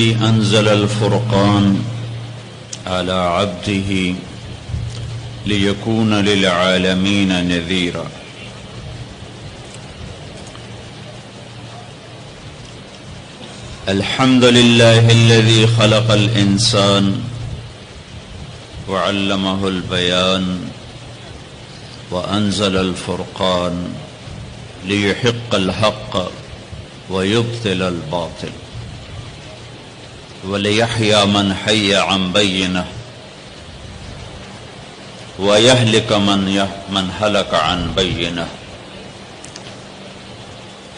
أنزل الفرقان على عبده ليكون للعالمين نذيرا. الحمد لله الذي خلق الإنسان وعلمه البيان وأنزل الفرقان ليحق الحق ويبطل الباطل وليحيى من حي عن بينه ويهلك من هلك عن بينه.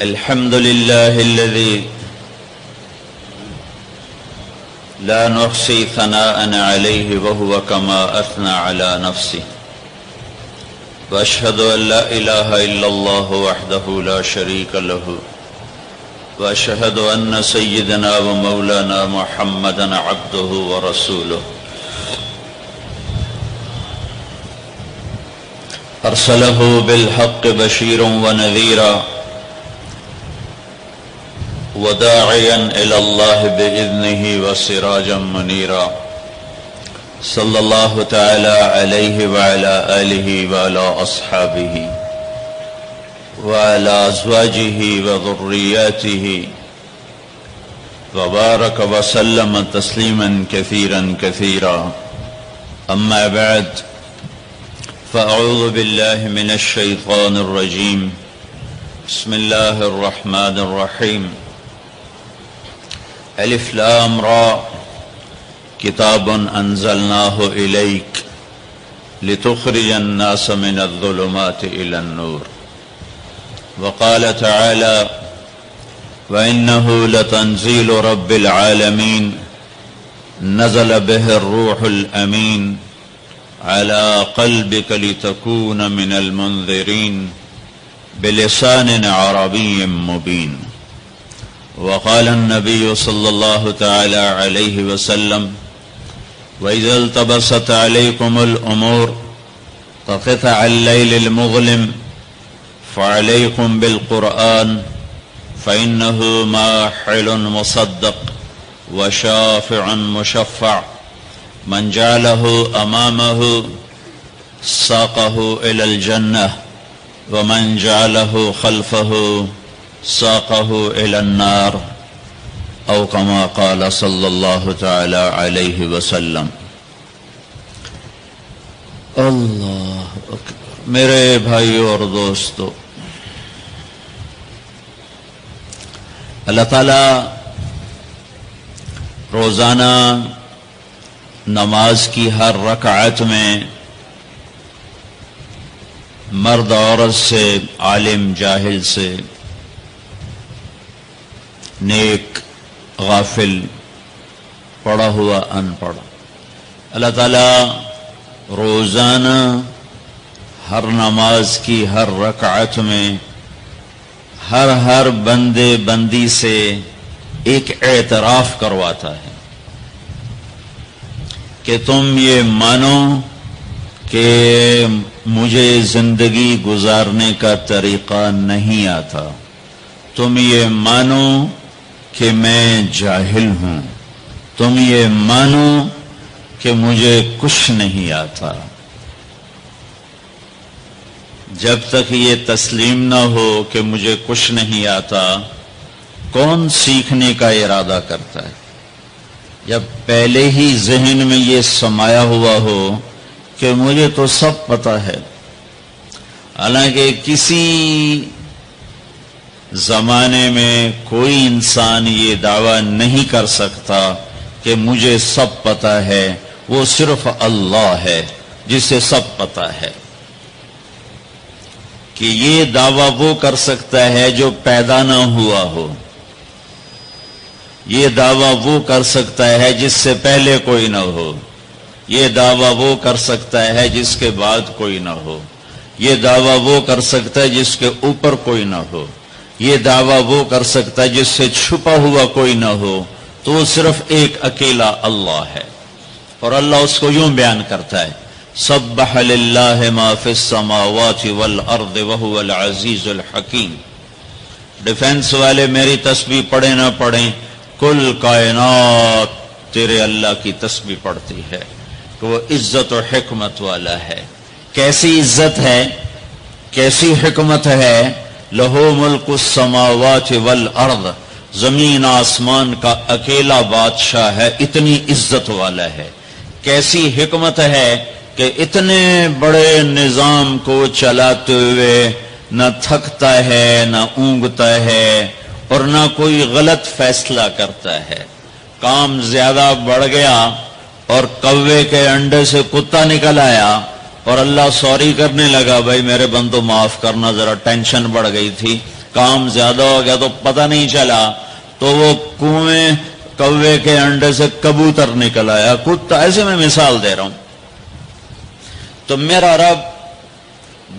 الحمد لله الذي لا نحصي ثناء عليه وهو كما أثنى على نفسه. وأشهد أن لا إله إلا الله وحده لا شريك له وأشهد أن سيدنا ومولانا محمدا عبده ورسوله أرسله بالحق بشيرا ونذيرا وداعيا إلى الله بإذنه وسراجا منيرا. صلى الله تعالى عليه وعلى آله وعلى أصحابه وعلى أزواجه وذرياته وبارك وسلم تسليما كثيرا كثيرا. أما بعد، فأعوذ بالله من الشيطان الرجيم. بسم الله الرحمن الرحيم. ألف لام را كتاب أنزلناه إليك لتخرج الناس من الظلمات إلى النور. وقال تعالى: وإنه لتنزيل رب العالمين نزل به الروح الأمين على قلبك لتكون من المنذرين بلسان عربي مبين. وقال النبي صلى الله تعالى عليه وسلم: وإذا التبست عليكم الأمور كقطع الليل المظلم فعليكم بالقرآن فإنه ماحل مصدق وشافع مشفع من جعله أمامه ساقه إلى الجنة ومن جعله خلفه ساقه إلى النار أو كما قال صلى الله تعالى عليه وسلم. اللہ اکبر. میرے بھائیو اور دوستو، اللہ تعالیٰ روزانہ نماز کی ہر رکعت میں مرد عورت سے، عالم جاہل سے، نیک غافل، پڑھا ہوا ان پڑھ، اللہ تعالیٰ روزانہ ہر نماز کی ہر رکعت میں ہر بندے بندی سے ایک اعتراف کرواتا ہے کہ تم یہ مانو کہ مجھے زندگی گزارنے کا طریقہ نہیں آتا، تم یہ مانو کہ میں جاہل ہوں، تم یہ مانو کہ مجھے کچھ نہیں آتا. جب تک یہ تسلیم نہ ہو کہ مجھے کچھ نہیں آتا، کون سیکھنے کا ارادہ کرتا ہے؟ جب پہلے ہی ذہن میں یہ سمایا ہوا ہو کہ مجھے تو سب پتہ ہے. حالانکہ کسی زمانے میں کوئی انسان یہ دعویٰ نہیں کر سکتا کہ مجھے سب پتہ ہے، وہ صرف اللہ ہے جسے سب پتہ ہے. کہ یہ دعویٰ وہ کر سکتا ہے جو پیدا نہ ہوا ہو، یہ دعویٰ وہ کر سکتا ہے جس سے پہلے کوئی نہ ہو، یہ دعویٰ وہ کر سکتا ہے جس کے بعد کوئی نہ ہو، یہ دعویٰ وہ کر سکتا ہے جس کے اوپر کوئی نہ ہو، یہ دعویٰ وہ کر سکتا ہے جس سے چھپا ہوا کوئی نہ ہو. تو وہ صرف ایک اکیلا اللہ ہے. اور اللہ اس کو یوں بیان کرتا ہے: سبح للہ ما فی السماوات والارض وہو العزیز الحکیم. ڈیفنس والے میری تسبیح پڑھیں نہ پڑھیں، کل کائنات تیرے اللہ کی تسبیح پڑھتی ہے کہ وہ عزت و حکمت والا ہے. کیسی عزت ہے، کیسی حکمت ہے؟ لہو ملک السماوات والارض، زمین آسمان کا اکیلا بادشاہ ہے، اتنی عزت والا ہے. کیسی حکمت ہے کہ اتنے بڑے نظام کو چلاتے ہوئے نہ تھکتا ہے، نہ اونگتا ہے، اور نہ کوئی غلط فیصلہ کرتا ہے. کام زیادہ بڑھ گیا اور کوے کے انڈے سے کتا نکل آیا اور اللہ سوری کرنے لگا، بھائی میرے بندو معاف کرنا، ذرا ٹینشن بڑھ گئی تھی، کام زیادہ ہو گیا تو پتہ نہیں چلا، تو وہ کنویں کوے کے انڈے سے کبوتر نکل آیا، کتا. ایسے میں مثال دے رہا ہوں. تو میرا رب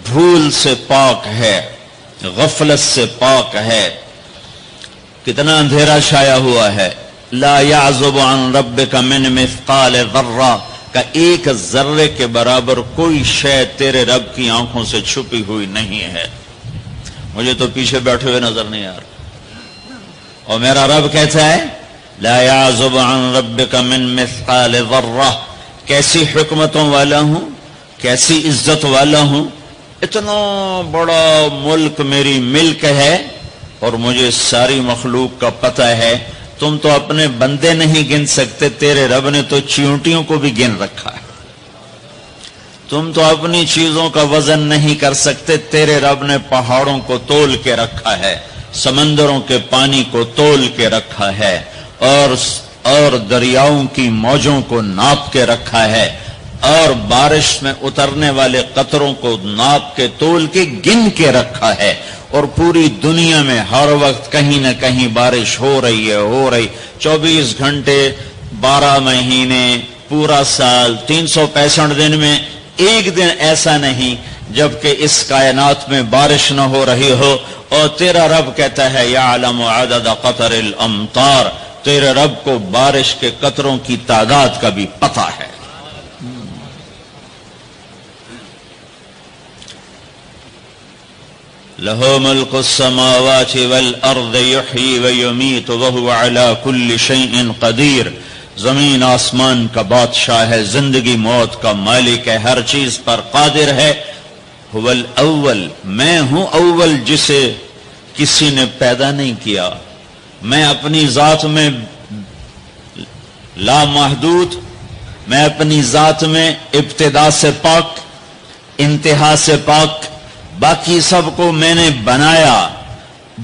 بھول سے پاک ہے، غفلت سے پاک ہے. کتنا اندھیرا چھایا ہوا ہے. لا يعزب عن ربك من مثقال ذرہ کا ایک ذرے کے برابر کوئی شے تیرے رب کی آنکھوں سے چھپی ہوئی نہیں ہے. مجھے تو پیچھے بیٹھے ہوئے نظر نہیں آ رہا، اور میرا رب کہتا ہے لا يعزب عن ربك من مثقال ذرہ. کیسی حکمتوں والا ہوں، کیسی عزت والا ہوں. اتنا بڑا ملک میری ملک ہے اور مجھے ساری مخلوق کا پتہ ہے. تم تو اپنے بندے نہیں گن سکتے، تیرے رب نے تو چیونٹیوں کو بھی گن رکھا ہے. تم تو اپنی چیزوں کا وزن نہیں کر سکتے، تیرے رب نے پہاڑوں کو تول کے رکھا ہے، سمندروں کے پانی کو تول کے رکھا ہے، اور دریاؤں کی موجوں کو ناپ کے رکھا ہے، اور بارش میں اترنے والے قطروں کو ناپ کے تول کے گن کے رکھا ہے. اور پوری دنیا میں ہر وقت کہیں نہ کہیں بارش ہو رہی ہے، 24 گھنٹے، 12 مہینے، پورا سال، 365 دن میں ایک دن ایسا نہیں جبکہ اس کائنات میں بارش نہ ہو رہی ہو. اور تیرا رب کہتا ہے یعلم عدد قطر الامطار، تیرے رب کو بارش کے قطروں کی تعداد کا بھی پتہ ہے. لہو ملک السماوات والارض یحیی ویمیت وہو علی کل شیء قدیر. زمین آسمان کا بادشاہ ہے، زندگی موت کا مالک ہے، ہر چیز پر قادر ہے. هو الاول، میں ہوں اول جسے کسی نے پیدا نہیں کیا. میں اپنی ذات میں لامحدود، میں اپنی ذات میں ابتدا سے پاک، انتہا سے پاک. باقی سب کو میں نے بنایا،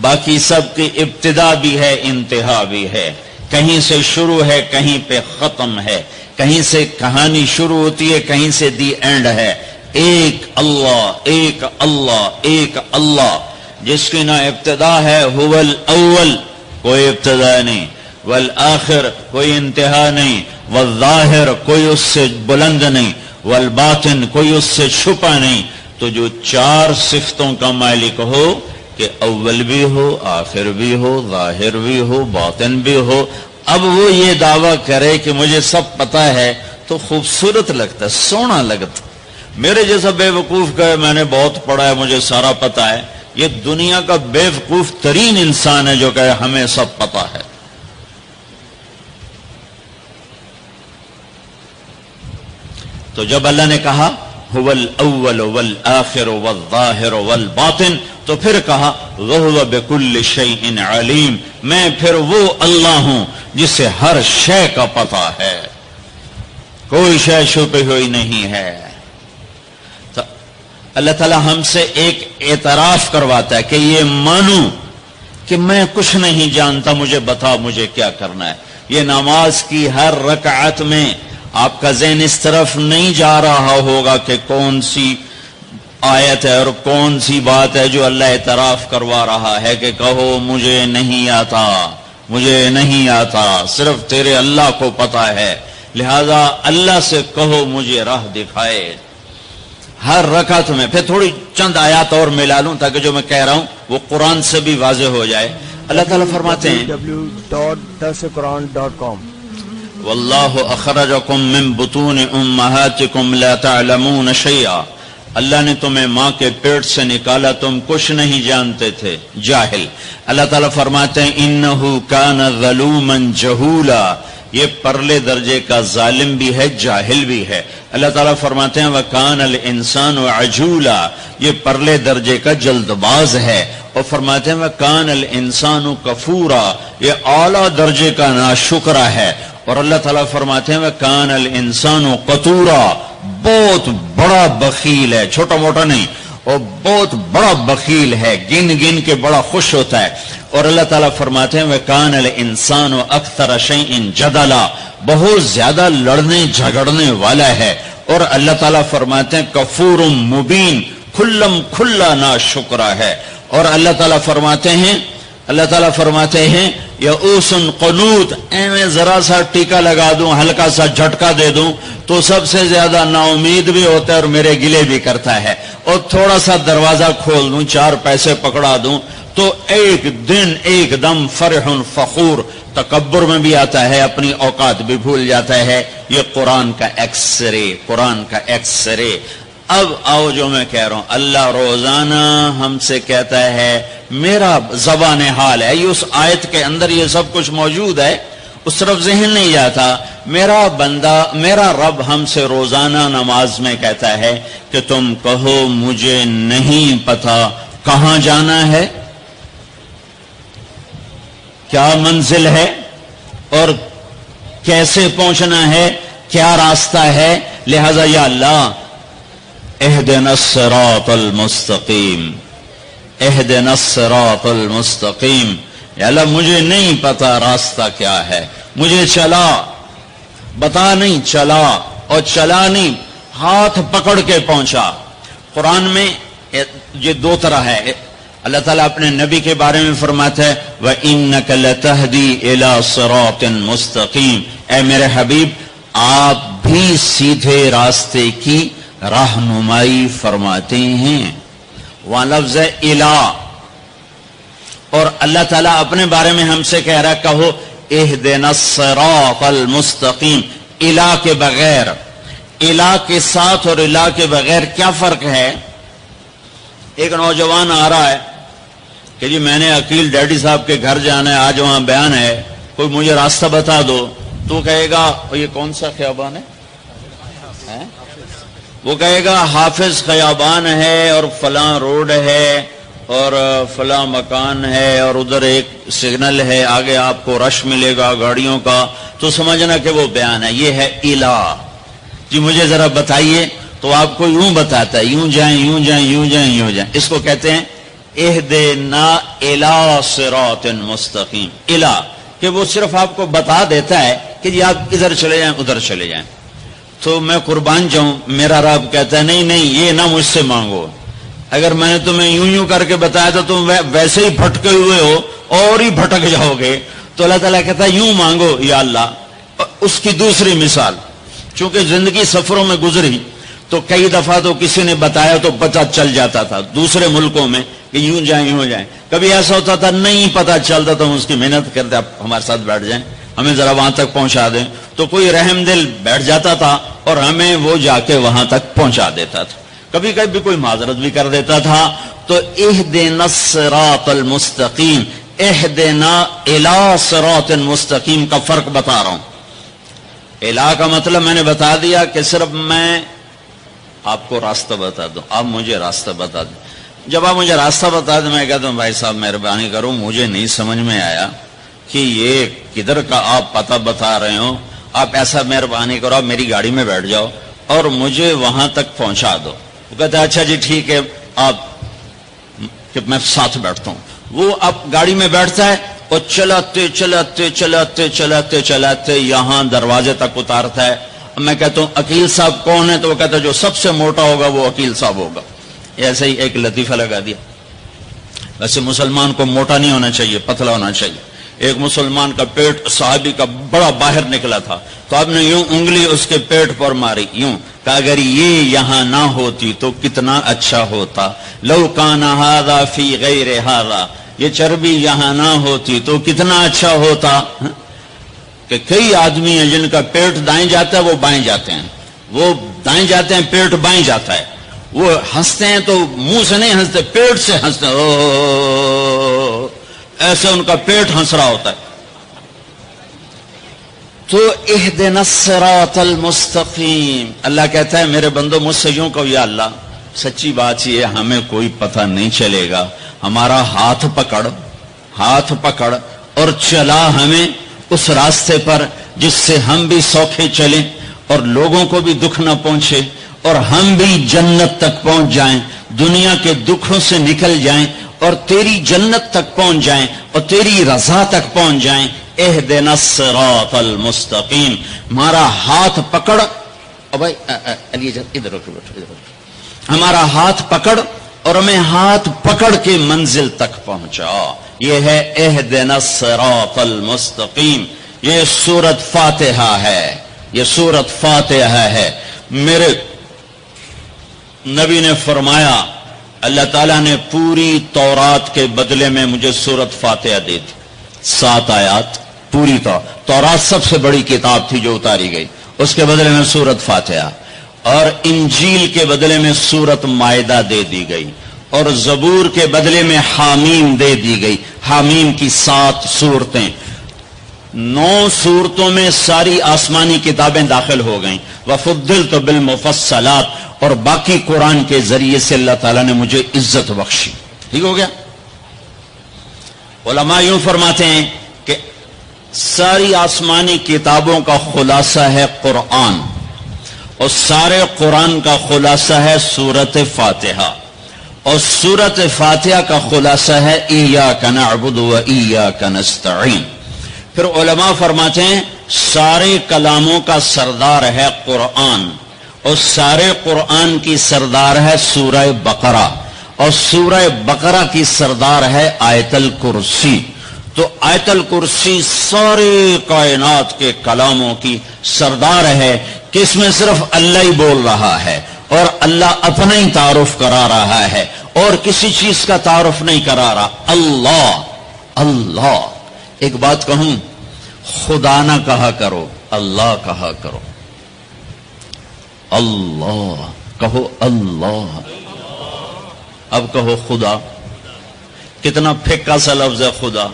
باقی سب کی ابتدا بھی ہے، انتہا بھی ہے. کہیں سے شروع ہے، کہیں پہ ختم ہے، کہیں سے کہانی شروع ہوتی ہے، کہیں سے دی اینڈ ہے. ایک اللہ، ایک اللہ، ایک اللہ جس کی نہ ابتدا ہے. هو الاول، کوئی ابتدا نہیں، والآخر، کوئی انتہا نہیں، والظاہر، کوئی اس سے بلند نہیں، والباطن، کوئی اس سے چھپا نہیں. تو جو 4 صفتوں کا مالک ہو کہ اول بھی ہو، آخر بھی ہو، ظاہر بھی ہو، باطن بھی ہو، اب وہ یہ دعویٰ کرے کہ مجھے سب پتہ ہے تو خوبصورت لگتا ہے، سونا لگتا. میرے جیسا بے وقوف کہے میں نے بہت پڑھا ہے، مجھے سارا پتہ ہے، یہ دنیا کا بے وقوف ترین انسان ہے جو کہے ہمیں سب پتہ ہے. تو جب اللہ نے کہا هو الاول والآخر والظاہر والباطن، تو پھر کہا وہو بکل شیء علیم، میں پھر وہ اللہ ہوں جسے ہر شے کا پتہ ہے، کوئی شے چھپی ہوئی نہیں ہے. تو اللہ تعالی ہم سے ایک اعتراف کرواتا ہے کہ یہ مانو کہ میں کچھ نہیں جانتا، مجھے بتا مجھے کیا کرنا ہے. یہ نماز کی ہر رکعت میں آپ کا ذہن اس طرف نہیں جا رہا ہوگا کہ کون سی آیت ہے اور کون سی بات ہے جو اللہ اعتراف کروا رہا ہے کہ کہو مجھے نہیں آتا، مجھے نہیں آتا، صرف تیرے اللہ کو پتہ ہے، لہذا اللہ سے کہو مجھے راہ دکھائے. ہر رکعت میں پھر تھوڑی چند آیات اور ملا لوں تاکہ جو میں کہہ رہا ہوں وہ قرآن سے بھی واضح ہو جائے. اللہ تعالیٰ فرماتے ہیں www.darsequran.com واللہ اخرجکم من بطون امہاتکم لا تعلمون شیئا. اللہ نے تمہیں ماں کے پیٹ سے نکالا، تم کچھ نہیں جانتے تھے، جاہل۔ اللہ تعالیٰ فرماتے ہیں انہو کان ظلوما جہولا، یہ پرلے درجے کا ظالم بھی ہے، جاہل بھی ہے۔ اللہ تعالیٰ فرماتے ہیں وَكَانَ الْإِنسَانُ عَجُولًا، یہ پرلے درجے کا جلد باز ہے۔ اور فرماتے ہیں وَكَانَ الْإِنسَانُ كَفُورًا، یہ اعلیٰ درجے کا ناشکرہ ہے۔ اور اللہ تعالیٰ فرماتے ہیں وَكَانَ الْإِنسَانُ قَتُورًا، بہت بڑا بخیل ہے، چھوٹا موٹا نہیں، اور بہت بڑا بخیل ہے، گن گن کے بڑا خوش ہوتا ہے۔ اور اللہ تعالیٰ فرماتے ہیں وَكَانَ الْإِنسَانُ أَكْثَرَ شَيْءٍ جَدَلًا، بہت زیادہ لڑنے جھگڑنے والا ہے۔ اور اللہ تعالیٰ فرماتے ہیں کفور مبین، کھلم کھلا ناشکرہ ہے۔ اور اللہ تعالیٰ فرماتے ہیں یئوس قنوط، میں ذرا سا ٹیکا لگا دوں، ہلکا سا جھٹکا دے دوں تو سب سے زیادہ نا امید بھی ہوتا ہے اور میرے گلے بھی کرتا ہے، اور تھوڑا سا دروازہ کھول دوں، 4 پیسے پکڑا دوں تو ایک دن ایک دم فرح فخور، تکبر میں بھی آتا ہے، اپنی اوقات بھی بھول جاتا ہے۔ یہ قرآن کا ایکس رے۔ اب آؤ جو میں کہہ رہا ہوں، اللہ روزانہ ہم سے کہتا ہے، میرا زبان حال ہے، یہ اس آیت کے اندر یہ سب کچھ موجود ہے، اس طرف ذہن نہیں جاتا۔ میرا بندہ، میرا رب ہم سے روزانہ نماز میں کہتا ہے کہ تم کہو مجھے نہیں پتا کہاں جانا ہے، کیا منزل ہے، اور کیسے پہنچنا ہے، کیا راستہ ہے۔ لہذا یا اللہ اہدنا الصراط المستقیم، اہدنا الصراط المستقیم، یا اللہ مجھے نہیں پتا راستہ کیا ہے، مجھے بتا نہیں چلا، اور چلا نہیں، ہاتھ پکڑ کے پہنچا۔ قرآن میں یہ 2 طرح ہے۔ اللہ تعالیٰ اپنے نبی کے بارے میں فرماتا ہے وَإِنَّكَ لَتَهْدِي إِلَى صِرَاطٍ مُسْتَقِيمٍ، اے میرے حبیب آپ بھی سیدھے راستے کی رہنمائی فرماتے ہیں۔ وہاں لفظ ہے الہ، اور اللہ تعالیٰ اپنے بارے میں ہم سے کہہ رہا ہے کہو اہدنا الصراط المستقیم، الہ کے بغیر، الہ کے ساتھ اور الہ کے بغیر کیا فرق ہے؟ ایک نوجوان آ رہا ہے کہ جی میں نے عقیل ڈیڈی صاحب کے گھر جانا ہے، آج وہاں بیان ہے، کوئی مجھے راستہ بتا دو، تو کہے گا یہ کون سا خیابان ہے؟ وہ کہے گا حافظ خیابان ہے، اور فلاں روڈ ہے، اور فلاں مکان ہے، اور ادھر ایک سگنل ہے، آگے آپ کو رش ملے گا گاڑیوں کا، تو سمجھنا کہ وہ بیان ہے۔ یہ ہے الہ۔ جی مجھے ذرا بتائیے، تو آپ کو یوں بتاتا ہے، یوں جائیں یوں جائیں یوں جائیں یوں جائیں۔ اس کو کہتے ہیں اہدنا الی صراط مستقیم، الہ، کہ وہ صرف آپ کو بتا دیتا ہے کہ جی آپ ادھر چلے جائیں ادھر چلے جائیں۔ تو میں قربان جاؤں، میرا رب کہتا ہے نہیں یہ نہ مجھ سے مانگو، اگر میں نے تمہیں یوں کر کے بتایا تو تم ویسے ہی بھٹکے ہوئے ہو اور ہی بھٹک جاؤ گے۔ تو اللہ تعالیٰ کہتا ہے یوں مانگو یا اللہ۔ اس کی دوسری مثال، چونکہ زندگی سفروں میں گزری تو کئی دفعہ تو کسی نے بتایا تو پتہ چل جاتا تھا دوسرے ملکوں میں کہ یوں جائیں یوں جائیں، کبھی ایسا ہوتا تھا نہیں پتہ چلتا تو ہم اس کی محنت کرتے آپ ہمارے ساتھ بیٹھ جائیں، ہمیں ذرا وہاں تک پہنچا دیں، تو کوئی رحم دل بیٹھ جاتا تھا اور ہمیں وہ جا کے وہاں تک پہنچا دیتا تھا، کبھی کبھی کوئی معذرت بھی کر دیتا تھا۔ تو اہدنا الصراط المستقیم، اہدنا الی صراط مستقیم کا فرق بتا رہا ہوں۔ الہ کا مطلب میں نے بتا دیا کہ صرف میں آپ کو راستہ بتا دوں، آپ مجھے راستہ بتا دیں۔ جب آپ مجھے راستہ بتا دیں میں کہتا ہوں بھائی صاحب مہربانی کرو، مجھے نہیں سمجھ میں آیا کہ یہ کدھر کا آپ پتہ بتا رہے ہو، آپ ایسا مہربانی کرو آپ میری گاڑی میں بیٹھ جاؤ اور مجھے وہاں تک پہنچا دو۔ وہ کہتا ہے اچھا جی ٹھیک ہے، آپ کہ میں ساتھ بیٹھتا ہوں۔ وہ اب گاڑی میں بیٹھتا ہے اور چلاتے چلاتے چلاتے چلاتے چلاتے یہاں دروازے تک اتارتا ہے۔ میں کہتا ہوں عقیل صاحب کون ہے؟ تو وہ کہتا ہے جو سب سے موٹا ہوگا وہ عقیل صاحب ہوگا۔ ایسے ہی ایک لطیفہ لگا دیا۔ ویسے مسلمان کو موٹا نہیں ہونا چاہیے، پتلا ہونا چاہیے۔ ایک مسلمان کا پیٹ صحابی کا بڑا باہر نکلا تھا، تو آپ نے یوں انگلی اس کے پیٹ پر ماری، یوں کہ اگر یہ یہاں نہ ہوتی تو کتنا اچھا ہوتا، لو کان ھذا فی غیر ھذا، یہ چربی یہاں نہ ہوتی تو کتنا اچھا ہوتا۔ کہ کئی آدمی ہیں جن کا پیٹ دائیں جاتا ہے وہ بائیں جاتے ہیں، وہ دائیں جاتے ہیں پیٹ بائیں جاتا ہے، وہ ہنستے ہیں تو منہ سے نہیں ہنستے، پیٹ سے ہنستے ہیں، او ایسے ان کا پیٹ ہنس رہا ہوتا ہے. تو اہدنا الصراط المستقیم، اللہ کہتا ہے میرے بندو مجھ سے یوں کہو یا اللہ سچی بات یہ ہمیں کوئی پتہ نہیں چلے گا، ہمارا ہاتھ پکڑ اور چلا ہمیں اس راستے پر جس سے ہم بھی سوکھے چلیں اور لوگوں کو بھی دکھ نہ پہنچے اور ہم بھی جنت تک پہنچ جائیں، دنیا کے دکھوں سے نکل جائیں اور تیری جنت تک پہنچ جائیں اور تیری رضا تک پہنچ جائیں. اہدنا الصراط المستقیم، ہمارا ہاتھ پکڑ. بھائی ادھر رکھو، ہمارا ہاتھ پکڑ اور ہمیں ہاتھ پکڑ کے منزل تک پہنچا. یہ ہے اہدنا الصراط المستقیم. یہ سورۃ فاتحہ ہے، یہ سورۃ فاتحہ ہے. میرے نبی نے فرمایا اللہ تعالیٰ نے پوری تورات کے بدلے میں مجھے سورۃ فاتحہ دی تھی، 7 آیات. پوری تورات سب سے بڑی کتاب تھی جو اتاری گئی، اس کے بدلے میں سورۃ فاتحہ، اور انجیل کے بدلے میں سورۃ مائدہ دے دی گئی، اور زبور کے بدلے میں حامیم دے دی گئی. حامیم کی 7 صورتیں، 9 صورتوں میں ساری آسمانی کتابیں داخل ہو گئیں. وفضلت بالمفصلات، اور باقی قرآن کے ذریعے سے اللہ تعالیٰ نے مجھے عزت بخشی. ٹھیک ہو گیا. علماء یوں فرماتے ہیں کہ ساری آسمانی کتابوں کا خلاصہ ہے قرآن، اور سارے قرآن کا خلاصہ ہے سورۃ فاتحہ، اور سورۃ فاتحہ کا خلاصہ ہے ایاک نعبد و ایاک نستعین. پھر علماء فرماتے ہیں سارے کلاموں کا سردار ہے قرآن، اور سارے قرآن کی سردار ہے سورہ بقرہ، اور سورہ بقرہ کی سردار ہے آیت الکرسی. تو آیت الکرسی سارے کائنات کے کلاموں کی سردار ہے کہ اس میں صرف اللہ ہی بول رہا ہے اور اللہ اپنا ہی تعارف کرا رہا ہے اور کسی چیز کا تعارف نہیں کرا رہا. اللہ. ایک بات کہوں، خدا نہ کہا کرو، اللہ کہا کرو. اللہ کہو، اللہ. اب کہو خدا. کتنا پھیکا سا لفظ ہے خدا،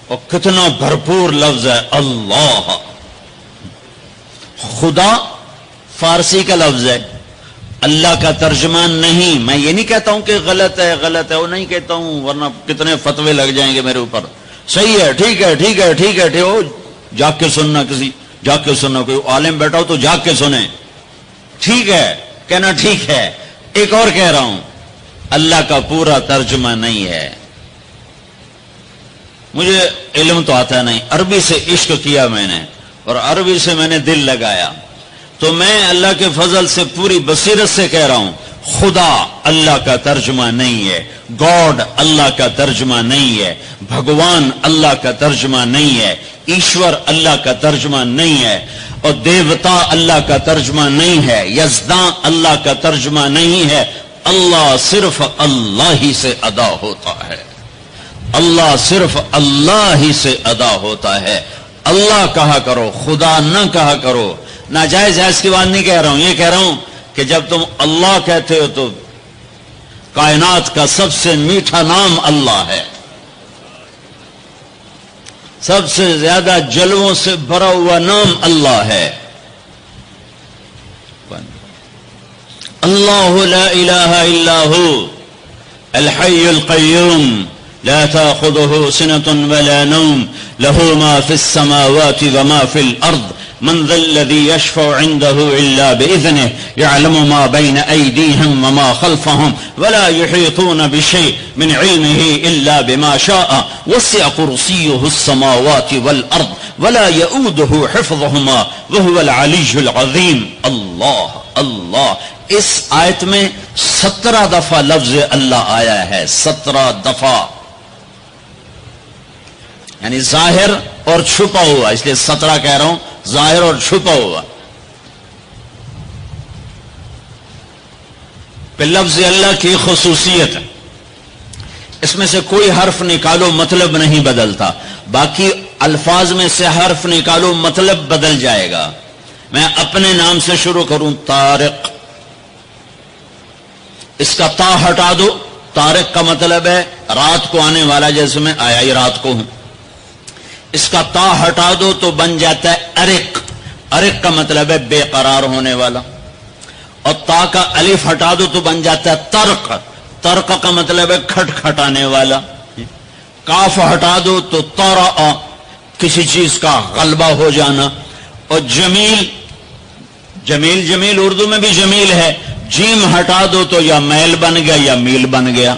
اور کتنا بھرپور لفظ ہے اللہ. خدا فارسی کا لفظ ہے، اللہ کا ترجمہ نہیں. میں یہ نہیں کہتا ہوں کہ غلط ہے وہ نہیں کہتا ہوں، ورنہ کتنے فتوے لگ جائیں گے میرے اوپر. صحیح ہے، ٹھیک ہے ہو، جاگ کے سننا، کوئی عالم بیٹھا ہو تو جاگ کے سنیں. ٹھیک ہے کہنا، ٹھیک ہے. ایک اور کہہ رہا ہوں، اللہ کا پورا ترجمہ نہیں ہے. مجھے علم تو آتا نہیں، عربی سے عشق کیا میں نے اور عربی سے میں نے دل لگایا، تو میں اللہ کے فضل سے پوری بصیرت سے کہہ رہا ہوں خدا اللہ کا ترجمہ نہیں ہے، گاڈ اللہ کا ترجمہ نہیں ہے، بھگوان اللہ کا ترجمہ نہیں ہے، ایشور اللہ کا ترجمہ نہیں ہے، اور دیوتا اللہ کا ترجمہ نہیں ہے، یزداں اللہ کا ترجمہ نہیں ہے. اللہ صرف اللہ ہی سے ادا ہوتا ہے، اللہ صرف اللہ ہی سے ادا ہوتا ہے. اللہ کہا کرو، خدا نہ کہا کرو. ناجائز ہے اس کی بات نہیں کہہ رہا ہوں، یہ کہہ رہا ہوں کہ جب تم اللہ کہتے ہو تو کائنات کا سب سے میٹھا نام اللہ ہے، سب سے زیادہ جلووں سے بھرا ہوا نام اللہ ہے. اللہ لا الہ الا هو الحی القیوم لا تأخذه سنة ولا نوم له ما في السماوات وما في الأرض من ذا الذي يشفع عنده إلا بإذنه يعلم ما بين أيديهم وما خلفهم ولا يحيطون بشيء من علمه إلا بما شاء وسع كرسيه السماوات والأرض ولا يؤوده حفظهما وهو العلي العظيم. اللہ. اس آیت میں 17 دفعہ لفظ اللہ آیا ہے، 17 دفعہ، یعنی ظاہر اور چھپا ہوا، اس لیے 17 کہہ رہا ہوں، ظاہر اور چھپا ہوا. پہ لفظ اللہ کی خصوصیت ہے، اس میں سے کوئی حرف نکالو مطلب نہیں بدلتا، باقی الفاظ میں سے حرف نکالو مطلب بدل جائے گا. میں اپنے نام سے شروع کروں، طارق، اس کا تا ہٹا دو، طارق کا مطلب ہے رات کو آنے والا، جیسے میں آیا ہی رات کو ہوں۔ اس کا تا ہٹا دو تو بن جاتا ہے ارق، ارق کا مطلب ہے بے قرار ہونے والا، اور تا کا الف ہٹا دو تو بن جاتا ہے ترق، ترق کا مطلب ہے کھٹکھٹانے والا، کاف ہٹا دو تو طرأ، کسی چیز کا غلبہ ہو جانا، اور جمیل، جمیل جمیل اردو میں بھی جمیل ہے، جیم ہٹا دو تو یا میل بن گیا یا میل بن گیا،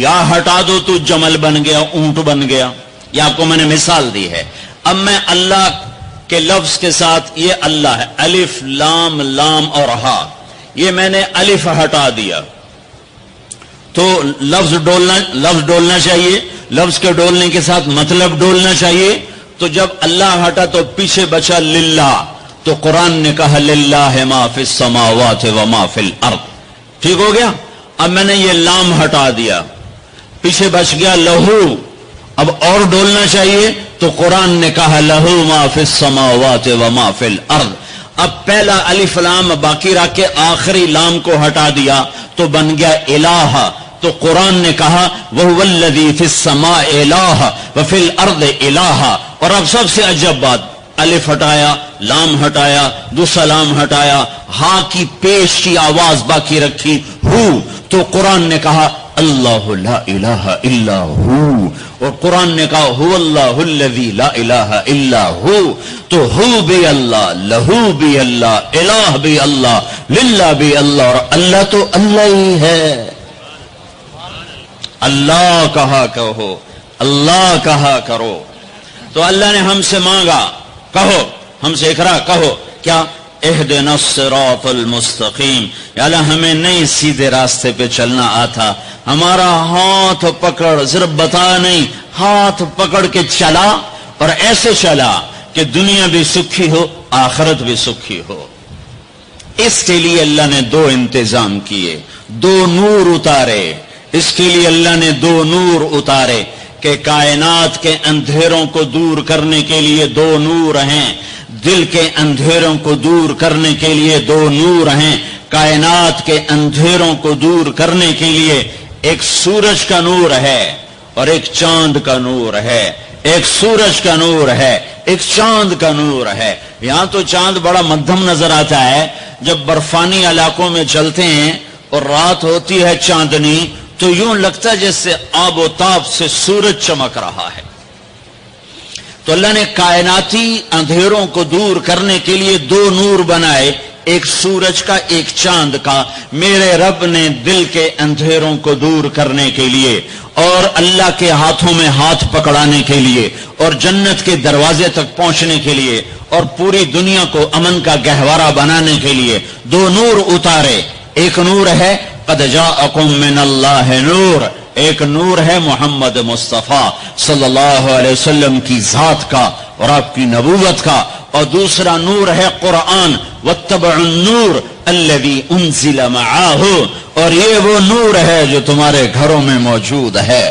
یا ہٹا دو تو جمل بن گیا، اونٹ بن گیا۔ یہ آپ کو میں نے مثال دی ہے۔ اب میں اللہ کے لفظ کے ساتھ، یہ اللہ ہے، الف لام لام اور ہا، یہ میں نے الف ہٹا دیا تو لفظ ڈولنا چاہیے، لفظ کے ڈولنے کے ساتھ مطلب ڈولنا چاہیے۔ تو جب اللہ ہٹا تو پیچھے بچا للہ، تو قرآن نے کہا للہ ما فی السماوات و ما فی الارض، ٹھیک ہو گیا۔ اب میں نے یہ لام ہٹا دیا، پیچھے بچ گیا لہو، اب اور ڈولنا چاہیے تو قرآن نے کہا لہو ما فی السماوات و ما فی الارض۔ اب پہلا الف لام باقی رکھ کے آخری لام کو ہٹا دیا تو بن گیا الہ، تو قرآن نے کہا وَهُوَ الَّذِي فِي السَّمَاءِ إِلَٰهٌ وَفِي الْأَرْضِ إِلَٰهٌ۔ اور اب سب سے عجب بات، الف ہٹایا، لام ہٹایا، دوسرا لام ہٹایا، ہاں کی پیش کی آواز باقی رکھی ہو، تو قرآن نے کہا اللہ لا الہ الا ہو، اور قرآن نے کہا هو اللہ الذی لا الہ الا ہو، تو ہو بھی اللہ، لہو بھی اللہ، الہ بھی اللہ، للہ بھی اللہ، اور اللہ تو اللہ ہی ہے۔ اللہ کہا کہو، اللہ کہا کرو۔ تو اللہ نے ہم سے مانگا، کہو، ہم سے اقرا کہو کیا؟ اہدنا الصراط المستقیم، یا اللہ ہمیں نہیں سیدھے راستے پہ چلنا آتا، ہمارا ہاتھ پکڑ، صرف بتا نہیں، ہاتھ پکڑ کے چلا، اور ایسے چلا کہ دنیا بھی سکھی ہو، آخرت بھی سکھی ہو۔ اس کے لیے اللہ نے دو انتظام کیے، دو نور اتارے، اس کے لیے اللہ نے دو نور اتارے کہ کائنات کے اندھیروں کو دور کرنے کے لیے دو نور ہیں، دل کے اندھیروں کو دور کرنے کے لیے دو نور ہیں، کائنات کے اندھیروں کو دور کرنے کے لیے ایک سورج کا نور ہے اور ایک چاند کا نور ہے، ایک سورج کا نور ہے، ایک چاند کا نور ہے۔ یہاں تو چاند بڑا مدھم نظر آتا ہے، جب برفانی علاقوں میں چلتے ہیں اور رات ہوتی ہے چاندنی تو یوں لگتا ہے جیسے آب و تاب سے سورج چمک رہا ہے۔ تو اللہ نے کائناتی اندھیروں کو دور کرنے کے لیے دو نور بنائے، ایک سورج کا، ایک چاند کا۔ میرے رب نے دل کے اندھیروں کو دور کرنے کے لیے اور اللہ کے ہاتھوں میں ہاتھ پکڑانے کے لیے اور جنت کے دروازے تک پہنچنے کے لیے اور پوری دنیا کو امن کا گہوارہ بنانے کے لیے دو نور اتارے۔ ایک نور ہے قد جاءکم من اللہ نور، ایک نور ہے محمد مصطفیٰ صلی اللہ علیہ وسلم کی ذات کا اور آپ کی نبوت کا، اور دوسرا نور ہے قرآن، واتبعوا النور الذی انزل معاہ، اور یہ وہ نور ہے جو تمہارے گھروں میں موجود ہے۔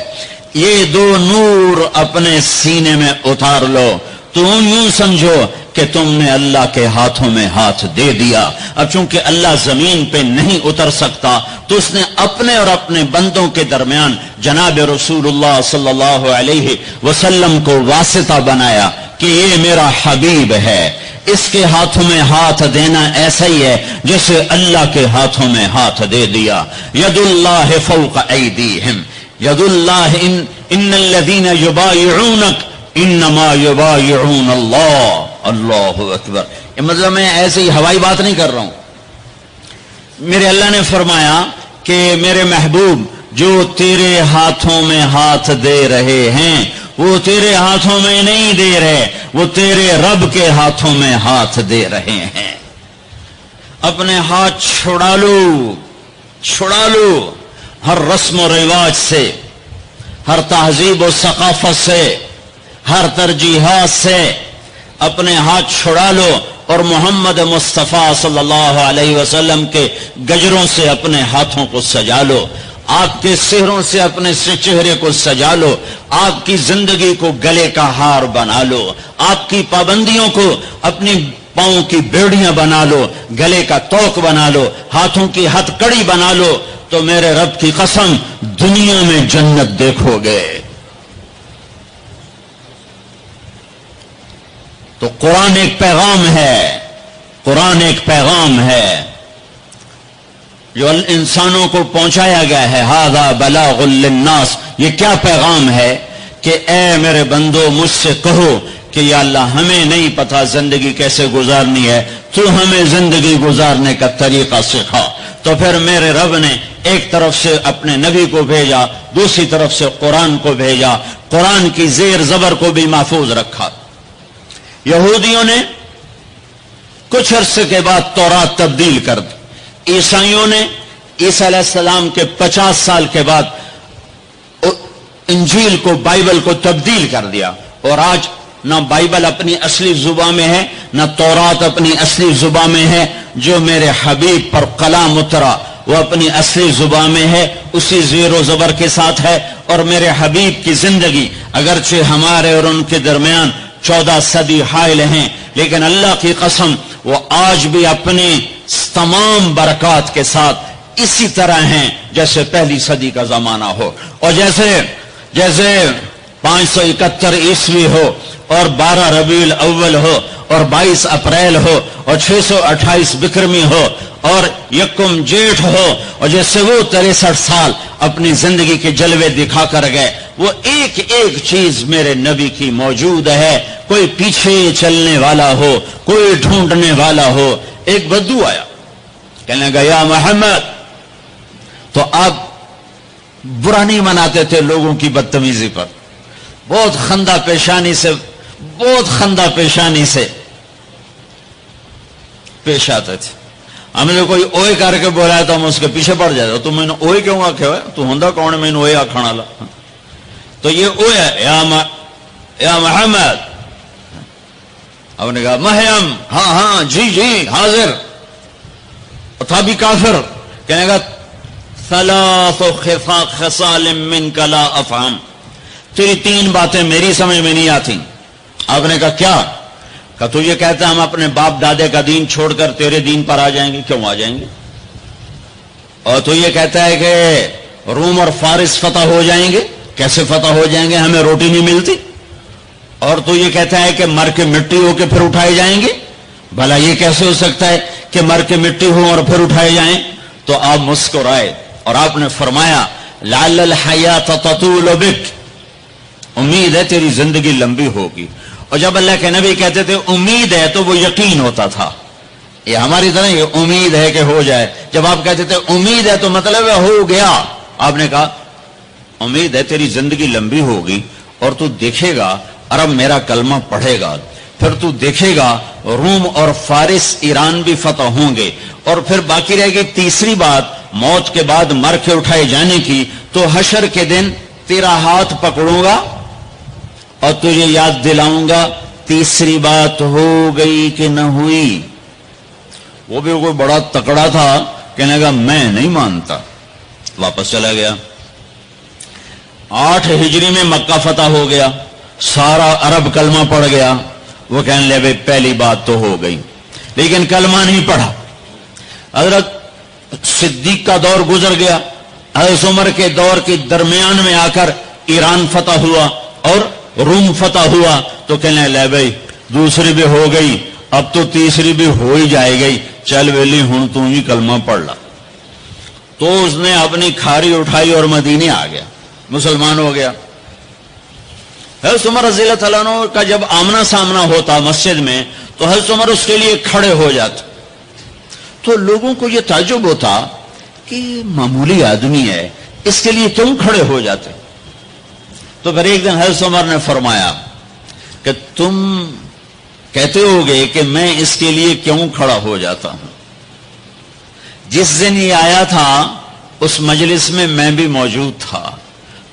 یہ دو نور اپنے سینے میں اتار لو، تم یوں سمجھو کہ تم نے اللہ کے ہاتھوں میں ہاتھ دے دیا۔ اب چونکہ اللہ زمین پہ نہیں اتر سکتا تو اس نے اپنے اور اپنے بندوں کے درمیان جناب رسول اللہ صلی اللہ علیہ وسلم کو واسطہ بنایا کہ یہ میرا حبیب ہے، اس کے ہاتھوں میں ہاتھ دینا ایسا ہی ہے جیسے اللہ کے ہاتھوں میں ہاتھ دے دیا۔ ید اللہ فوق ایدیہم، ید اللہ ان الذین یبایعونک انما یبایعون اللہ۔ اللہ اکبر۔ یہ مطلب میں ایسے ہی ہوائی بات نہیں کر رہا ہوں، میرے اللہ نے فرمایا کہ میرے محبوب جو تیرے ہاتھوں میں ہاتھ دے رہے ہیں وہ تیرے ہاتھوں میں نہیں دے رہے، وہ تیرے رب کے ہاتھوں میں ہاتھ دے رہے ہیں۔ اپنے ہاتھ چھڑا لو، چھڑا لو ہر رسم و رواج سے، ہر تہذیب و ثقافت سے، ہر ترجیحات سے اپنے ہاتھ چھڑا لو اور محمد مصطفیٰ صلی اللہ علیہ وسلم کے گجروں سے اپنے ہاتھوں کو سجا لو، آپ کے سہروں سے اپنے چہرے کو سجا لو، آپ کی زندگی کو گلے کا ہار بنا لو، آپ کی پابندیوں کو اپنی پاؤں کی بیڑیاں بنا لو، گلے کا توق بنا لو، ہاتھوں کی ہتھ کڑی بنا لو۔ تو تو میرے رب کی قسم دنیا میں جنت دیکھو گے۔ تو قرآن ایک پیغام ہے، قرآن ایک پیغام ہے جو انسانوں کو پہنچایا گیا ہے۔ ھذا بلاغ للناس، یہ کیا پیغام ہے کہ اے میرے بندو مجھ سے کہو کہ یا اللہ ہمیں نہیں پتا زندگی کیسے گزارنی ہے، تو ہمیں زندگی گزارنے کا طریقہ سکھا۔ تو پھر میرے رب نے ایک طرف سے اپنے نبی کو بھیجا، دوسری طرف سے قرآن کو بھیجا، قرآن کی زیر زبر کو بھی محفوظ رکھا۔ یہودیوں نے کچھ عرصے کے بعد تورات تبدیل کر دی، عیسائیوں نے عیسیٰ علیہ السلام کے 50 سال کے بعد انجیل کو، بائبل کو تبدیل کر دیا، اور آج نہ بائبل اپنی اصلی زبان میں ہے، نہ تورات اپنی اصلی زبان میں ہے۔ جو میرے حبیب پر کلام اترا وہ اپنی اصلی زبان میں ہے، اسی زیر و زبر کے ساتھ ہے، اور میرے حبیب کی زندگی اگرچہ ہمارے اور ان کے درمیان 14 صدی حائل ہیں، لیکن اللہ کی قسم وہ آج بھی اپنی تمام برکات کے ساتھ اسی طرح ہیں جیسے پہلی صدی کا زمانہ ہو، اور جیسے 571 عیسوی ہو، اور 12 ربیع الاول ہو، اور 22 اپریل ہو، اور 628 بکرمی ہو، اور یکم جیٹھ ہو، اور جیسے وہ 63 سال اپنی زندگی کے جلوے دکھا کر گئے، وہ ایک ایک چیز میرے نبی کی موجود ہے۔ کوئی پیچھے چلنے والا ہو، کوئی ڈھونڈنے والا ہو۔ ایک بدو آیا، کہنے لگا یا محمد، تو آپ برا نہیں مناتے تھے لوگوں کی بدتمیزی پر، بہت خندہ پیشانی سے پیش آتے تھے۔ ہم نے کوئی اوئے کر کے بولا تو ہم اس کے پیچھے پڑ جاتے، تو میں نے اوئے کیوں آکھے ہوئے، تو ہوندا کون ہے میں نے اوئے آکھنا لا، تو یہ اوئے ہے یا محمد۔ ہم نے کہا مہیم، ہاں جی حاضر۔ تھا بھی کافر، کہنے گا ثلاث خصال منک لا افہم، تیری 3 باتیں میری سمجھ میں نہیں آتی۔ آپ نے کہا کیا؟ کہ تو یہ کہتا ہے ہم اپنے باپ دادے کا دین چھوڑ کر تیرے دین پر آ جائیں گے، کیوں آ جائیں گے؟ اور تو یہ کہتا ہے کہ روم اور فارس فتح ہو جائیں گے، کیسے فتح ہو جائیں گے، ہمیں روٹی نہیں ملتی۔ اور تو یہ کہتا ہے کہ مر کے مٹی ہو کے پھر اٹھائے جائیں گے، بھلا یہ کیسے ہو سکتا ہے کہ مر کے مٹی ہو اور پھر اٹھائے جائیں؟ تو آپ مسکرائے اور آپ نے فرمایا لعل الحیات تطول بک، امید ہے تیری زندگی لمبی ہوگی۔ اور جب اللہ کے نبی کہتے تھے امید ہے تو وہ یقین ہوتا تھا، یہ ہماری طرح یہ امید ہے کہ ہو جائے۔ جب آپ کہتے تھے امید ہے تو مطلب ہے ہو گیا۔ آپ نے کہا امید ہے تیری زندگی لمبی ہوگی، اور تو دیکھے گا عرب میرا کلمہ پڑھے گا، پھر تو دیکھے گا روم اور فارس ایران بھی فتح ہوں گے، اور پھر باقی رہے گی تیسری بات موت کے بعد مر کے اٹھائے جانے کی۔ تو حشر کے دن تیرا ہاتھ پکڑوں گا اور تجھے یاد دلاؤں گا تیسری بات ہو گئی کہ نہ ہوئی۔ وہ بھی کوئی بڑا تکڑا تھا، کہنے لگا میں نہیں مانتا، واپس چلا گیا۔ 8 ہجری میں مکہ فتح ہو گیا، سارا عرب کلمہ پڑھ گیا۔ وہ کہنے لگے بھئی پہلی بات تو ہو گئی، لیکن کلمہ نہیں پڑھا۔ حضرت صدیق کا دور گزر گیا، حضرت عمر کے دور کے درمیان میں آ کر ایران فتح ہوا اور روم فتح ہوا۔ تو کہنے لے بھائی دوسری بھی ہو گئی، اب تو تیسری بھی ہو ہی جائے گئی، چل ویلی ہوں تو ہی کلمہ پڑھ لا۔ تو اس نے اپنی کھاری اٹھائی اور مدینے آ گیا، مسلمان ہو گیا۔ حضرت عمر رضی اللہ تعالیٰ عنہ کا جب آمنا سامنا ہوتا مسجد میں تو حضرت عمر اس کے لیے کھڑے ہو جاتے، تو لوگوں کو یہ تعجب ہوتا کہ معمولی آدمی ہے، اس کے لیے کیوں کھڑے ہو جاتے؟ تو پھر ایک دن حضرت عمر نے فرمایا کہ تم کہتے ہوگے کہ میں اس کے لیے کیوں کھڑا ہو جاتا ہوں، جس دن یہ آیا تھا اس مجلس میں میں بھی موجود تھا،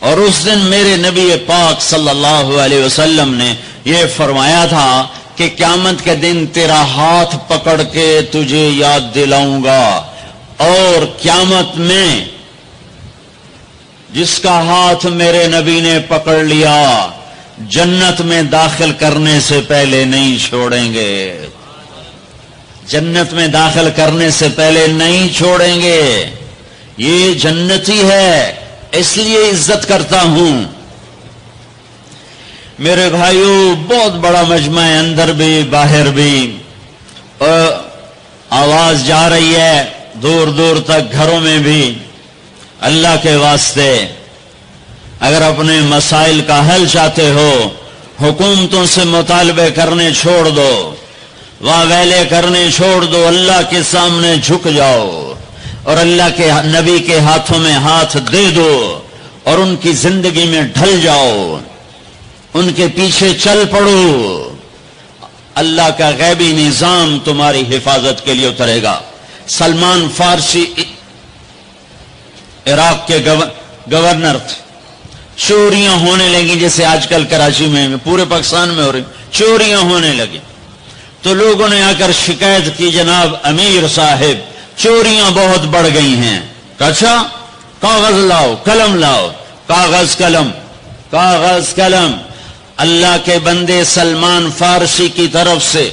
اور اس دن میرے نبی پاک صلی اللہ علیہ وسلم نے یہ فرمایا تھا کہ قیامت کے دن تیرا ہاتھ پکڑ کے تجھے یاد دلاؤں گا، اور قیامت میں جس کا ہاتھ میرے نبی نے پکڑ لیا جنت میں داخل کرنے سے پہلے نہیں چھوڑیں گے، جنت میں داخل کرنے سے پہلے نہیں چھوڑیں گے۔ یہ جنتی ہے اس لیے عزت کرتا ہوں۔ میرے بھائیوں، بہت بڑا مجمع ہے، اندر بھی باہر بھی، اور آواز جا رہی ہے دور دور تک، گھروں میں بھی۔ اللہ کے واسطے اگر اپنے مسائل کا حل چاہتے ہو، حکومتوں سے مطالبے کرنے چھوڑ دو، واویلے کرنے چھوڑ دو، اللہ کے سامنے جھک جاؤ اور اللہ کے نبی کے ہاتھوں میں ہاتھ دے دو اور ان کی زندگی میں ڈھل جاؤ، ان کے پیچھے چل پڑو۔ اللہ کا غیبی نظام تمہاری حفاظت کے لیے اترے گا۔ سلمان فارسی عراق کے گورنر تھے، چوریاں ہونے لگی جیسے آج کل کراچی میں، پورے پاکستان میں ہو رہی، چوریاں ہونے لگی تو لوگوں نے آ کر شکایت کی، جناب امیر صاحب چوریاں بہت بڑھ گئی ہیں۔ اچھا کاغذ لاؤ، قلم لاؤ، کاغذ قلم، کاغذ قلم۔ اللہ کے بندے سلمان فارسی کی طرف سے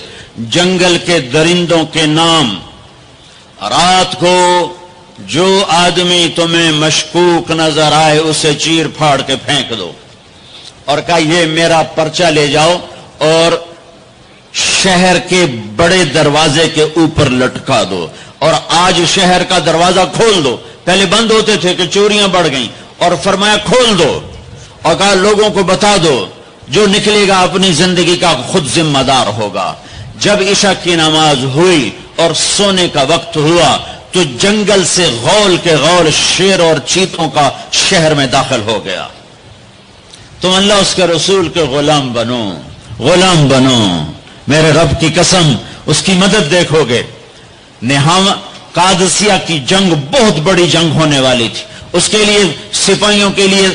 جنگل کے درندوں کے نام، رات کو جو آدمی تمہیں مشکوک نظر آئے اسے چیر پھاڑ کے پھینک دو، اور کہا یہ میرا پرچہ لے جاؤ اور شہر کے بڑے دروازے کے اوپر لٹکا دو، اور آج شہر کا دروازہ کھول دو۔ پہلے بند ہوتے تھے کہ چوریاں بڑھ گئیں، اور فرمایا کھول دو، اور کہا لوگوں کو بتا دو جو نکلے گا اپنی زندگی کا خود ذمہ دار ہوگا۔ جب عشاء کی نماز ہوئی اور سونے کا وقت ہوا تو جنگل سے غول کے غول شیر اور چیتوں کا شہر میں داخل ہو گیا۔ تم اللہ اس کے رسول کے غلام بنو، غلام بنو، میرے رب کی قسم اس کی مدد دیکھو گے۔ قادسیہ کی جنگ بہت بڑی جنگ ہونے والی تھی، اس کے لیے سپاہیوں کے لیے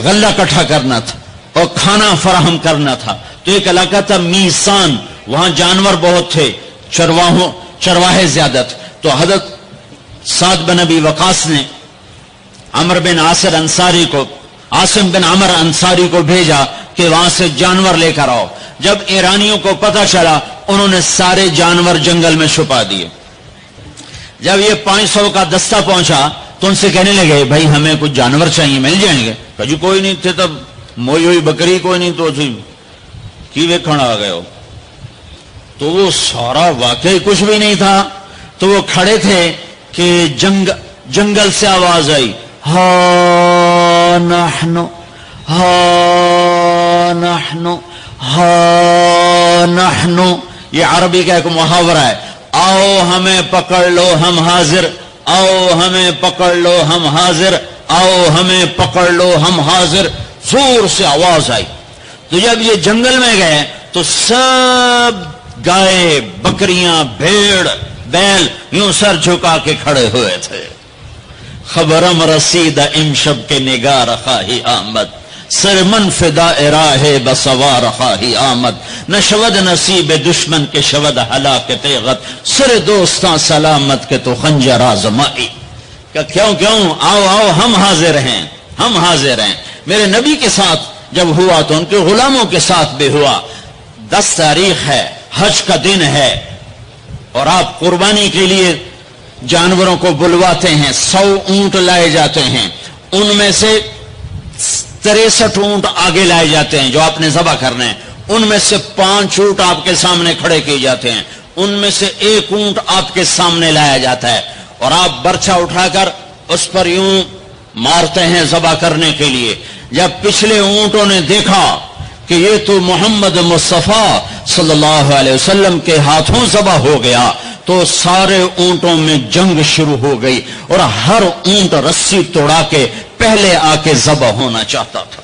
غلہ اکٹھا کرنا تھا اور کھانا فراہم کرنا تھا۔ تو ایک علاقہ تھا میسان، وہاں جانور بہت تھے، چرواہے زیادہ تھے۔ تو حضرت سعد بن ابی وقاص نے عمر بن عاصم بن عمر انصاری کو بھیجا کہ وہاں سے جانور لے کر آؤ۔ جب ایرانیوں کو پتہ چلا انہوں نے سارے جانور جنگل میں چھپا دیے۔ جب یہ 500 کا دستہ پہنچا تو ان سے کہنے لگے بھائی ہمیں کچھ جانور چاہیے، مل جائیں گے؟ کہا جی کوئی نہیں تھے، تب موئی ہوئی بکری کوئی نہیں تو کی وے کھڑا آ گئے ہو۔ تو وہ سارا واقعی کچھ بھی نہیں تھا، تو وہ کھڑے تھے کہ جنگل سے آواز آئی، ہا نحنو ہا نحنو ہا نحنو۔ یہ عربی کا ایک محاورہ ہے، آؤ ہمیں پکڑ لو ہم حاضر، آؤ ہمیں پکڑ لو ہم حاضر، آؤ ہمیں پکڑ لو ہم حاضر۔ زور سے آواز آئی۔ تو جب یہ جنگل میں گئے تو سب گائے، بکریاں، بھیڑ، بیل یوں سر جھکا کے کھڑے ہوئے تھے۔ خبرم رسید امشب کے نگار خواہی آمد، سر من فدا راہ بسوار خواہی آمد، نہ شود نصیب دشمن کے شود ہلاک تیغت، سر دوستاں سلامت کے تو خنجر آزمائی۔ کہ کیوں آؤ آؤ ہم حاضر ہیں، ہم حاضر ہیں۔ میرے نبی کے ساتھ جب ہوا تو ان کے غلاموں کے ساتھ بھی ہوا۔ 10 تاریخ ہے، حج کا دن ہے، اور آپ قربانی کے لیے جانوروں کو بلواتے ہیں۔ 100 اونٹ لائے جاتے ہیں، ان میں سے 63 اونٹ آگے لائے جاتے ہیں جو آپ نے ذبح کرنے ہیں، ان میں سے 5 اونٹ آپ کے سامنے کھڑے کیے جاتے ہیں، ان میں سے 1 اونٹ آپ کے سامنے لایا جاتا ہے، اور آپ برچھا اٹھا کر اس پر یوں مارتے ہیں ذبح کرنے کے لیے۔ جب پچھلے اونٹوں نے دیکھا کہ یہ تو محمد مصطفیٰ صلی اللہ علیہ وسلم کے ہاتھوں ذبح ہو گیا تو سارے اونٹوں میں جنگ شروع ہو گئی، اور ہر اونٹ رسی توڑا کے پہلے آ کے ذبح ہونا چاہتا تھا۔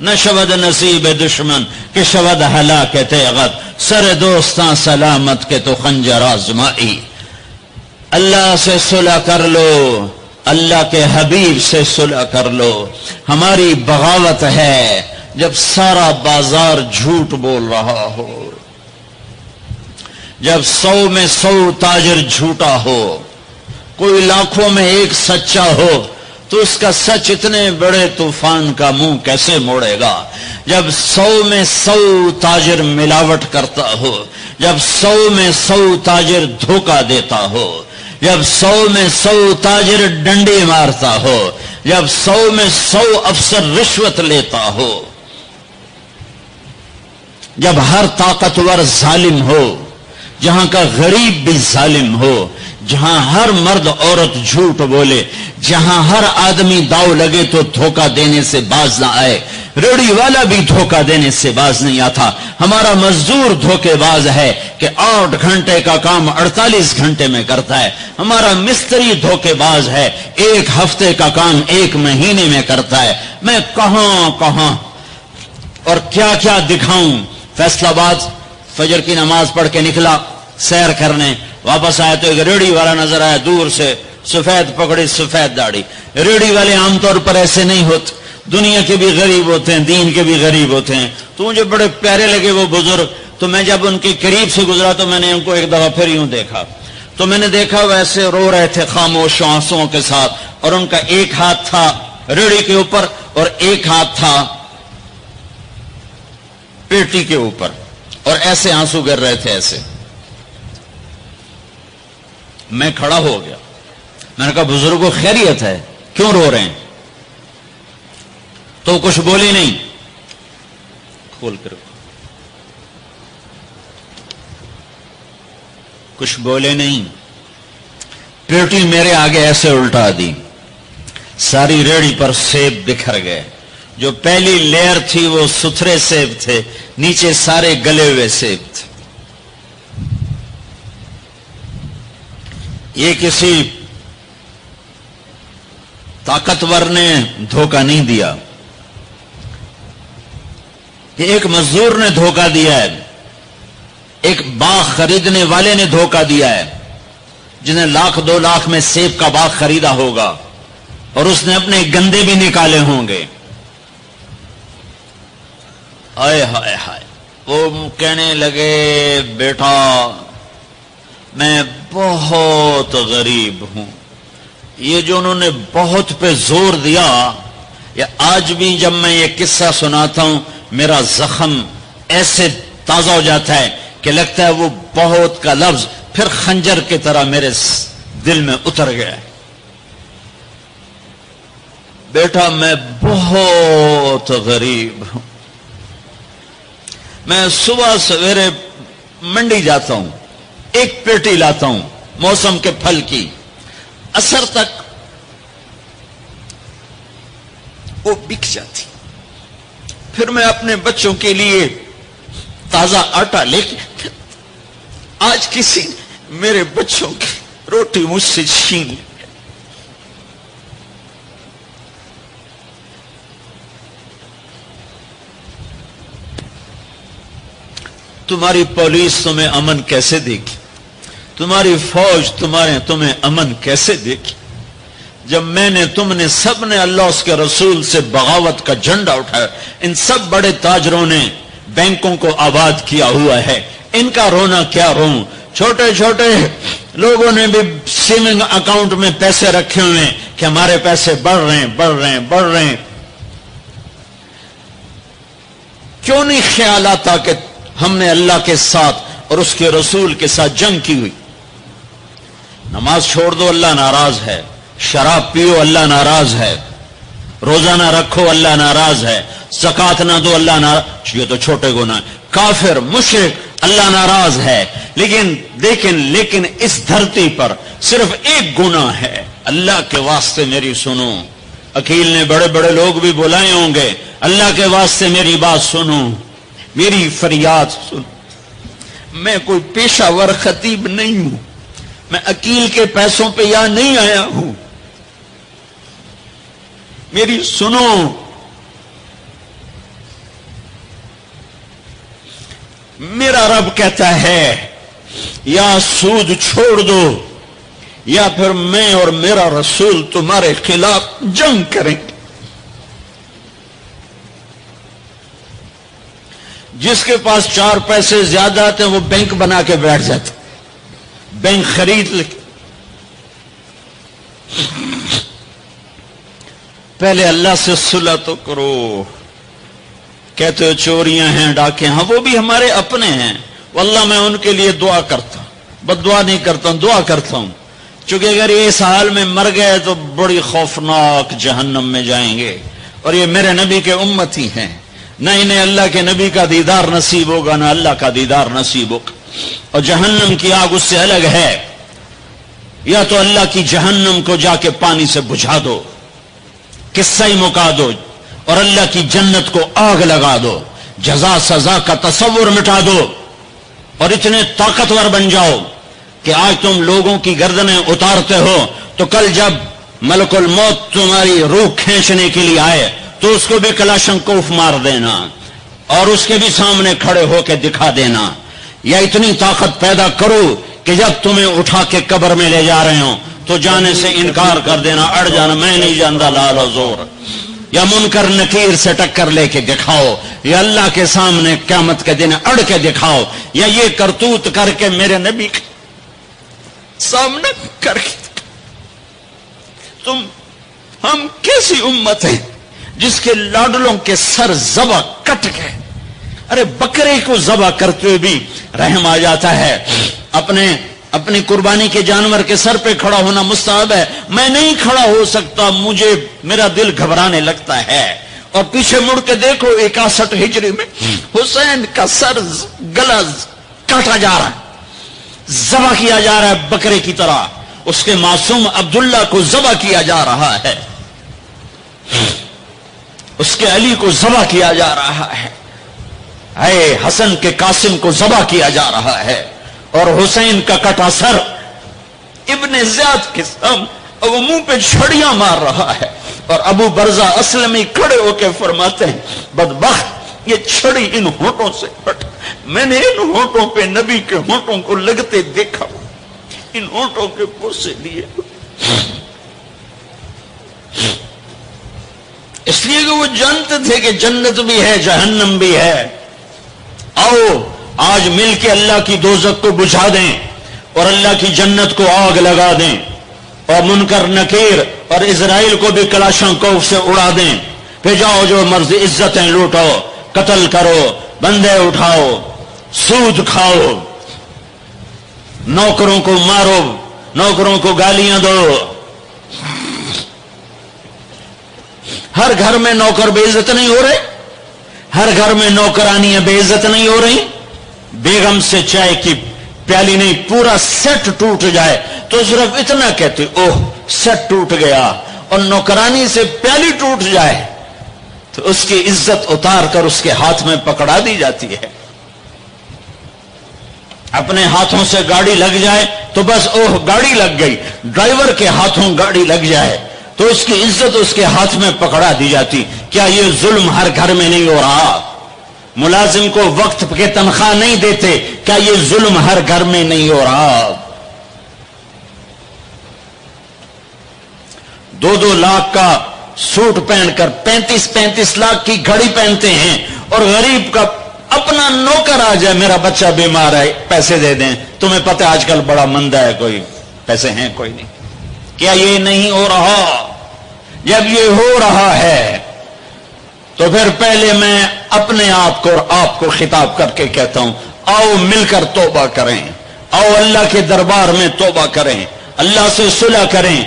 نہ شود نصیب دشمن کہ شود ہلاک تیغت، سر دوستاں سلامت کے تو خنجر آزمائی۔ اللہ سے صلح کر لو، اللہ کے حبیب سے صلح کر لو۔ ہماری بغاوت ہے جب سارا بازار جھوٹ بول رہا ہو، جب 100 میں 100 تاجر جھوٹا ہو، کوئی لاکھوں میں 1 سچا ہو، تو اس کا سچ اتنے بڑے طوفان کا منہ کیسے موڑے گا؟ جب 100 میں 100 تاجر ملاوٹ کرتا ہو، جب 100 میں 100 تاجر دھوکہ دیتا ہو، جب 100 میں 100 تاجر ڈنڈی مارتا ہو، جب 100 میں 100 افسر رشوت لیتا ہو، جب ہر طاقتور ظالم ہو، جہاں کا غریب بھی ظالم ہو، جہاں ہر مرد عورت جھوٹ بولے، جہاں ہر آدمی داؤ لگے تو دھوکہ دینے سے باز نہ آئے، ریڑھی والا بھی دھوکہ دینے سے باز نہیں آتا، ہمارا مزدور دھوکے باز ہے کہ 8 گھنٹے کا کام 48 گھنٹے میں کرتا ہے، ہمارا مستری دھوکے باز ہے، 1 ہفتے کا کام 1 مہینے میں کرتا ہے۔ میں کہاں اور کیا کیا دکھاؤں۔ فیصل آباد فجر کی نماز پڑھ کے نکلا سیر کرنے، واپس آیا تو ایک ریڑھی والا نظر آیا دور سے، سفید پکڑی سفید داڑھی۔ ریڑھی والے عام طور پر ایسے نہیں ہوتے، دنیا کے بھی غریب ہوتے ہیں، دین کے بھی غریب ہوتے ہیں، تو مجھے بڑے پیارے لگے وہ بزرگ۔ تو میں جب ان کے قریب سے گزرا تو میں نے ان کو ایک دفعہ پھر یوں دیکھا، تو میں نے دیکھا ویسے رو رہے تھے خاموش آنسوؤں کے ساتھ، اور ان کا ایک ہاتھ تھا ریڑھی کے اوپر اور ایک ہاتھ تھا پیٹی کے اوپر، اور ایسے آنسو گر رہے تھے ایسے۔ میں کھڑا ہو گیا، میں نے کہا بزرگوں خیریت ہے، کیوں رو رہے ہیں؟ تو کچھ بولی نہیں، کھول کر کچھ بولے نہیں، پیٹی میرے آگے ایسے الٹا دی، ساری ریڑھی پر سیب بکھر گئے، جو پہلی لیئر تھی وہ ستھرے سیب تھے، نیچے سارے گلے ہوئے سیب تھے۔ یہ کسی طاقتور نے دھوکہ نہیں دیا، یہ ایک مزدور نے دھوکہ دیا ہے، ایک باغ خریدنے والے نے دھوکہ دیا ہے، جس نے 1,00,000 2 لاکھ میں سیب کا باغ خریدا ہوگا اور اس نے اپنے گندے بھی نکالے ہوں گے۔ آئے ہائے ہائے، وہ کہنے لگے بیٹا میں بہت غریب ہوں۔ یہ جو انہوں نے بہت پہ زور دیا، یا آج بھی جب میں یہ قصہ سناتا ہوں میرا زخم ایسے تازہ ہو جاتا ہے کہ لگتا ہے وہ بہت کا لفظ پھر خنجر کی طرح میرے دل میں اتر گیا ہے۔ بیٹا میں بہت غریب ہوں، میں صبح سویرے منڈی جاتا ہوں، ایک پیٹی لاتا ہوں موسم کے پھل کی، عصر تک وہ بک جاتی، پھر میں اپنے بچوں کے لیے تازہ آٹا لے کے، آج کسی نے میرے بچوں کی روٹی مجھ سے چھین لی۔ تمہاری پولیس تمہیں امن کیسے دے گی؟ تمہاری فوج تمہیں امن کیسے دے گی؟ جب میں نے تم نے سب نے اللہ اس کے رسول سے بغاوت کا جھنڈا اٹھایا، ان سب بڑے تاجروں نے بینکوں کو آباد کیا ہوا ہے، ان کا رونا کیا روں؟ چھوٹے چھوٹے لوگوں نے بھی سیونگ اکاؤنٹ میں پیسے رکھے ہوئے ہیں کہ ہمارے پیسے بڑھ رہے ہیں۔ کیوں نہیں خیال آتا کہ ہم نے اللہ کے ساتھ اور اس کے رسول کے ساتھ جنگ کی ہوئی؟ نماز چھوڑ دو اللہ ناراض ہے، شراب پیو اللہ ناراض ہے، روزہ نہ رکھو اللہ ناراض ہے، زکات نہ دو اللہ ناراض، یہ تو چھوٹے گناہ، کافر مشرک اللہ ناراض ہے، لیکن اس دھرتی پر صرف ایک گناہ ہے، اللہ کے واسطے میری سنو۔ عقیل نے بڑے بڑے لوگ بھی بلائے ہوں گے، اللہ کے واسطے میری بات سنو، میری فریاد سن۔ میں کوئی پیشہ ور خطیب نہیں ہوں، میں عقیل کے پیسوں پہ یہاں نہیں آیا ہوں، میری سنو۔ میرا رب کہتا ہے یا سود چھوڑ دو یا پھر میں اور میرا رسول تمہارے خلاف جنگ کریں گے۔ جس کے پاس 4 پیسے زیادہ آتے ہیں وہ بینک بنا کے بیٹھ جاتے، بینک خرید لے۔ پہلے اللہ سے صلح تو کرو۔ کہتے ہو چوریاں ہیں، ڈاکے، ہاں وہ بھی ہمارے اپنے ہیں، واللہ میں ان کے لیے دعا کرتا ہوں، بد دعا نہیں کرتا ہوں، دعا کرتا ہوں چونکہ اگر یہ اس حال میں مر گئے تو بڑی خوفناک جہنم میں جائیں گے، اور یہ میرے نبی کے امتی ہیں، نہ انہیں اللہ کے نبی کا دیدار نصیب ہوگا نہ اللہ کا دیدار نصیب ہوگا، اور جہنم کی آگ اس سے الگ ہے۔ یا تو اللہ کی جہنم کو جا کے پانی سے بجھا دو، قصہ ہی مکا دو، اور اللہ کی جنت کو آگ لگا دو، جزا سزا کا تصور مٹا دو، اور اتنے طاقتور بن جاؤ کہ آج تم لوگوں کی گردنیں اتارتے ہو تو کل جب ملک الموت تمہاری روح کھینچنے کے لیے آئے تو اس کو بھی کلاشنکوف مار دینا اور اس کے بھی سامنے کھڑے ہو کے دکھا دینا، یا اتنی طاقت پیدا کرو کہ جب تمہیں اٹھا کے قبر میں لے جا رہے ہوں تو جانے سے انکار کر دینا، اڑ جانا، میں نہیں جانتا لال حضور، یا منکر نکیر سے ٹکر لے کے دکھاؤ، یا اللہ کے سامنے قیامت کے دن اڑ کے دکھاؤ، یا یہ کرتوت کر کے میرے نبی کے سامنے کر کے ہم کیسی امت ہیں جس کے لاڈلوں کے سر ذبح کٹ گئے؟ ارے بکرے کو ذبح کرتے ہوئے بھی رحم آ جاتا ہے۔ اپنی قربانی کے جانور کے سر پہ کھڑا ہونا مستحب ہے، میں نہیں کھڑا ہو سکتا، میرا دل گھبرانے لگتا ہے۔ اور پیچھے مڑ کے دیکھو 61 ہجری میں حسین کا سر گلا کاٹا جا رہا ہے، ذبح کیا جا رہا ہے بکرے کی طرح، اس کے معصوم عبداللہ کو ذبح کیا جا رہا ہے، اس کے علی کو ذبح کیا جا رہا ہے، اے حسن کے قاسم کو ذبح کیا جا رہا ہے، اور حسین کا کٹا سر ابن زیاد کے سامنے وہ منہ پہ چھڑیاں مار رہا ہے، اور ابو برزہ اسلمی کھڑے ہو کے فرماتے ہیں بدبخت یہ چھڑی ان ہونٹوں سے ہٹ، میں نے ان ہونٹوں پہ نبی کے ہونٹوں کو لگتے دیکھا، ان ہونٹوں کے پرسے لیے، اس لیے کہ وہ جانتے تھے کہ جنت بھی ہے جہنم بھی ہے۔ آؤ آج مل کے اللہ کی دوزخ کو بجھا دیں اور اللہ کی جنت کو آگ لگا دیں، اور منکر نکیر اور اسرائیل کو بھی کلاشنکوف سے اڑا دیں، پھر جاؤ جو مرضی عزتیں لوٹو، قتل کرو، بندے اٹھاؤ، سود کھاؤ، نوکروں کو مارو، نوکروں کو گالیاں دو۔ ہر گھر میں نوکر بے عزت نہیں ہو رہے، ہر گھر میں نوکرانیاں بے عزت نہیں ہو رہی۔ بیگم سے چائے کی پیالی نہیں پورا سیٹ ٹوٹ جائے تو صرف اتنا کہتے اوہ سیٹ ٹوٹ گیا، اور نوکرانی سے پیالی ٹوٹ جائے تو اس کی عزت اتار کر اس کے ہاتھ میں پکڑا دی جاتی ہے۔ اپنے ہاتھوں سے گاڑی لگ جائے تو بس اوہ گاڑی لگ گئی، ڈرائیور کے ہاتھوں گاڑی لگ جائے تو اس کی عزت اس کے ہاتھ میں پکڑا دی جاتی۔ کیا یہ ظلم ہر گھر میں نہیں ہو رہا؟ ملازم کو وقت کے تنخواہ نہیں دیتے، کیا یہ ظلم ہر گھر میں نہیں ہو رہا؟ 2-2 لاکھ کا سوٹ پہن کر 35 لاکھ کی گھڑی پہنتے ہیں، اور غریب کا اپنا نوکر آ جائے میرا بچہ بیمار ہے پیسے دے دیں، تمہیں پتہ آج کل بڑا مندہ ہے، کوئی پیسے ہیں کوئی نہیں۔ کیا یہ نہیں ہو رہا؟ جب یہ ہو رہا ہے تو پھر پہلے میں اپنے آپ کو اور آپ کو خطاب کر کے کہتا ہوں، آؤ مل کر توبہ کریں، آؤ اللہ کے دربار میں توبہ کریں، اللہ سے صلح کریں،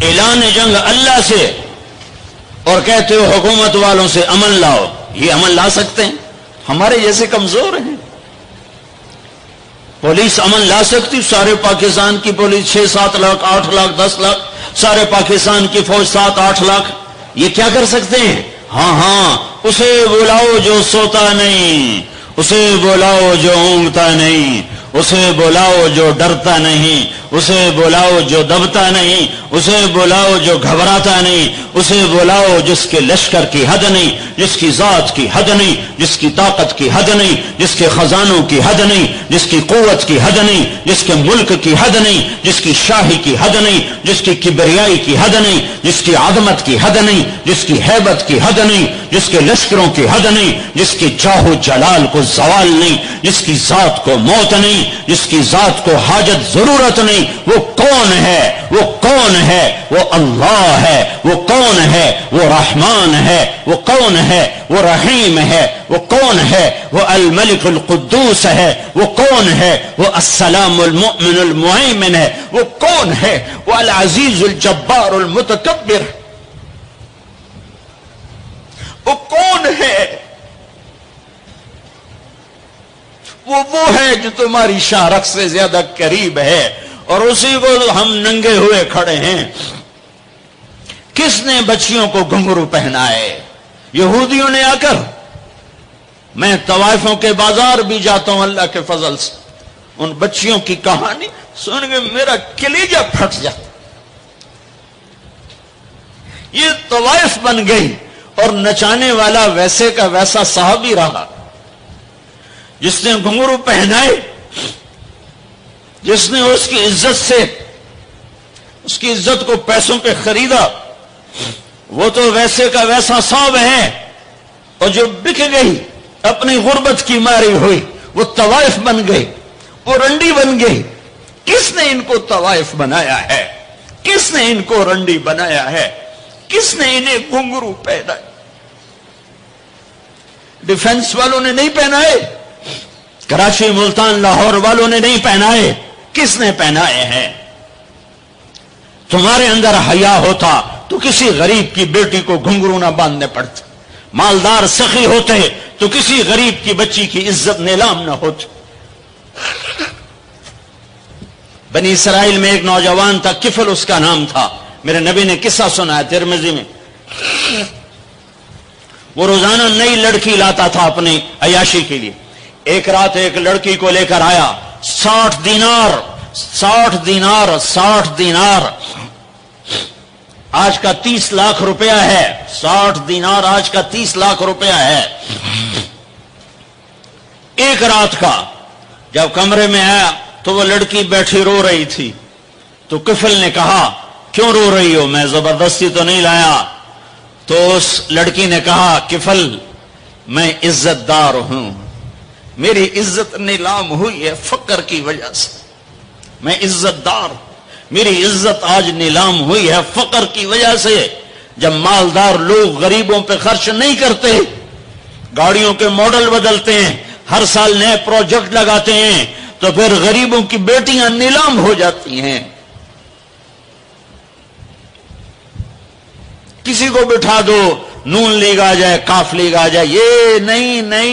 اعلان جنگ اللہ سے، اور کہتے ہو حکومت والوں سے امن لاؤ، یہ امن لا سکتے ہیں؟ ہمارے جیسے کمزور ہیں۔ پولیس امن لا سکتی؟ سارے پاکستان کی پولیس 6-7 لاکھ 8 لاکھ 10 لاکھ، سارے پاکستان کی فوج 7-8 لاکھ، یہ کیا کر سکتے ہیں؟ ہاں اسے بلاؤ جو سوتا نہیں، اسے بلاؤ جو اونگتا نہیں، اسے بلاؤ جو ڈرتا نہیں، اسے بلاؤ جو دبتا نہیں، اسے بلاؤ جو گھبراتا نہیں، اسے بلاؤ جس کے لشکر کی حد نہیں، جس کی ذات کی حد نہیں، جس کی طاقت کی حد نہیں، جس کے خزانوں کی حد نہیں، جس کی قوت کی حد نہیں، جس کے ملک کی حد نہیں، جس کی شاہی کی حد نہیں، جس کی کبریائی کی حد نہیں، جس کی عظمت کی حد نہیں، جس کی ہیبت کی حد نہیں، جس کے لشکروں کی حد نہیں، جس کی جاہ و جلال کو زوال نہیں، جس کی ذات کو موت نہیں، جس کی ذات کو حاجت ضرورت نہیں، بھائی وہ کون ہے؟ وہ کون ہے؟ وہ اللہ ہے۔ وہ کون ہے؟ وہ رحمان ہے۔ وہ کون ہے؟ وہ رحیم ہے۔ وہ کون ہے؟ وہ الملک القدوس ہے۔ وہ کون ہے؟ وہ السلام المؤمن المہیمن ہے۔ وہ کون ہے؟ وہ العزیز الجبار المتکبر۔ وہ کون ہے؟ وہ ہے جو تمہاری شاہرخ سے زیادہ قریب ہے، اور اسی کو ہم ننگے ہوئے کھڑے ہیں۔ کس نے بچیوں کو گھنگرو پہنائے؟ یہودیوں نے آ کر۔ میں طوائفوں کے بازار بھی جاتا ہوں اللہ کے فضل سے، ان بچیوں کی کہانی سن کے میرا کلیجہ پھٹ جاتا۔ یہ طوائف بن گئی، اور نچانے والا ویسے کا ویسا صحابی رہا جس نے گھنگرو پہنائے، جس نے اس کی عزت سے اس کی عزت کو پیسوں پہ خریدا، وہ تو ویسے کا ویسا صاحب ہے۔ اور جو بک گئی اپنی غربت کی ماری ہوئی، وہ طوائف بن گئی، وہ رنڈی بن گئی۔ کس نے ان کو طوائف بنایا ہے؟ کس نے ان کو رنڈی بنایا ہے؟ کس نے انہیں گھنگرو پہنائے؟ ڈیفنس والوں نے نہیں پہنائے، کراچی ملتان لاہور والوں نے نہیں پہنائے، کس نے پہنائے ہیں؟ تمہارے اندر حیا ہوتا تو کسی غریب کی بیٹی کو گھنگرو نہ باندھنے پڑتے، مالدار سخی ہوتے تو کسی غریب کی بچی کی عزت نیلام نہ ہوتی۔ بنی اسرائیل میں ایک نوجوان تھا، کفل اس کا نام تھا، میرے نبی نے قصہ سنایا ترمذی میں۔ وہ روزانہ نئی لڑکی لاتا تھا اپنی عیاشی کے لیے۔ ایک رات ایک لڑکی کو لے کر آیا، 60 دینار آج کا 30 لاکھ روپیہ ہے۔ 60 دینار آج کا 30 لاکھ روپیہ ہے۔ ایک رات کا جب کمرے میں آیا تو وہ لڑکی بیٹھی رو رہی تھی، تو کفل نے کہا کیوں رو رہی ہو؟ میں زبردستی تو نہیں لایا۔ تو اس لڑکی نے کہا کفل میں عزت دار ہوں، میری عزت نیلام ہوئی ہے فقر کی وجہ سے، میں عزت دار، میری عزت آج نیلام ہوئی ہے فقر کی وجہ سے۔ جب مالدار لوگ غریبوں پہ خرچ نہیں کرتے، گاڑیوں کے ماڈل بدلتے ہیں، ہر سال نئے پروجیکٹ لگاتے ہیں، تو پھر غریبوں کی بیٹیاں نیلام ہو جاتی ہیں۔ کسی کو بٹھا دو، نون لیگ آ جائے، کاف لیگ آ جائے، یہ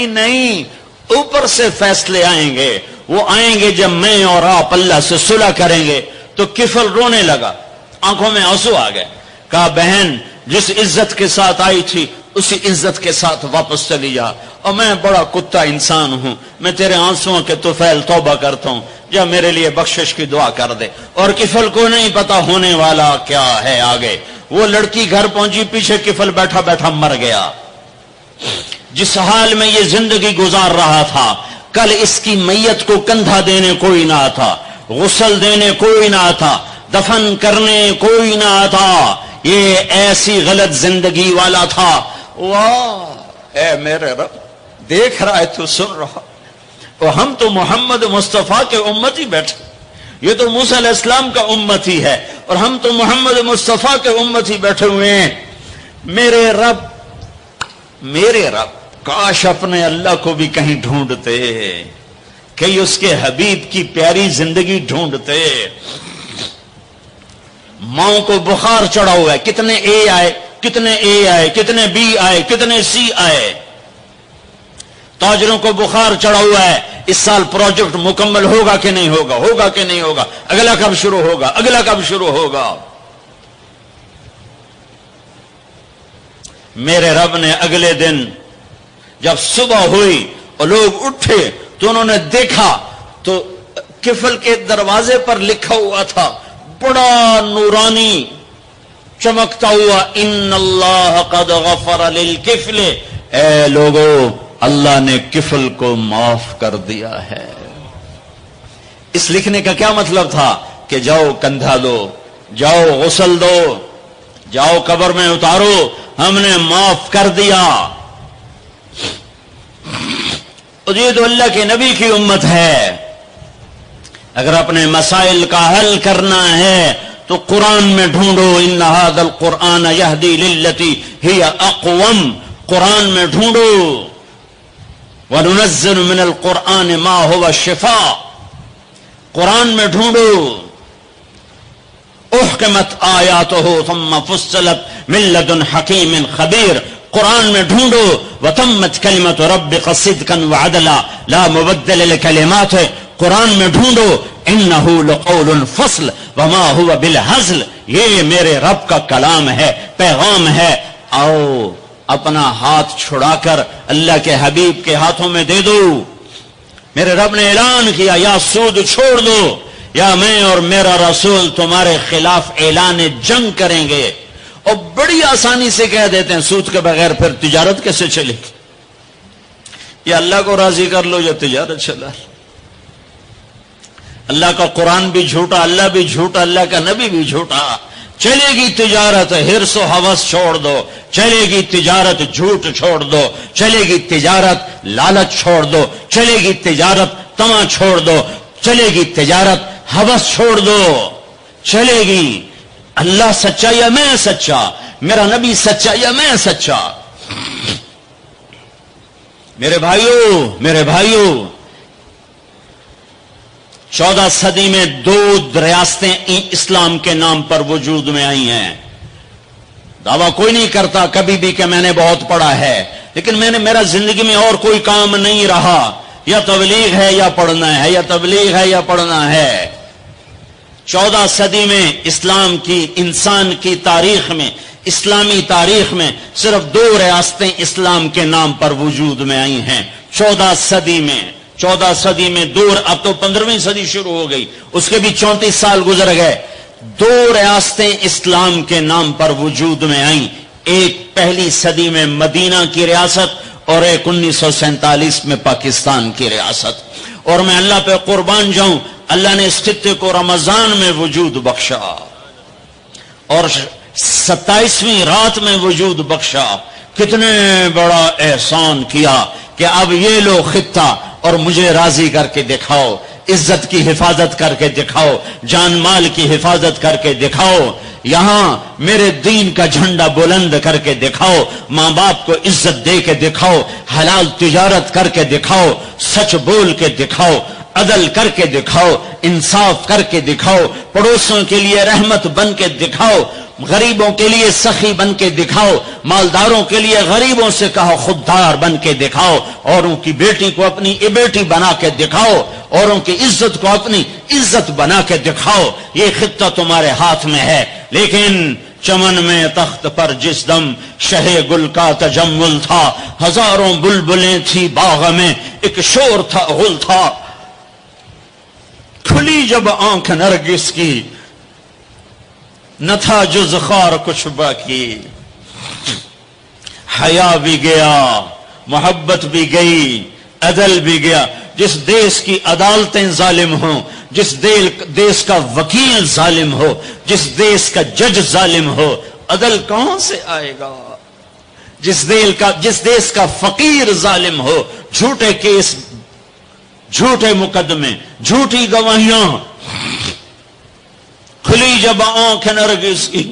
نہیں، اوپر سے فیصلے آئیں گے۔ وہ آئیں گے جب میں اور آپ اللہ سے صلح کریں گے۔ تو کفل رونے لگا، آنکھوں میں آنسو آ گئے۔ کہا بہن جس عزت کے ساتھ آئی تھی اسی عزت کے ساتھ واپس چلی جا، اور میں بڑا کتا انسان ہوں، میں تیرے آنسوؤں کے طفیل توبہ کرتا ہوں، جا میرے لیے بخشش کی دعا کر دے۔ اور کفل کو نہیں پتا ہونے والا کیا ہے آگے۔ وہ لڑکی گھر پہنچی، پیچھے کفل بیٹھا بیٹھا مر گیا۔ جس حال میں یہ زندگی گزار رہا تھا، کل اس کی میت کو کندھا دینے کوئی نہ تھا، غسل دینے کوئی نہ تھا، دفن کرنے کوئی نہ تھا۔ یہ ایسی غلط زندگی والا تھا۔ واہ اے میرے رب، دیکھ رہا ہے تو سن رہا، اور ہم تو محمد مصطفیٰ کے امتی بیٹھے، یہ تو موسیٰ علیہ السلام کا امتی ہے، اور ہم تو محمد مصطفیٰ کے امتی بیٹھے ہوئے ہیں۔ میرے رب کاش اپنے اللہ کو بھی کہیں ڈھونڈتے، کہیں اس کے حبیب کی پیاری زندگی ڈھونڈتے۔ ماؤں کو بخار چڑھا ہوا ہے، کتنے اے آئے، کتنے بی آئے، کتنے سی آئے۔ تاجروں کو بخار چڑھا ہوا ہے، اس سال پروجیکٹ مکمل ہوگا کہ نہیں ہوگا، اگلا کب شروع ہوگا۔ میرے رب نے اگلے دن جب صبح ہوئی اور لوگ اٹھے تو انہوں نے دیکھا تو کفل کے دروازے پر لکھا ہوا تھا بڑا نورانی چمکتا ہوا، ان اللہ قد غفر للکفل، اے لوگو اللہ نے کفل کو معاف کر دیا ہے۔ اس لکھنے کا کیا مطلب تھا کہ جاؤ کندھا دو، جاؤ غسل دو، جاؤ قبر میں اتارو، ہم نے معاف کر دیا۔ اور یہ تو اللہ کے نبی کی امت ہے، اگر اپنے مسائل کا حل کرنا ہے تو قرآن میں ڈھونڈو، ان ھذا القرآن یہدی للتی ہی اقوم، قرآن میں ڈھونڈو، وَنُنَزِّلُ مِنَ الْقُرْآنِ مَا هُوَ شِفَاء، قرآن میں ڈھونڈو، احکمت آیاتہ ثم فصلت من لدن حکیم خبیر، قرآن میں ڈھونڈو، وتمت کلمۃ ربک صدقا وعدلا لا مبدل لکلماتہ، قرآن میں ڈھونڈو، انہ لقول فصل وما هو بالہزل، یہ میرے رب کا کلام ہے، پیغام ہے، آؤ اپنا ہاتھ چھڑا کر اللہ کے حبیب کے ہاتھوں میں دے دو۔ میرے رب نے اعلان کیا، یا سود چھوڑ دو یا میں اور میرا رسول تمہارے خلاف اعلان جنگ کریں گے۔ اور بڑی آسانی سے کہہ دیتے ہیں سود کے بغیر پھر تجارت کیسے چلے گی؟ یا اللہ کو راضی کر لو یا تجارت چلا۔ اللہ کا قرآن بھی جھوٹا، اللہ بھی جھوٹا، اللہ کا نبی بھی جھوٹا۔ چلے گی تجارت، ہرس و ہوس چھوڑ دو، چلے گی تجارت، جھوٹ چھوڑ دو، چلے گی تجارت، لالچ چھوڑ دو، چلے گی تجارت، طمع چھوڑ دو، چلے گی تجارت، ہوس چھوڑ دو، چلے گی اللہ سچا یا میں سچا، میرا نبی سچا یا میں سچا۔ میرے بھائیوں 14 صدی میں 2 ریاستیں اسلام کے نام پر وجود میں آئی ہیں۔ دعویٰ کوئی نہیں کرتا کبھی بھی کہ میں نے بہت پڑھا ہے، لیکن میرا زندگی میں اور کوئی کام نہیں رہا، یا تبلیغ ہے یا پڑھنا ہے، یا تبلیغ ہے یا پڑھنا ہے۔ 14 صدی میں اسلام کی، انسان کی تاریخ میں، اسلامی تاریخ میں صرف 2 ریاستیں اسلام کے نام پر وجود میں آئی ہیں 14 صدی میں۔ 14 صدی میں 2، اب تو 15ویں صدی شروع ہو گئی، اس کے بھی 34 سال گزر گئے۔ 2 ریاستیں اسلام کے نام پر وجود میں آئیں، ایک پہلی صدی میں مدینہ کی ریاست اور ایک 1947 میں پاکستان کی ریاست۔ اور میں اللہ پہ قربان جاؤں، اللہ نے اس خطے کو رمضان میں وجود بخشا اور 27ویں رات میں وجود بخشا۔ کتنے بڑا احسان کیا کہ اب یہ لو خطہ اور مجھے راضی کر کے دکھاؤ، عزت کی حفاظت کر کے دکھاؤ، جان مال کی حفاظت کر کے دکھاؤ، یہاں میرے دین کا جھنڈا بلند کر کے دکھاؤ، ماں باپ کو عزت دے کے دکھاؤ، حلال تجارت کر کے دکھاؤ، سچ بول کے دکھاؤ، عدل کر کے دکھاؤ، انصاف کر کے دکھاؤ، پڑوسوں کے لیے رحمت بن کے دکھاؤ، غریبوں کے لیے سخی بن کے دکھاؤ، مالداروں کے لیے غریبوں سے کہو خوددار بن کے دکھاؤ، اوروں کی بیٹی کو اپنی بیٹی بنا کے دکھاؤ، اوروں کی عزت کو اپنی عزت بنا کے دکھاؤ۔ یہ خطہ تمہارے ہاتھ میں ہے، لیکن چمن میں تخت پر جس دم شہ گل کا تجمل تھا، ہزاروں بلبلیں تھی باغ میں، ایک شور تھا غل تھا، کھلی جب آنکھ نرگس کی نہ تھا جز خار کچھ باقی، حیا بھی گیا، محبت بھی گئی، عدل بھی گیا۔ جس دیش کی عدالتیں ظالم ہوں، جس دیش کا وکیل ظالم ہو، جس دیش کا جج ظالم ہو، عدل کہاں سے آئے گا؟ جس دیش کا فقیر ظالم ہو، جھوٹے کیس، جھوٹے مقدمے، جھوٹی گواہیاں، کھلی جب آنکھ نرگس کی،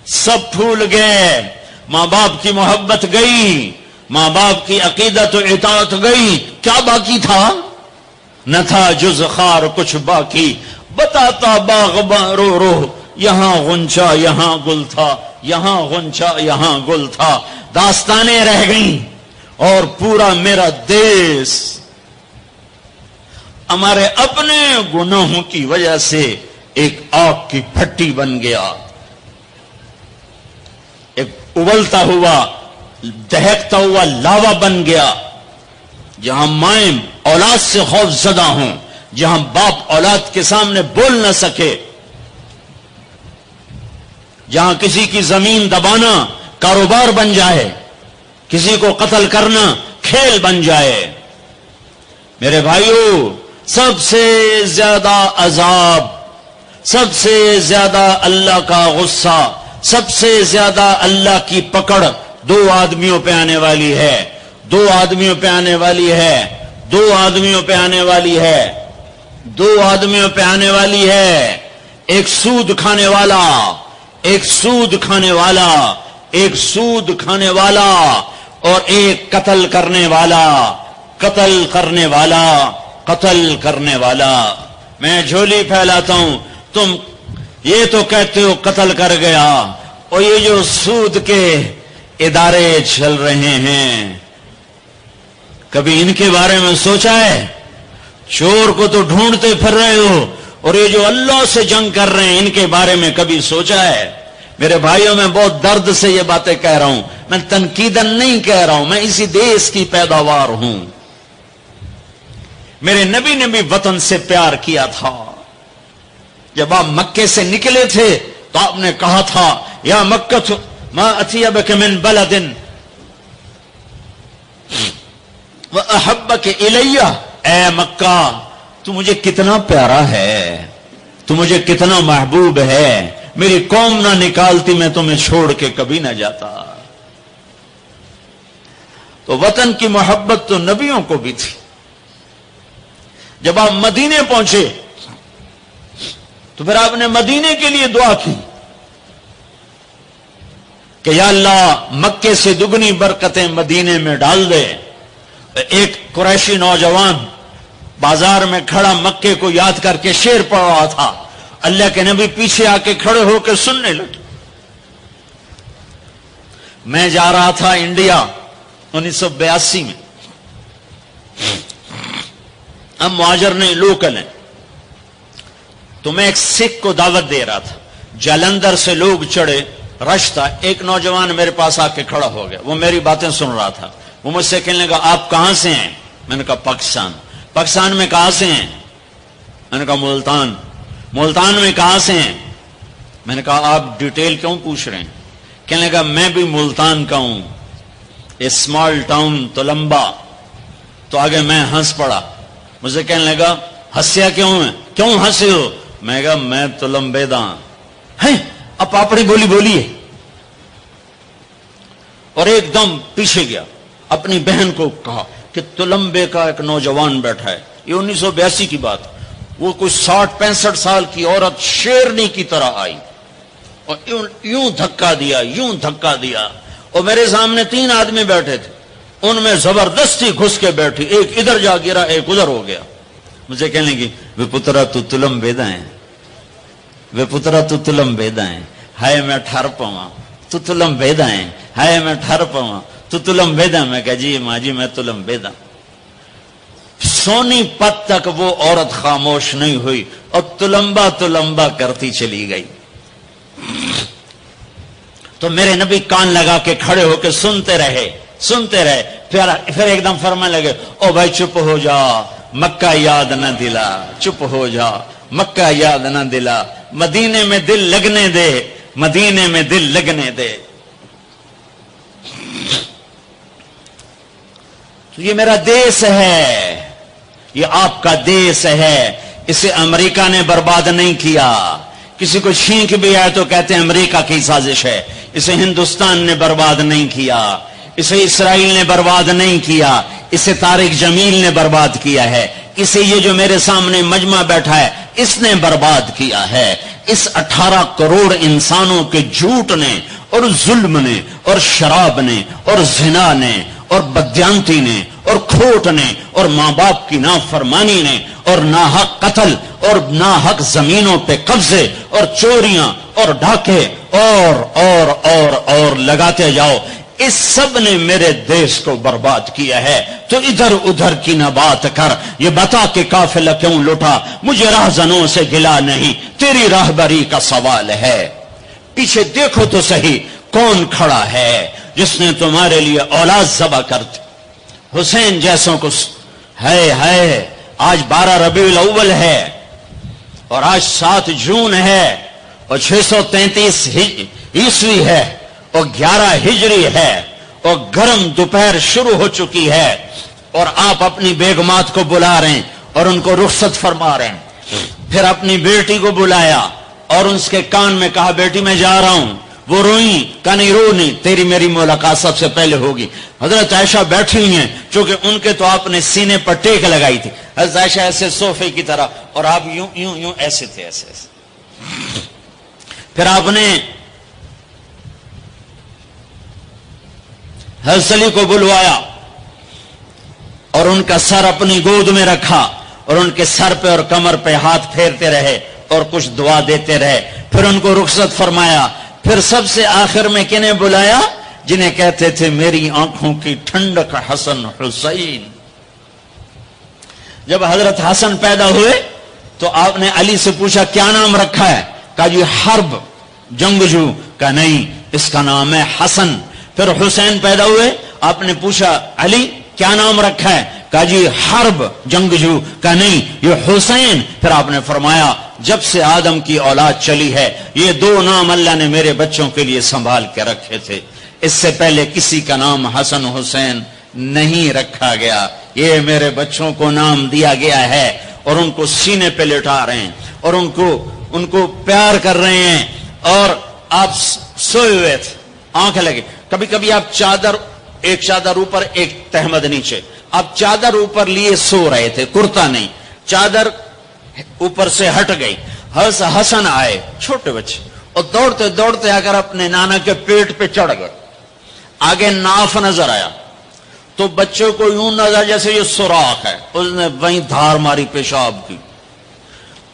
سب پھول گئے، ماں باپ کی محبت گئی، ماں باپ کی عقیدت و اطاعت گئی، کیا باقی تھا؟ نہ تھا جز خار کچھ باقی، بتاتا باغباں رو رو، یہاں غنچہ یہاں گل تھا، یہاں غنچہ یہاں گل تھا، داستانیں رہ گئیں، اور پورا میرا دیش ہمارے اپنے گناہوں کی وجہ سے ایک آگ کی پھٹی بن گیا، ایک ابلتا ہوا، دہکتا ہوا لاوا بن گیا، جہاں مائیں اولاد سے خوف زدہ ہوں، جہاں باپ اولاد کے سامنے بول نہ سکے، جہاں کسی کی زمین دبانا کاروبار بن جائے، کسی کو قتل کرنا کھیل بن جائے۔ میرے بھائیوں، سب سے زیادہ عذاب، سب سے زیادہ اللہ کا غصہ، سب سے زیادہ اللہ کی پکڑ 2 آدمیوں پہ آنے والی ہے، 2 آدمیوں پہ آنے والی ہے، 2 آدمیوں پہ آنے والی ہے۔ دو آدمیوں پہ آنے والی ہے، ایک سود کھانے والا، ایک سود کھانے والا، ایک سود کھانے والا، اور ایک قتل کرنے والا، قتل کرنے والا، قتل کرنے والا۔ میں جھولی پھیلاتا ہوں، تم یہ تو کہتے ہو قتل کر گیا، اور یہ جو سود کے ادارے چل رہے ہیں، کبھی ان کے بارے میں سوچا ہے؟ چور کو تو ڈھونڈتے پھر رہے ہو، اور یہ جو اللہ سے جنگ کر رہے ہیں ان کے بارے میں کبھی سوچا ہے؟ میرے بھائیوں، میں بہت درد سے یہ باتیں کہہ رہا ہوں، میں تنقیدن نہیں کہہ رہا ہوں، میں اسی دیش کی پیداوار ہوں۔ میرے نبی نے بھی وطن سے پیار کیا تھا۔ جب آپ مکے سے نکلے تھے تو آپ نے کہا تھا یا مکہ ما اطیبک من بلد واحبک الی، اے مکہ تو مجھے کتنا پیارا ہے، تو مجھے کتنا محبوب ہے، میری قوم نہ نکالتی میں تمہیں چھوڑ کے کبھی نہ جاتا۔ تو وطن کی محبت تو نبیوں کو بھی تھی۔ جب آپ مدینے پہنچے تو پھر آپ نے مدینے کے لیے دعا کی کہ یا اللہ مکے سے دگنی برکتیں مدینے میں ڈال دے۔ ایک قریشی نوجوان بازار میں کھڑا مکے کو یاد کر کے شعر پڑھ رہا تھا، اللہ کے نبی پیچھے آ کے کھڑے ہو کے سننے لگے۔ میں جا رہا تھا انڈیا 1982 میں، ہم مہاجر نہیں لوکل ہیں، تو میں ایک سکھ کو دعوت دے رہا تھا، جلندھر سے لوگ چڑھے، رش تھا، ایک نوجوان میرے پاس آ کے کھڑا ہو گیا، وہ میری باتیں سن رہا تھا، وہ مجھ سے کہنے لگا آپ کہاں سے ہیں؟ میں نے کہا پاکستان۔ پاکستان میں کہاں سے ہیں؟ میں نے کہا ملتان۔ ملتان میں کہاں سے ہیں؟ میں نے کہا آپ ڈیٹیل کیوں پوچھ رہے ہیں؟ کہنے لگا میں بھی ملتان کا ہوں، اسمال ٹاؤن تلمبا۔ تو آگے میں ہنس پڑا، مجھے کہنے لگا ہنسیا کیوں ہے، کیوں ہنسے ہو؟ میں کہا میں تلمبے دا ہیں۔ اب اپنی بولی بولیے، اور ایک دم پیچھے گیا، اپنی بہن کو کہا کہ تلمبے کا ایک نوجوان بیٹھا ہے، یہ 1982 کی بات، وہ کوئی 60-65 سال کی عورت شیرنی کی طرح آئی اور یوں دھکا دیا، یوں دھکا دیا، اور میرے سامنے 3 آدمی بیٹھے تھے، ان میں زبردستی گھس کے بیٹھی، ایک ادھر جا گرا، ایک ادھر ہو گیا۔ مجھے کہنے لگی وے پترا تو تلمبیدا ہے، وے پترا تو تلمبیدا ہے، ہائے میں ٹھر پواں تو تلمبیدا ہے، ہائے میں ٹھر پواں تو تلمبیدا۔ میں کہا جی ماں جی میں تلمبیدا۔ سونی پت تک وہ عورت خاموش نہیں ہوئی اور تلمبا تلمبا کرتی چلی گئی۔ تو میرے نبی کان لگا کے کھڑے ہو کے سنتے رہے، سنتے رہے، پھر ایک دم فرمانے لگے او بھائی چپ ہو جا، مکہ یاد نہ دلا، چپ ہو جا، مکہ یاد نہ دلا، مدینے میں دل لگنے دے، مدینے میں دل لگنے دے۔ تو یہ میرا دیس ہے، یہ آپ کا دیس ہے، اسے امریکہ نے برباد نہیں کیا۔ کسی کو چھینک بھی آئے تو کہتے ہیں امریکہ کی سازش ہے، اسے ہندوستان نے برباد نہیں کیا، اسے اسرائیل نے برباد نہیں کیا، اسے طارق جمیل نے برباد کیا ہے، اسے یہ جو میرے سامنے مجمع بیٹھا ہے اس نے برباد کیا ہے۔ اس 18 کروڑ انسانوں کے جھوٹ نے اور ظلم نے اور شراب نے اور زنا نے اور بدیانتی نے اور کھوٹ نے اور ماں باپ کی نافرمانی نے اور ناحق قتل اور ناحق زمینوں پہ قبضے اور چوریاں اور ڈھاکے اور لگاتے جاؤ، اس سب نے میرے دیش کو برباد کیا ہے۔ تو ادھر ادھر کی نہ بات کر، یہ بتا کہ قافلہ کیوں لوٹا، مجھے راہزنوں سے گلا نہیں، تیری راہبری کا سوال ہے۔ پیچھے دیکھو تو صحیح کون کھڑا ہے جس نے تمہارے لیے اولاد ذبح کر دی، حسین جیسوں کو۔ ہے آج 12 ربیع الاول ہے اور آج 7 جون ہے اور 633 عیسوی ہے اور 11 ہجری ہے اور گرم دوپہر شروع ہو چکی ہے، اور آپ اپنی بیگمات کو بلا رہے ہیں اور ان کو رخصت فرما رہے ہیں۔ پھر اپنی بیٹی کو بلایا اور اس کے کان میں کہا بیٹی میں جا رہا ہوں، وہ روئیں کہ نہیں رو نہیں، تیری میری ملاقات سب سے پہلے ہوگی۔ حضرت عائشہ بیٹھی ہوئی ہیں، چونکہ ان کے تو آپ نے سینے پر ٹیک لگائی تھی، حضرت عائشہ ایسے صوفے کی طرح، اور آپ یوں یوں یوں ایسے تھے، ایسے ایسے۔ پھر آپ نے حضرت علی کو بلوایا اور ان کا سر اپنی گود میں رکھا اور ان کے سر پہ اور کمر پہ ہاتھ پھیرتے رہے اور کچھ دعا دیتے رہے، پھر ان کو رخصت فرمایا۔ پھر سب سے آخر میں کنہیں بلایا؟ جنہیں کہتے تھے میری آنکھوں کی ٹھنڈک حسن حسین۔ جب حضرت حسن پیدا ہوئے تو آپ نے علی سے پوچھا کیا نام رکھا ہے؟ کہا جی حرب، جنگجو۔ کہا نہیں، اس کا نام ہے حسن۔ پھر حسین پیدا ہوئے، آپ نے پوچھا علی کیا نام رکھا ہے؟ کہا جی حرب، جنگجو۔ کہا نہیں، یہ حسین۔ پھر آپ نے فرمایا جب سے آدم کی اولاد چلی ہے یہ دو نام اللہ نے میرے بچوں کے لیے سنبھال کے رکھے تھے، اس سے پہلے کسی کا نام حسن حسین نہیں رکھا گیا، یہ میرے بچوں کو نام دیا گیا ہے۔ اور ان کو سینے پہ لٹا رہے ہیں اور ان کو پیار کر رہے ہیں، اور آپ سوئے ہوئے تھے، آنکھ لگے۔ کبھی کبھی آپ ایک چادر اوپر ایک تہمد نیچے، آپ چادر اوپر لیے سو رہے تھے، کرتا نہیں، چادر اوپر سے ہٹ گئی۔ حسن آئے، چھوٹے بچے، اور دوڑتے دوڑتے اگر اپنے نانا کے پیٹ پہ چڑھ گئے، آگے ناف نظر آیا تو بچے کو یوں نظر جیسے یہ سوراخ ہے، اس نے وہیں دھار ماری پیشاب کی،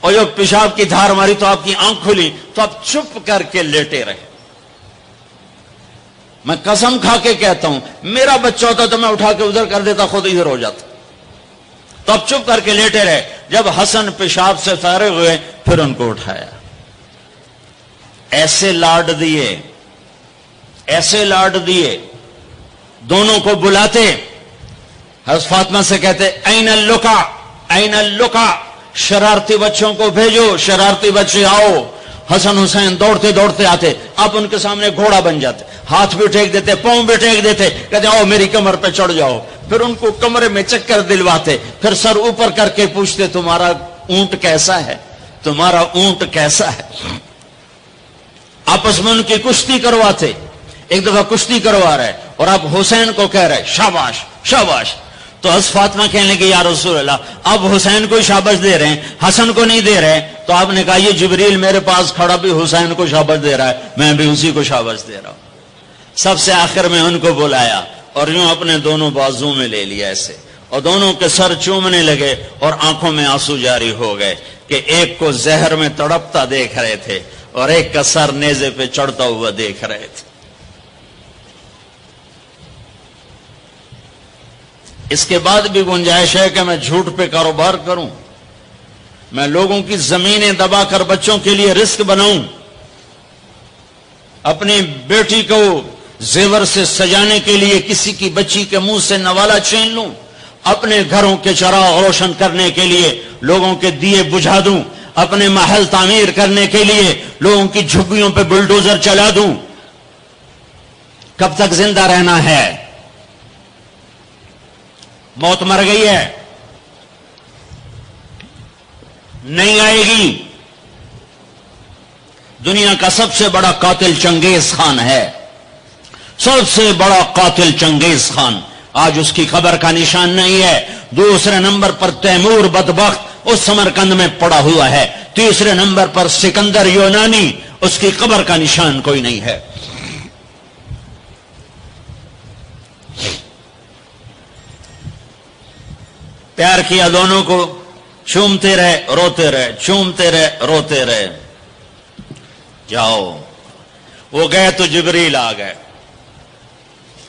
اور جب پیشاب کی دھار ماری تو آپ کی آنکھ کھلی تو آپ چپ کر کے لیٹے رہے۔ میں قسم کھا کے کہتا ہوں میرا بچہ ہوتا تو میں اٹھا کے ادھر کر دیتا، خود ادھر ہو جاتا۔ تو اب چپ کر کے لیٹے رہے۔ جب حسن پیشاب سے فارغ ہوئے پھر ان کو اٹھایا، ایسے لاڈ دیے، ایسے لاڈ دیے، دونوں کو بلاتے، حضرت فاطمہ سے کہتے این اللقا، این اللقا، شرارتی بچوں کو بھیجو، شرارتی بچے آؤ۔ حسن حسین دوڑتے دوڑتے آتے، آپ ان کے سامنے گھوڑا بن جاتے، ہاتھ بھی ٹیک دیتے، پاؤں بھی ٹیک دیتے، کہتے آؤ میری کمر پہ چڑھ جاؤ۔ پھر ان کو کمرے میں چکر دلواتے، پھر سر اوپر کر کے پوچھتے تمہارا اونٹ کیسا ہے، تمہارا اونٹ کیسا ہے۔ آپس میں ان کی کشتی کرواتے، ایک دفعہ کشتی کروا رہے اور آپ حسین کو کہہ رہے شاباش شاباش، تو حضرت فاطمہ کہنے لگی یا رسول اللہ اب حسین کو شاباش دے رہے ہیں، حسن کو نہیں دے رہے۔ تو آپ نے کہا یہ جبریل میرے پاس کھڑا بھی حسین کو شاباش دے رہا ہے، میں بھی اسی کو شاباش دے رہا ہوں۔ سب سے آخر میں ان کو بلایا اور یوں اپنے دونوں بازو میں لے لیا ایسے، اور دونوں کے سر چومنے لگے اور آنکھوں میں آنسو جاری ہو گئے کہ ایک کو زہر میں تڑپتا دیکھ رہے تھے اور ایک کا سر نیزے پہ چڑھتا ہوا دیکھ رہے تھے۔ اس کے بعد بھی گنجائش ہے کہ میں جھوٹ پہ کاروبار کروں، میں لوگوں کی زمینیں دبا کر بچوں کے لیے رزق بناؤں، اپنی بیٹی کو زیور سے سجانے کے لیے کسی کی بچی کے منہ سے نوالا چھین لوں، اپنے گھروں کے چراغ روشن کرنے کے لیے لوگوں کے دیے بجھا دوں، اپنے محل تعمیر کرنے کے لیے لوگوں کی جھگیوں پہ بلڈوزر چلا دوں۔ کب تک زندہ رہنا ہے؟ موت مر گئی ہے، نہیں آئے گی۔ دنیا کا سب سے بڑا قاتل چنگیز خان ہے، سب سے بڑا قاتل چنگیز خان، آج اس کی قبر کا نشان نہیں ہے۔ دوسرے نمبر پر تیمور بدبخت اس سمرقند میں پڑا ہوا ہے، تیسرے نمبر پر سکندر یونانی، اس کی قبر کا نشان کوئی نہیں ہے۔ پیار کیا دونوں کو، چومتے رہے روتے رہے، چومتے رہے روتے رہے۔ جاؤ، وہ گئے تو جبریل آ گئے،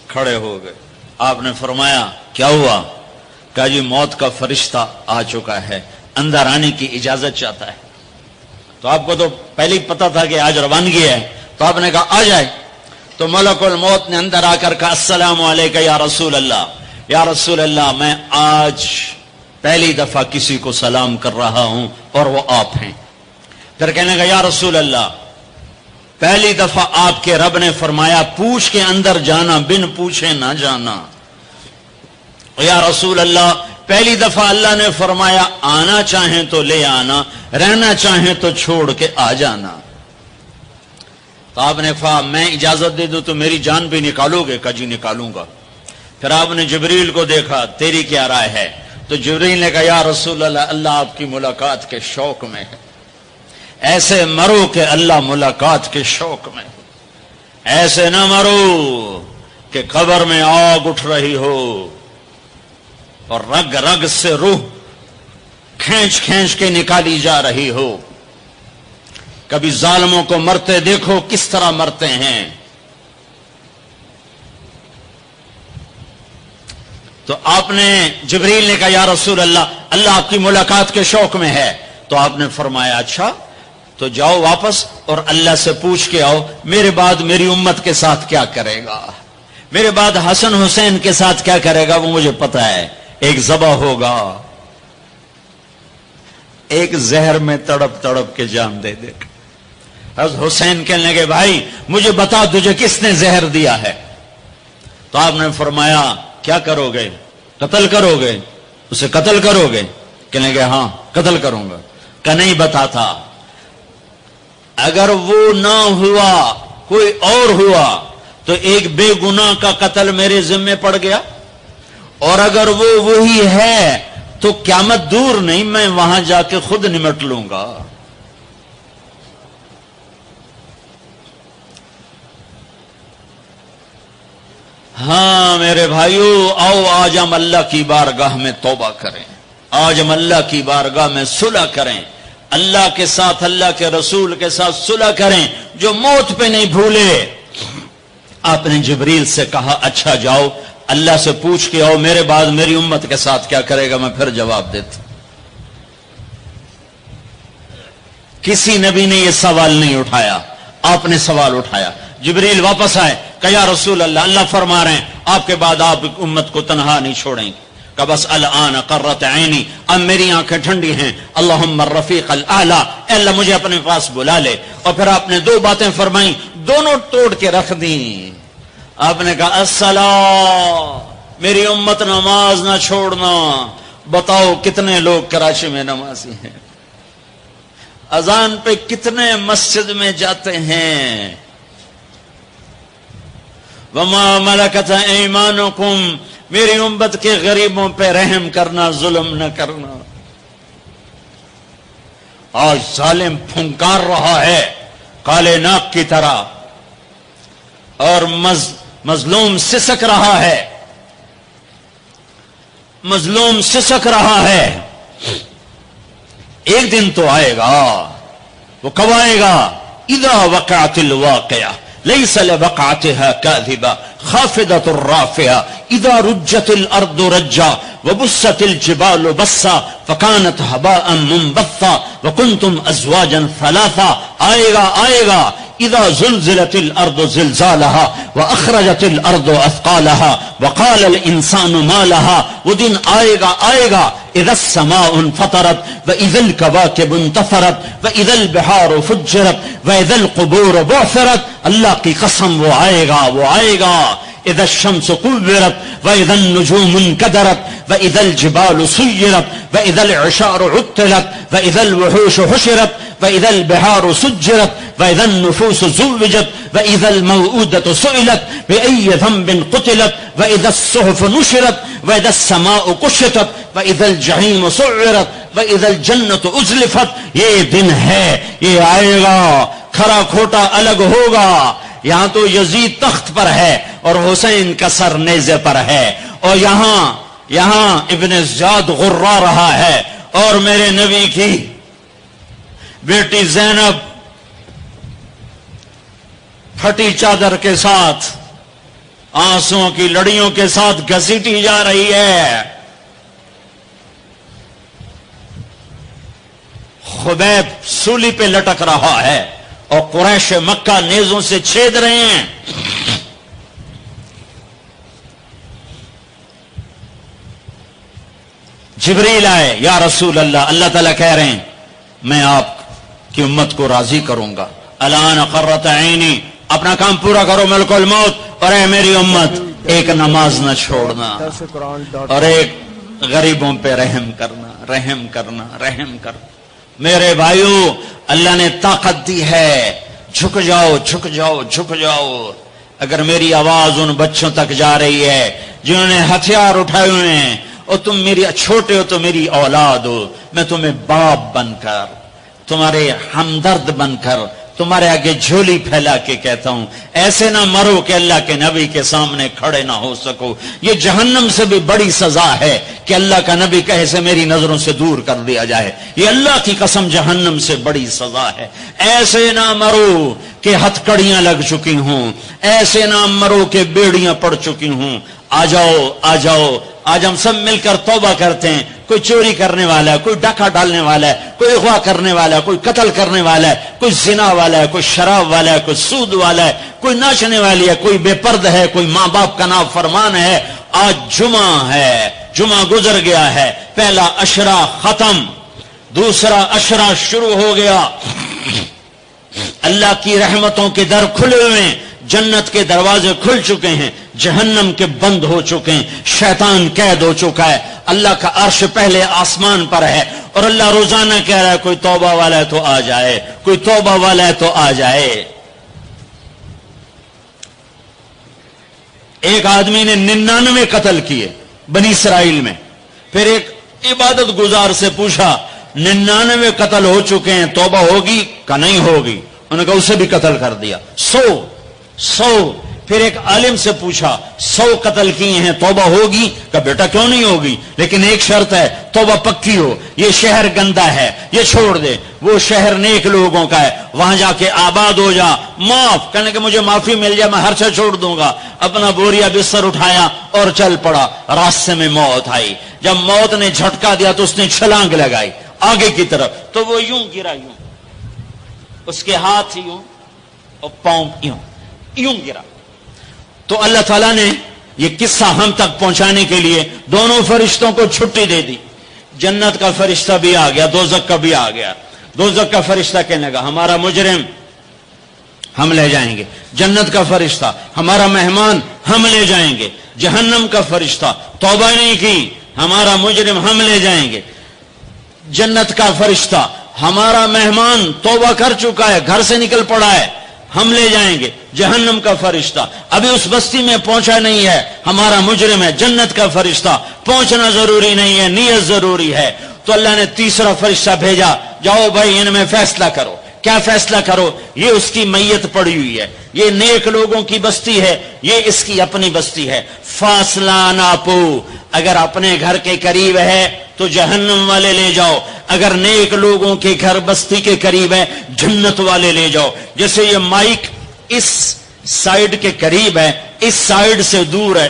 کھڑے ہو گئے۔ آپ نے فرمایا کیا ہوا؟ کہا جی موت کا فرشتہ آ چکا ہے، اندر آنے کی اجازت چاہتا ہے۔ تو آپ کو تو پہلے ہی پتا تھا کہ آج روانگی ہے، تو آپ نے کہا آ جائے۔ تو ملک الموت نے اندر آ کر کہا السلام علیکم یا رسول اللہ، یا رسول اللہ میں آج پہلی دفعہ کسی کو سلام کر رہا ہوں اور وہ آپ ہیں۔ پھر کہنے لگا یا رسول اللہ پہلی دفعہ آپ کے رب نے فرمایا پوچھ کے اندر جانا، بن پوچھے نہ جانا۔ یا رسول اللہ پہلی دفعہ اللہ نے فرمایا آنا چاہیں تو لے آنا، رہنا چاہیں تو چھوڑ کے آ جانا۔ تو آپ نے کہا میں اجازت دے دوں تو میری جان بھی نکالو گے؟ کہا جی نکالوں گا۔ پھر آپ نے جبریل کو دیکھا، تیری کیا رائے ہے؟ تو جبریل نے کہا یا رسول اللہ، اللہ آپ کی ملاقات کے شوق میں ہے، ایسے مرو کہ اللہ ملاقات کے شوق میں، ایسے نہ مرو کہ قبر میں آگ اٹھ رہی ہو اور رگ رگ سے روح کھینچ کھینچ کے نکالی جا رہی ہو۔ کبھی ظالموں کو مرتے دیکھو کس طرح مرتے ہیں۔ تو آپ نے، جبریل نے کہا یا رسول اللہ، اللہ آپ کی ملاقات کے شوق میں ہے۔ تو آپ نے فرمایا اچھا تو جاؤ واپس اور اللہ سے پوچھ کے آؤ میرے بعد میری امت کے ساتھ کیا کرے گا، میرے بعد حسن حسین کے ساتھ کیا کرے گا وہ مجھے پتا ہے۔ ایک ذبح ہوگا، ایک زہر میں تڑپ تڑپ کے جان دے دے۔ حضرت حسین کہنے لگے بھائی مجھے بتا تجھے کس نے زہر دیا ہے؟ تو آپ نے فرمایا کیا کرو گے؟ قتل کرو گے؟ اسے قتل کرو گے؟ کہنے لگے ہاں قتل کروں گا۔ کہ نہیں بتاتا، اگر وہ نہ ہوا کوئی اور ہوا تو ایک بے گناہ کا قتل میرے ذمے پڑ گیا، اور اگر وہ وہی ہے تو قیامت دور نہیں، میں وہاں جا کے خود نمٹ لوں گا۔ ہاں میرے بھائیو، آؤ آج ہم اللہ کی بارگاہ میں توبہ کریں، آج ہم اللہ کی بارگاہ میں صلح کریں، اللہ کے ساتھ، اللہ کے رسول کے ساتھ صلح کریں، جو موت پہ نہیں بھولے۔ آپ نے جبریل سے کہا اچھا جاؤ اللہ سے پوچھ کے آؤ میرے بعد میری امت کے ساتھ کیا کرے گا، میں پھر جواب دیتا۔ کسی نبی نے یہ سوال نہیں اٹھایا، آپ نے سوال اٹھایا۔ جبریل واپس آئے، کہ یا رسول اللہ، اللہ فرما رہے ہیں آپ کے بعد آپ امت کو تنہا نہیں چھوڑیں گے۔ کہ بس الآن قرۃ عینی، اب میری آنکھیں ٹھنڈی ہیں، اللہم الرفیق الاعلی، اے اللہ مجھے اپنے پاس بلا لے۔ اور پھر آپ نے دو باتیں فرمائیں، دونوں توڑ کے رکھ دیں۔ آپ نے کہا الصلاۃ، میری امت نماز نہ چھوڑنا۔ بتاؤ کتنے لوگ کراچی میں نمازی ہیں؟ اذان پہ کتنے مسجد میں جاتے ہیں؟ وما ملکت ایمانکم، میری امت کے غریبوں پہ رحم کرنا، ظلم نہ کرنا۔ آج ظالم پھنکار رہا ہے کالے ناک کی طرح، اور مظلوم سسک رہا ہے، مظلوم سسک رہا ہے۔ ایک دن تو آئے گا، وہ کب آئے گا؟ اذا وقعت الواقعہ ليس لوقعتها كاذبة خافضة رافعة إذا رجت الأرض رجا وبست الجبال بسا فكانت هباء منبثا وكنتم أزواجا ثلاثا۔ آئے گا إذا زلزلت الأرض زلزالها وأخرجت الأرض أثقالها وقال الإنسان ما لها۔ وہ دن آئے گا إذا السماء انفطرت وإذا الكواكب انتثرت وإذا البحار فجرت وإذا القبور بعثرت۔ اللہ کی قسم وہ آئے گا۔ إذا الشمس كورت وإذا النجوم انكدرت وإذا الجبال سيرت وإذا العشار عطلت وإذا الوحوش حشرت وإذا البحار سجرت وإذا النفوس زوجت وإذا الموءودة سئلت بأي ذنب قتلت وإذا الصحف نشرت وإذا السماء كشطت وإذا الجحيم سعرت وإذا الجنة أزلفت۔ یہ دن ہے، یہ آئے گا، کھرا کھوٹا الگ ہوگا۔ یہاں تو یزید تخت پر ہے اور حسین کا سر نیزے پر ہے، اور یہاں ابن زیاد غرا رہا ہے، اور میرے نبی کی بیٹی زینب پھٹی چادر کے ساتھ، آنسوؤں کی لڑیوں کے ساتھ گھسیٹی جا رہی ہے۔ خبیب سولی پہ لٹک رہا ہے اور قریش مکہ نیزوں سے چھید رہے ہیں۔ جبریل آئے، یا رسول اللہ، اللہ تعالیٰ کہہ رہے ہیں میں آپ کی امت کو راضی کروں گا۔ الان قرۃ عینی، اپنا کام پورا کرو ملک الموت، اور اے میری امت ایک نماز نہ چھوڑنا، اور ایک غریبوں پہ رحم کرنا۔ میرے بھائیو، اللہ نے طاقت دی ہے، جھک جاؤ جھک جاؤ جھک جاؤ. اگر میری آواز ان بچوں تک جا رہی ہے جنہوں نے ہتھیار اٹھائے ہوئے ہیں، اور تم میری چھوٹے ہو تو میری اولاد ہو، میں تمہیں باپ بن کر، تمہارے ہمدرد بن کر تمہارے آگے جھولی پھیلا کے کہتا ہوں، ایسے نہ مرو کہ اللہ کے نبی کے سامنے کھڑے نہ ہو سکو. یہ جہنم سے بھی بڑی سزا ہے کہ اللہ کا نبی کہے سے میری نظروں سے دور کر دیا جائے. یہ اللہ کی قسم جہنم سے بڑی سزا ہے. ایسے نہ مرو کہ ہتھکڑیاں لگ چکی ہوں، ایسے نہ مرو کہ بیڑیاں پڑ چکی ہوں. آ جاؤ آ جاؤ. آج ہم سب مل کر توبہ کرتے ہیں. کوئی چوری کرنے والا ہے، کوئی ڈاکہ ڈالنے والا ہے، کوئی اغوا کرنے والا ہے، کوئی قتل کرنے والا ہے، کوئی زنا والا ہے، کوئی شراب والا ہے، کوئی سود والا ہے، کوئی ناچنے والی ہے، کوئی بے پرد ہے، کوئی ماں باپ کا نافرمان ہے. آج جمعہ ہے، جمعہ گزر گیا ہے، پہلا عشرہ ختم، دوسرا عشرہ شروع ہو گیا. اللہ کی رحمتوں کے در کھلے ہوئے ہیں، جنت کے دروازے کھل چکے ہیں، جہنم کے بند ہو چکے ہیں، شیطان قید ہو چکا ہے. اللہ کا عرش پہلے آسمان پر ہے، اور اللہ روزانہ کہہ رہا ہے کوئی توبہ والا ہے تو آ جائے، کوئی توبہ والا ہے تو آ جائے. ایک آدمی نے 99 قتل کیے بنی اسرائیل میں. پھر ایک عبادت گزار سے پوچھا 99 قتل ہو چکے ہیں، توبہ ہوگی کہ نہیں ہوگی؟ انہوں نے کہا اسے بھی قتل کر دیا. 100. پھر ایک عالم سے پوچھا 100 قتل کیے ہیں، توبہ ہوگی؟ کہ بیٹا کیوں نہیں ہوگی، لیکن ایک شرط ہے، توبہ پکی ہو. یہ شہر گندا ہے، یہ چھوڑ دے. وہ شہر نیک لوگوں کا ہے، وہاں جا کے آباد ہو جا. معاف کہنے کہ مجھے معافی مل جائے میں ہر چیز چھوڑ دوں گا. اپنا بوریا بستر اٹھایا اور چل پڑا. راستے میں موت آئی. جب موت نے جھٹکا دیا تو اس نے چھلانگ لگائی آگے کی طرف، تو وہ یوں گرا، یوں اس کے ہاتھ یوں اور پاؤں یوں گرا. تو اللہ تعالیٰ نے یہ قصہ ہم تک پہنچانے کے لیے دونوں فرشتوں کو چھٹی دے دی. جنت کا فرشتہ بھی آ گیا، دوزخ کا بھی آ گیا. دوزخ کا فرشتہ کہنے لگا ہمارا مجرم ہم لے جائیں گے. جنت کا فرشتہ ہمارا مہمان ہم لے جائیں گے. جہنم کا فرشتہ توبہ نہیں کی ہمارا مجرم ہم لے جائیں گے. جنت کا فرشتہ ہمارا مہمان توبہ کر چکا ہے، گھر سے نکل پڑا ہے، ہم لے جائیں گے. جہنم کا فرشتہ ابھی اس بستی میں پہنچا نہیں ہے، ہمارا مجرم ہے. جنت کا فرشتہ پہنچنا ضروری نہیں ہے، نیت ضروری ہے. تو اللہ نے تیسرا فرشتہ بھیجا، جاؤ بھائی ان میں فیصلہ کرو. کیا فیصلہ کرو؟ یہ اس کی میت پڑی ہوئی ہے، یہ نیک لوگوں کی بستی ہے، یہ اس کی اپنی بستی ہے. فاصلہ ناپو. اگر اپنے گھر کے قریب ہے تو جہنم والے لے جاؤ، اگر نیک لوگوں کے گھر بستی کے قریب ہے جنت والے لے جاؤ. جیسے یہ مائک اس سائیڈ کے قریب ہے، اس سائیڈ سے دور ہے.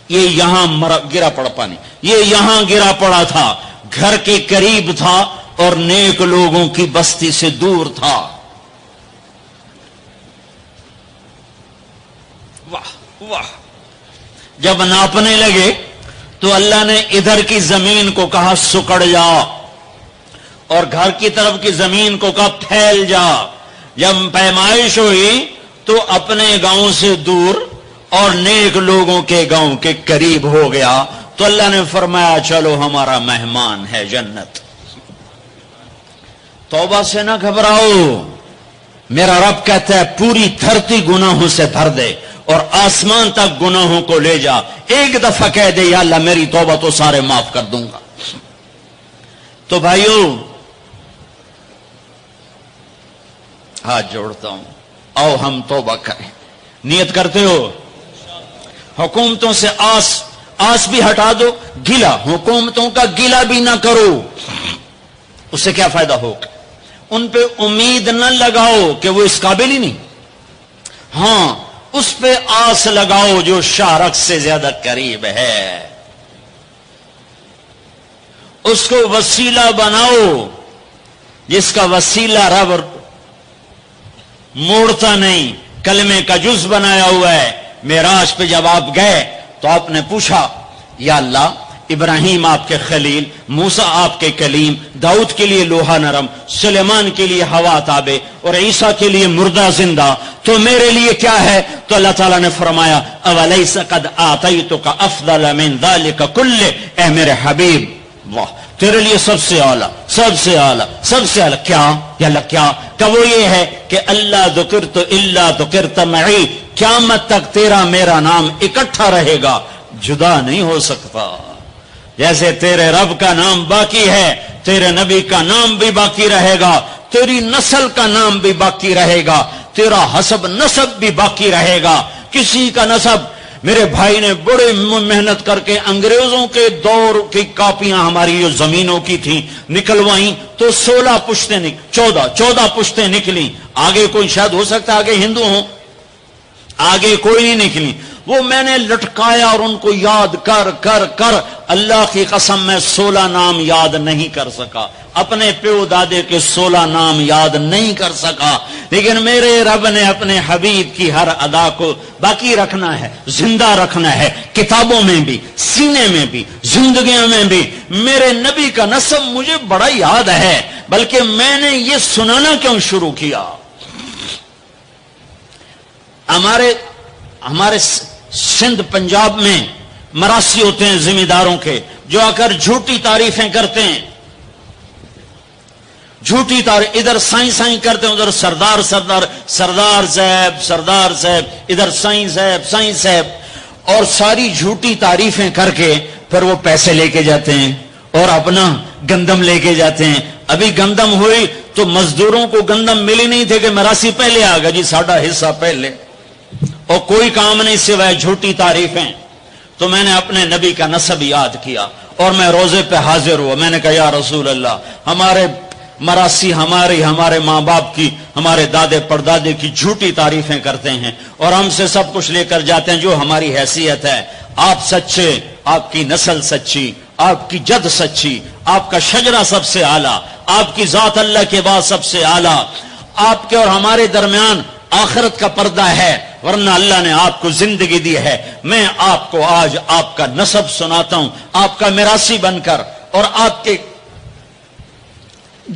یہ یہاں گرا پڑا پانی، یہ یہاں گرا پڑا تھا، گھر کے قریب تھا اور نیک لوگوں کی بستی سے دور تھا. واہ واہ. جب ناپنے لگے تو اللہ نے ادھر کی زمین کو کہا سکڑ جا، اور گھر کی طرف کی زمین کو کہا پھیل جا. جب پیمائش ہوئی تو اپنے گاؤں سے دور اور نیک لوگوں کے گاؤں کے قریب ہو گیا. تو اللہ نے فرمایا چلو ہمارا مہمان ہے جنت. توبہ سے نہ گھبراؤ. میرا رب کہتا ہے پوری دھرتی گناہوں سے بھر دے اور آسمان تک گناہوں کو لے جا. ایک دفعہ کہہ دے یا اللہ میری توبہ تو سارے معاف کر دوں گا. تو بھائیو ہاتھ جوڑتا ہوں، آؤ ہم توبہ کریں. نیت کرتے ہو؟ حکومتوں سے آس بھی ہٹا دو، گلا حکومتوں کا گلا بھی نہ کرو. اس سے کیا فائدہ ہوگا؟ ان پہ امید نہ لگاؤ کہ وہ اس قابل ہی نہیں. ہاں اس پہ آس لگاؤ جو شارک سے زیادہ قریب ہے. اس کو وسیلہ بناؤ جس کا وسیلہ رب موڑتا نہیں، کلمے کا جز بنایا ہوا ہے. معراج پہ جب آپ گئے تو آپ نے پوچھا یا اللہ ابراہیم آپ کے خلیل، موسیٰ آپ کے کلیم، داؤد کے لیے لوہا نرم، سلیمان کے لیے ہوا تابے اور عیسیٰ کے لیے مردہ زندہ، تو میرے لیے کیا ہے؟ تو اللہ تعالیٰ نے فرمایا اولیس قد آتیتک افضل من ذلک کلہ، اے میرے حبیب. واہ. تیرے لیے سب سے اعلیٰ، سب سے اعلیٰ، سب سے اعلیٰ کیا؟ یا اللہ کیا؟ کہ وہ یہ ہے کہ اللہ ذکرت الا ذکرت معی، قیامت تک تیرا میرا نام اکٹھا رہے گا، جدا نہیں ہو سکتا۔ جیسے تیرے رب کا نام باقی ہے، تیرے نبی کا نام بھی باقی رہے گا، تیری نسل کا نام بھی باقی رہے گا، تیرا حسب نسب بھی باقی رہے گا۔ کسی کا نسب، میرے بھائی نے بڑے محنت کر کے انگریزوں کے دور کی کاپیاں ہماری جو زمینوں کی تھیں نکلوائیں تو 16 پشتیں 14 پشتیں نکلی، آگے کوئی شاید ہو سکتا ہے آگے ہندو ہوں، آگے کوئی نہیں نکلی، وہ میں نے لٹکایا اور ان کو یاد کر کر کر اللہ کی قسم میں 16 نام یاد نہیں کر سکا، اپنے پیو دادے کے 16 نام یاد نہیں کر سکا، لیکن میرے رب نے اپنے حبیب کی ہر ادا کو باقی رکھنا ہے، زندہ رکھنا ہے، کتابوں میں بھی، سینے میں بھی، زندگیوں میں بھی۔ میرے نبی کا نسب مجھے بڑا یاد ہے، بلکہ میں نے یہ سنانا کیوں شروع کیا؟ ہمارے سندھ پنجاب میں مراسی ہوتے ہیں زمینداروں کے، جو آ کر جھوٹی تعریفیں کرتے ہیں، جھوٹی تعریف، ادھر سائیں سائیں کرتے ہیں، ادھر سردار صاحب، ادھر سائیں صاحب، اور ساری جھوٹی تعریفیں کر کے پھر وہ پیسے لے کے جاتے ہیں اور اپنا گندم لے کے جاتے ہیں۔ ابھی گندم ہوئی تو مزدوروں کو گندم ملی نہیں تھے کہ مراسی پہلے آ گیا، جی ساڈا حصہ پہلے، اور کوئی کام نہیں سوائے جھوٹی تعریفیں۔ تو میں نے اپنے نبی کا نسب یاد کیا اور میں روزے پہ حاضر ہوا، میں نے کہا یا رسول اللہ، ہمارے مراسی ہمارے ماں باپ کی، ہمارے دادے پردادے کی جھوٹی تعریفیں کرتے ہیں اور ہم سے سب کچھ لے کر جاتے ہیں جو ہماری حیثیت ہے، آپ سچے، آپ کی نسل سچی، آپ کی جد سچی، آپ کا شجرہ سب سے اعلیٰ، آپ کی ذات اللہ کے بعد سب سے اعلیٰ، آپ کے اور ہمارے درمیان آخرت کا پردہ ہے، ورنہ اللہ نے آپ کو زندگی دی ہے۔ میں آپ کو آج آپ کا نسب سناتا ہوں، آپ کا میراثی بن کر اور آپ کے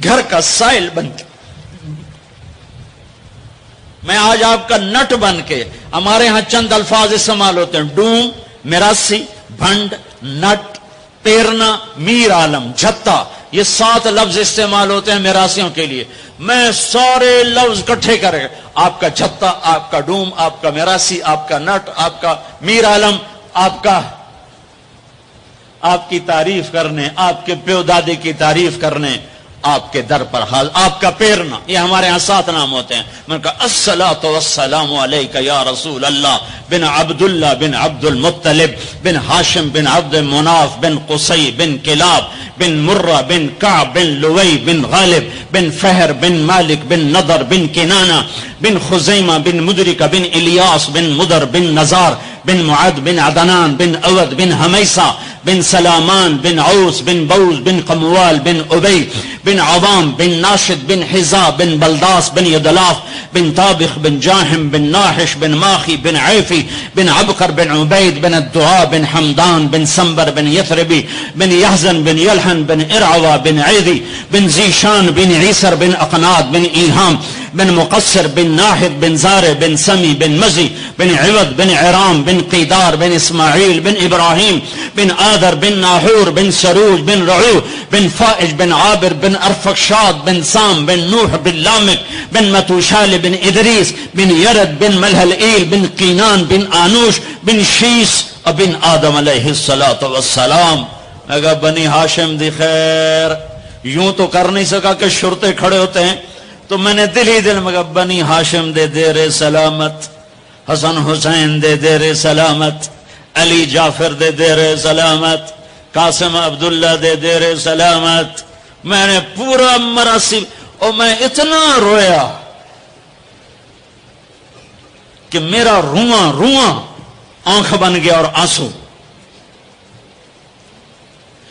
گھر کا سائل بن کے، میں آج آپ کا نٹ بن کے، ہمارے ہاں چند الفاظ استعمال ہوتے ہیں، ڈوم، میراثی، بھنڈ، نٹ، پیرنا، میر عالم، جھتا، یہ 7 لفظ استعمال ہوتے ہیں میراثیوں کے لیے۔ میں سارے لفظ اکٹھے کرے، آپ کا جھتا، آپ کا ڈوم، آپ کا میراثی، آپ کا نٹ، آپ کا میر عالم، آپ کی تعریف کرنے، آپ کے پیو دادے کی تعریف کرنے آپ کے در پر حال، آپ کا پیرنا، یہ ہمارے ہاں 7 نام ہوتے ہیں۔ میں نے کہا الصلاۃ والسلام علیک یا رسول اللہ بن عبداللہ بن عبد المطلب بن ہاشم بن عبد مناف بن قصی بن کلاب بن مرہ بن کعب بن لوی بن غالب بن فہر بن مالک بن نضر بن کنانہ بن خزیمہ بن مدرکہ بن الیاس بن مدر بن نزار بن معد بن عدنان بن اود بن حمیسہ بن سلامان بن عوس بن بوز بن قموال بن ابی بن عوام بن ناشد بن حزا بن بلداس بن یدلاف بن طابخ بن جاہم بن ناحش بن ماخی بن عیفی بن عبقر بن عبید بن الدعاء بن حمدان بن سنبر بن یثربی بن یحزن بن یلحن بن ارعوا بن عیدی بن زیشان بن عیسر بن اقناد بن ایہام بن مقصر بن ناحد بن زار بن سمی بن مزی بن عوض بن عرام بن قیدار بن اسماعیل بن ابراہیم بن آذر بن ناحور بن سروج بن رعو بن فائج بن عابر بن ارفقشاد بن سام بن نوح بن لامک بن متوشال بن ادریس بن یرد بن ملحلئیل بن قینان بن آنوش بن شیس بن آدم علیہ السلام۔ میں کہا بنی ہاشم دی خیر، یوں تو کر نہیں سکا کہ شرطے کھڑے ہوتے ہیں، تو میں نے دل ہی دل میں کہا بنی ہاشم دے دیر سلامت، حسن حسین دے دیر سلامت، علی جعفر دے دیر سلامت، قاسم عبداللہ دے دیر سلامت۔ میں نے پورا مراسم، اور میں اتنا رویا کہ میرا رواں آنکھ بن گیا اور آنسو۔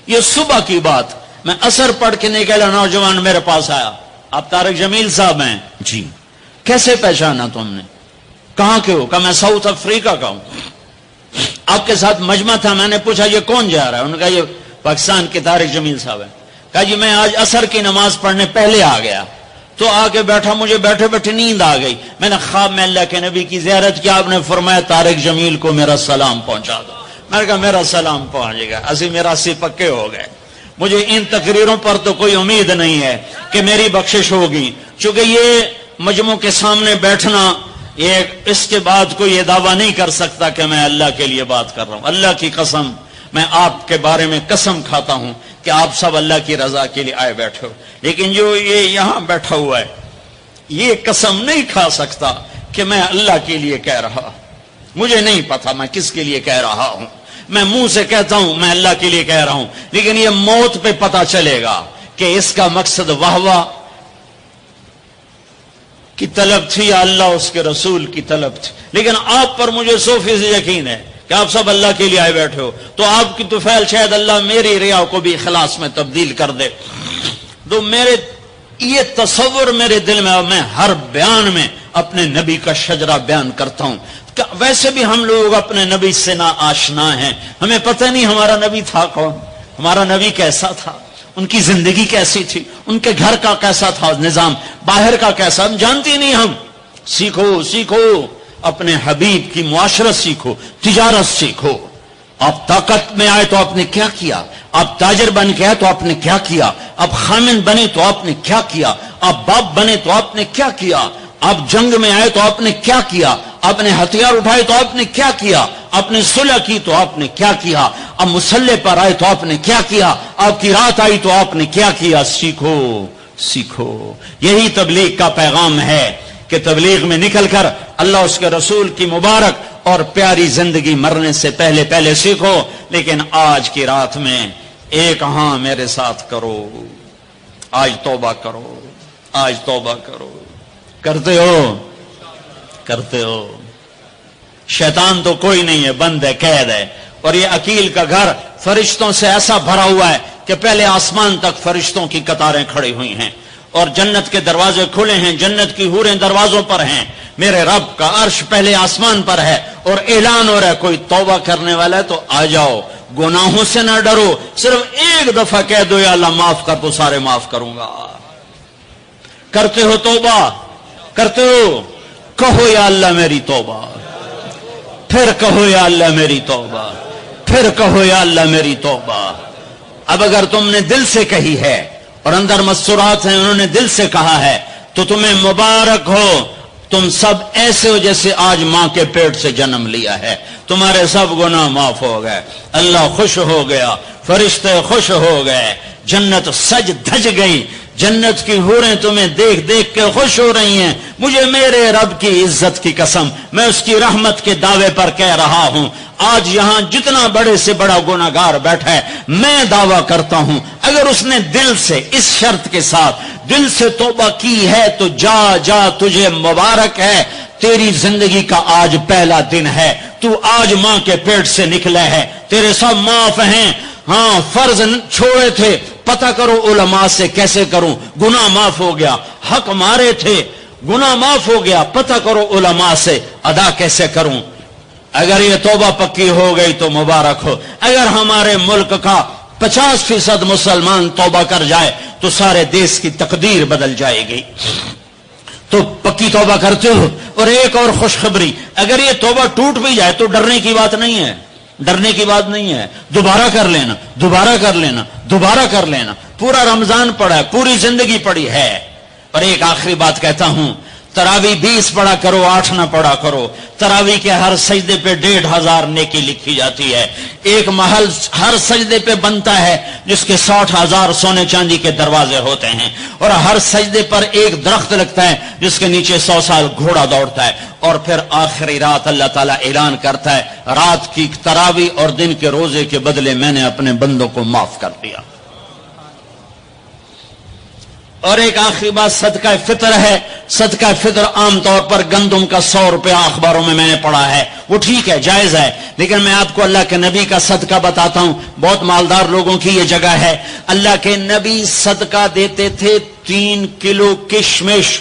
یہ صبح کی بات، میں اثر پڑھ کے نکلا، نوجوان میرے پاس آیا، آپ طارق جمیل صاحب ہیں؟ جی۔ کیسے پہچانا تم نے؟ کہاں کے ہو؟ کہا میں ساؤتھ افریقہ کا ہوں۔ آپ کے ساتھ مجمع تھا، میں نے پوچھا یہ کون جا رہا ہے؟ انہوں نے کہا یہ پاکستان کے طارق جمیل صاحب ہیں۔ کہا جی میں آج عصر کی نماز پڑھنے پہلے آ گیا، تو آ کے بیٹھا، مجھے بیٹھے بیٹھے نیند آ گئی، میں نے خواب میں اللہ کے نبی کی زیارت کی، آپ نے فرمایا طارق جمیل کو میرا سلام پہنچا دو۔ میں نے کہا میرا سلام پہنچے گا، اسی میرا سی پکے ہو گئے۔ مجھے ان تقریروں پر تو کوئی امید نہیں ہے کہ میری بخشش ہوگی، چونکہ یہ مجموع کے سامنے بیٹھنا، اس کے بعد کوئی یہ دعویٰ نہیں کر سکتا کہ میں اللہ کے لیے بات کر رہا ہوں۔ اللہ کی قسم، میں آپ کے بارے میں قسم کھاتا ہوں کہ آپ سب اللہ کی رضا کے لیے آئے بیٹھے ہو، لیکن جو یہ یہاں بیٹھا ہوا ہے یہ قسم نہیں کھا سکتا کہ میں اللہ کے لیے کہہ رہا۔ مجھے نہیں پتا میں کس کے لیے کہہ رہا ہوں، میں منہ سے کہتا ہوں میں اللہ کے لیے کہہ رہا ہوں، لیکن یہ موت پہ پتا چلے گا کہ اس کا مقصد واہ کی طلب تھی یا اللہ اس کے رسول کی طلب تھی۔ لیکن آپ پر مجھے 100% یقین ہے کہ آپ سب اللہ کے لیے آئے بیٹھے ہو، تو آپ کی طفیل شاید اللہ میری ریا کو بھی اخلاص میں تبدیل کر دے۔ تو میرے یہ تصور میرے دل میں، میں ہر بیان میں اپنے نبی کا شجرہ بیان کرتا ہوں۔ ویسے بھی ہم لوگ اپنے نبی سے نا آشنا ہیں، ہمیں پتہ نہیں ہمارا نبی تھا کون، ہمارا نبی کیسا تھا، ان کی زندگی کیسی تھی، ان کے گھر کا کیسا تھا نظام، باہر کا کیسا، ہم جانتے نہیں۔ ہم سیکھو اپنے حبیب کی معاشرت سیکھو، تجارت سیکھو۔ آپ طاقت میں آئے تو آپ نے کیا کیا، آپ تاجر بن کے آئے تو آپ نے کیا کیا، آپ خامن بنے تو آپ نے کیا کیا، آپ باپ بنے تو آپ نے کیا کیا، آپ جنگ میں آئے تو آپ نے کیا کیا، آپ نے ہتھیار اٹھائے تو آپ نے کیا کیا، آپ نے صلح کی تو آپ نے کیا کیا، اب مسلح پر آئے تو آپ نے کیا کیا، آپ کی رات آئی تو آپ نے کیا کیا۔ سیکھو۔ یہی تبلیغ کا پیغام ہے کہ تبلیغ میں نکل کر اللہ اس کے رسول کی مبارک اور پیاری زندگی مرنے سے پہلے سیکھو۔ لیکن آج کی رات میں ایک ہاں میرے ساتھ کرو، آج توبہ کرو۔ کرتے ہو۔ شیطان تو کوئی نہیں ہے، بند ہے، قید ہے، اور یہ عقیل کا گھر فرشتوں سے ایسا بھرا ہوا ہے کہ پہلے آسمان تک فرشتوں کی قطاریں کھڑی ہوئی ہیں، اور جنت کے دروازے کھلے ہیں، جنت کی حوریں دروازوں پر ہیں، میرے رب کا عرش پہلے آسمان پر ہے، اور اعلان ہو رہا ہے کوئی توبہ کرنے والا ہے تو آ جاؤ، گناہوں سے نہ ڈرو، صرف ایک دفعہ کہہ دو یا اللہ معاف کر تو سارے معاف کروں گا۔ کرتے ہو توبہ؟ کرتے ہو؟ کہو یا اللہ میری توبہ، پھر کہو یا اللہ میری توبہ، پھر کہو یا اللہ میری توبہ۔ اب اگر تم نے دل سے کہی ہے اور اندر مسورات ہیں انہوں نے دل سے کہا ہے تو تمہیں مبارک ہو، تم سب ایسے ہو جیسے آج ماں کے پیٹ سے جنم لیا ہے، تمہارے سب گناہ معاف ہو گئے، اللہ خوش ہو گیا، فرشتے خوش ہو گئے، جنت سج دھج گئی، جنت کی حوریں تمہیں دیکھ دیکھ کے خوش ہو رہی ہیں۔ مجھے میرے رب کی عزت کی قسم، میں اس کی رحمت کے دعوے پر کہہ رہا ہوں، آج یہاں جتنا بڑے سے بڑا گناہگار بیٹھا ہے، میں دعویٰ کرتا ہوں اگر اس نے دل سے، اس شرط کے ساتھ دل سے توبہ کی ہے تو جا تجھے مبارک ہے، تیری زندگی کا آج پہلا دن ہے، تو آج ماں کے پیٹ سے نکلا ہے، تیرے سب معاف ہیں۔ ہاں فرض چھوڑے تھے، پتہ کرو علماء سے کیسے کروں، گناہ معاف ہو گیا، حق مارے تھے، گناہ معاف ہو گیا، پتہ کرو علماء سے ادا کیسے کروں۔ اگر یہ توبہ پکی ہو گئی تو مبارک ہو۔ اگر ہمارے ملک کا 50% مسلمان توبہ کر جائے تو سارے دیش کی تقدیر بدل جائے گی۔ تو پکی توبہ کرتے ہو؟ اور ایک اور خوشخبری، اگر یہ توبہ ٹوٹ بھی جائے تو ڈرنے کی بات نہیں ہے، ڈرنے کی بات نہیں ہے، دوبارہ کر لینا، پورا رمضان پڑا ہے، پوری زندگی پڑی ہے۔ اور ایک آخری بات کہتا ہوں، تراوی 20 پڑھا کرو، 8 نہ پڑھا کرو، تراوی کے ہر سجدے پہ 1500 نیکی لکھی جاتی ہے، ایک محل ہر سجدے پہ بنتا ہے جس کے 60,000 سونے چاندی کے دروازے ہوتے ہیں، اور ہر سجدے پر ایک درخت لگتا ہے جس کے نیچے 100 سال گھوڑا دوڑتا ہے، اور پھر آخری رات اللہ تعالیٰ اعلان کرتا ہے رات کی تراوی اور دن کے روزے کے بدلے میں نے اپنے بندوں کو معاف کر دیا۔ اور ایک آخری بات صدقہ فطر ہے۔ صدقہ فطر عام طور پر گندم کا 100 روپیہ اخباروں میں نے پڑھا ہے، وہ ٹھیک ہے، جائز ہے، لیکن میں آپ کو اللہ کے نبی کا صدقہ بتاتا ہوں، بہت مالدار لوگوں کی یہ جگہ ہے۔ اللہ کے نبی صدقہ دیتے تھے 3 کلو کشمش،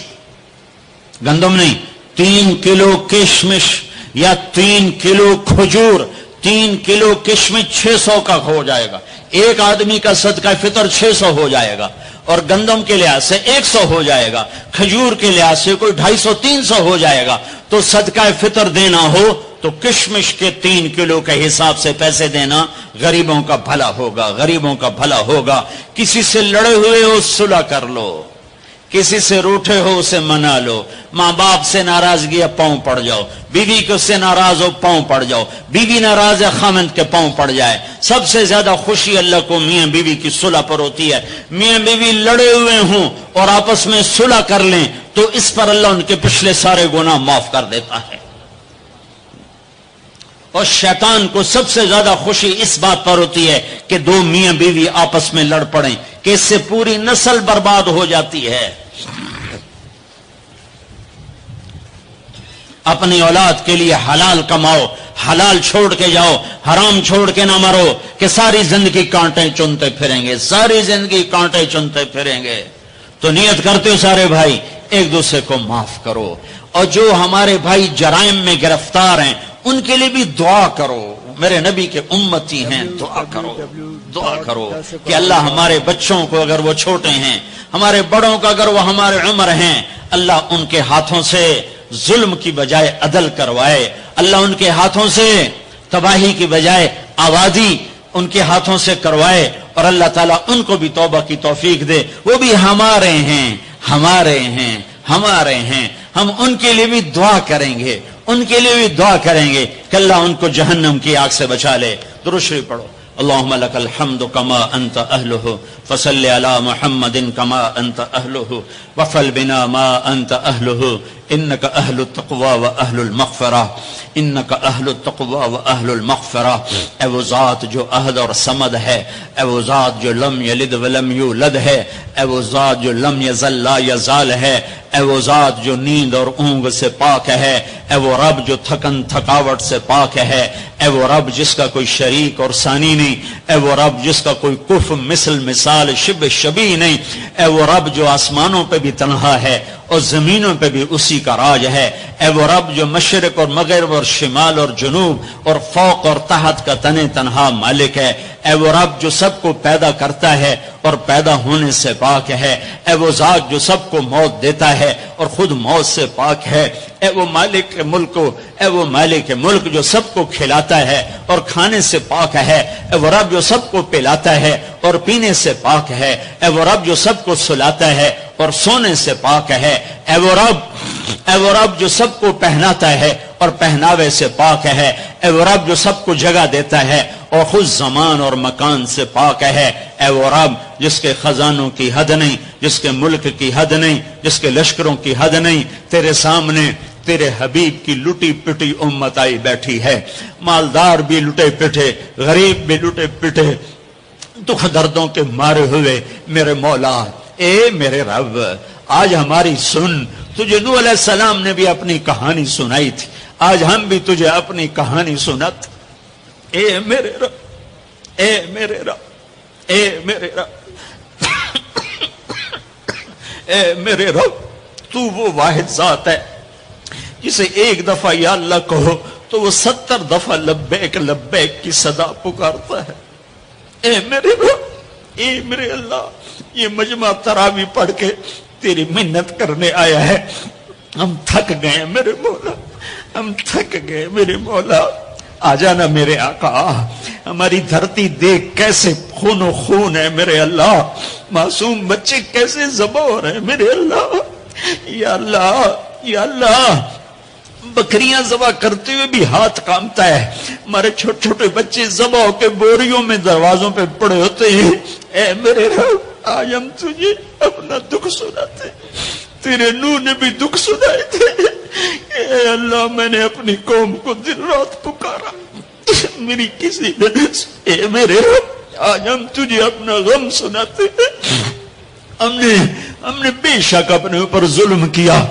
گندم نہیں، 3 کلو کشمش یا 3 کلو کھجور۔ 3 کلو کشمش 600 کا ہو جائے گا، ایک آدمی کا صدقہ فطر 600 ہو جائے گا، اور گندم کے لحاظ سے 100 ہو جائے گا، کھجور کے لحاظ سے کوئی 250-300 ہو جائے گا۔ تو صدقہ فطر دینا ہو تو کشمش کے 3 کلو کے حساب سے پیسے دینا، غریبوں کا بھلا ہوگا، غریبوں کا بھلا ہوگا۔ کسی سے لڑے ہوئے ہو صلح کر لو، کسی سے روٹھے ہو اسے منا لو، ماں باپ سے ناراضگی ہے پاؤں پڑ جاؤ، بیوی کو سے ناراض ہو پاؤں پڑ جاؤ، بیوی ناراض ہے خامند کے پاؤں پڑ جائے۔ سب سے زیادہ خوشی اللہ کو میاں بیوی کی صلح پر ہوتی ہے۔ میاں بیوی لڑے ہوئے ہوں اور آپس میں صلح کر لیں تو اس پر اللہ ان کے پچھلے سارے گناہ معاف کر دیتا ہے۔ اور شیطان کو سب سے زیادہ خوشی اس بات پر ہوتی ہے کہ 2 میاں بیوی آپس میں لڑ پڑیں کہ اس سے پوری نسل برباد ہو جاتی ہے۔ اپنی اولاد کے لیے حلال کماؤ، حلال چھوڑ کے جاؤ، حرام چھوڑ کے نہ مرو کہ ساری زندگی کانٹے چنتے پھریں گے، ساری زندگی کانٹے چنتے پھریں گے۔ تو نیت کرتے ہو سارے بھائی ایک دوسرے کو معاف کرو، اور جو ہمارے بھائی جرائم میں گرفتار ہیں ان کے لیے بھی دعا کرو۔ میرے نبی کے امتی ہیں، دعا کرو، دعا کرو کہ اللہ ہمارے بچوں کو اگر وہ چھوٹے ہیں، ہمارے بڑوں کا اگر وہ ہمارے عمر ہیں، اللہ ان کے ہاتھوں سے ظلم کی بجائے عدل کروائے، اللہ ان کے ہاتھوں سے تباہی کی بجائے آبادی ان کے ہاتھوں سے کروائے، اور اللہ تعالیٰ ان کو بھی توبہ کی توفیق دے۔ وہ بھی ہمارے ہیں، ہمارے ہیں، ہمارے ہیں۔ ہم ان کے لیے بھی دعا کریں گے، ان کے لیے بھی دعا کریں گے کہ اللہ ان کو جہنم کی آگ سے بچا لے۔ درود شریف پڑھو۔ اللہم لک الحمد کما انت اہلہ فصل علی محمد کما انت اہلہ وفل بنا ما انت اہلہ انک اہل التقوی و اہل المغفرہ، انک اہل التقوی و اہل المغفرہ۔ اے وہ ذات جو احد اور صمد ہے، اے وہ ذات جو لم یلد ولم یولد ہے، اے وہ ذات جو لم یزل لا یزال ہے، اے وہ ذات جو نیند اور اونگ سے پاک ہے، اے وہ رب جو تھکن تھکاوٹ سے پاک ہے، اے وہ رب جس کا کوئی شریک اور ثانی نہیں، اے وہ رب جس کا کوئی کف مثل مثال شبہ شبیہ نہیں، اے وہ رب جو آسمانوں پہ بھی تنہا ہے اور زمینوں پہ بھی اسی کا راج ہے، اے وہ رب جو مشرق اور مغرب اور شمال اور جنوب اور فوق اور تحت کا تنہا مالک ہے، اے وہ رب جو سب کو پیدا کرتا ہے اور پیدا ہونے سے پاک ہے، اے وہ ذات جو سب کو موت دیتا ہے اور خود موت سے پاک ہے، اے وہ مالک ملک، اے وہ مالک ملک جو سب کو کھلاتا ہے اور کھانے سے پاک ہے، اے وہ رب جو سب کو پلاتا ہے اور پینے سے پاک ہے، اے وہ رب جو سب کو سلاتا ہے اور سونے سے پاک ہے، اے وہ رب جو سب کو پہناتا ہے اور پہناوے سے پاک ہے، اے وہ رب جو سب کو جگہ دیتا ہے اور خود زمان اور مکان سے پاک ہے، اے وہ رب جس کے خزانوں کی حد نہیں، جس کے ملک کی حد نہیں، جس کے لشکروں کی حد نہیں۔ تیرے سامنے تیرے حبیب کی لٹی پٹی امت آئی بیٹھی ہے، مالدار بھی لٹے پٹے، غریب بھی لٹے پٹے، دکھ دردوں کے مارے ہوئے۔ میرے مولا، اے میرے رب، آج ہماری سن، تجھے نوح علیہ السلام نے بھی اپنی کہانی سنائی تھی، آج ہم بھی تجھے اپنی کہانی سنت۔ اے میرے رب، اے میرے رب، اے میرے رب، اے میرے رب، تو وہ واحد ذات ہے جسے ایک دفعہ یا اللہ کہو تو وہ 70 دفعہ لبیک لبیک کی صدا پکارتا ہے۔ اے میرے رب، اے میرے اللہ، یہ مجمع تراوی پڑھ کے تیری منت کرنے آیا ہے، ہم تھک گئے میرے مولا، ہم تھک گئے میرے مولا۔ آ جانا میرے آقا، ہماری دھرتی دیکھ کیسے خون و خون ہے میرے اللہ، معصوم بچے کیسے ذبح ہو رہے ہیں میرے اللہ۔ یا اللہ، یا اللہ، بکریاں ذبح کرتے ہوئے بھی ہاتھ کامتا ہے، ہمارے چھوٹے چھوٹے بچے ذبح ہو کے بوریوں میں دروازوں پہ پڑے ہوتے ہیں۔ اے میرے رب، آج ہم تجھے اپنا دکھ سناتے، تیرے نوح نے بھی دکھ سنائے تھے۔ اے اللہ، میں نے اپنی قوم کو دن رات پکارا، میری کسی نے، اے میرے رب، آج ہم تجھے اپنا غم سناتے ہیں۔ ہم نے بے شک اپنے اوپر ظلم کیا،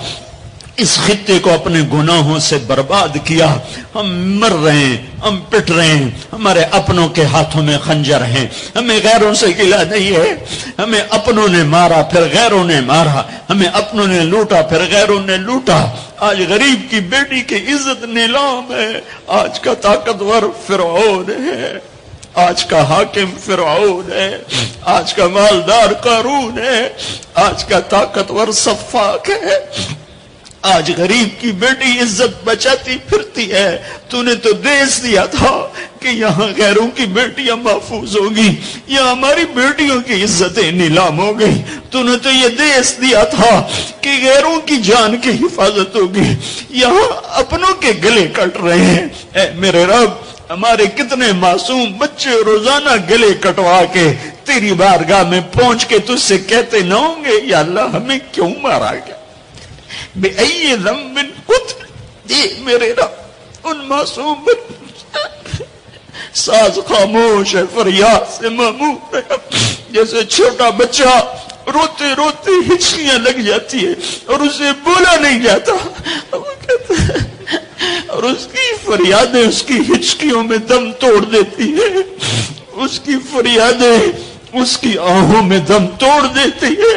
اس خطے کو اپنے گناہوں سے برباد کیا، ہم مر رہے ہیں، ہم پٹ رہے ہیں، ہمارے اپنوں کے ہاتھوں میں خنجر ہیں، ہمیں غیروں سے گلہ نہیں ہے، ہمیں اپنوں نے مارا پھر غیروں نے مارا، ہمیں اپنوں نے لوٹا پھر غیروں نے لوٹا۔ آج غریب کی بیٹی کی عزت نیلام ہے، آج کا طاقتور فرعون ہے، آج کا حاکم فرعون ہے، آج کا مالدار قارون ہے، آج کا طاقتور صفاق ہے۔ آج غریب کی بیٹی عزت بچاتی پھرتی ہے. تو نے تو دیس دیا تھا کہ یہاں غیروں کی بیٹیاں محفوظ ہوگی, یہاں ہماری بیٹیوں کی عزتیں نیلام ہو گئی. تو نے تو یہ دیس دیا تھا کہ غیروں کی جان کی حفاظت ہوگی, یہاں اپنوں کے گلے کٹ رہے ہیں. اے میرے رب, ہمارے کتنے معصوم بچے روزانہ گلے کٹوا کے تیری بارگاہ میں پہنچ کے تجھ سے کہتے نہ ہوں گے یا اللہ ہمیں کیوں مارا گیا, بے ای ذنب قتل. میرے رب ان معصوم ساز خاموش ہے, فریاد سے مامور ہے. جیسے چھوٹا بچہ روتے روتے ہچکیاں لگ جاتی ہے اور اسے بولا نہیں جاتا, وہ کہتا ہے اور اس کی فریادیں اس کی ہچکیوں میں دم توڑ دیتی ہے, اس کی فریادیں اس کی آہوں میں دم توڑ دیتی ہے.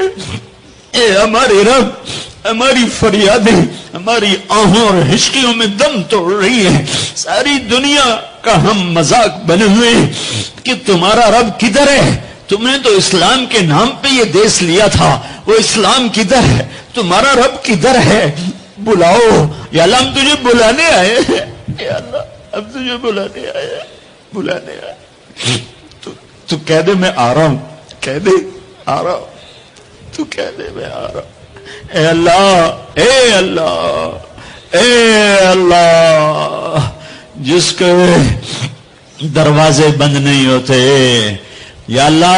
اے ہمارے رب, ہماری فریادیں ہماری آہوں اور ہچکیوں میں دم توڑ رہی ہے. ساری دنیا کا ہم مذاق بنے ہوئے کہ تمہارا رب کدھر ہے, تم نے تو اسلام کے نام پہ یہ دیس لیا تھا, وہ اسلام کدھر ہے, تمہارا رب کدھر ہے, بلاؤ یا اللہ, ہم تجھے بلانے آئے ہیں. یا اللہ ہم تجھے بلانے آئے ہیں, بلانے آئے. تو کہہ دے میں آ رہا ہوں, کہہ دے آ رہا ہوں, تو کہہ دے میں آ رہا ہوں. اے اللہ, اے اللہ, اے اللہ, جس کے دروازے بند نہیں ہوتے, یا اللہ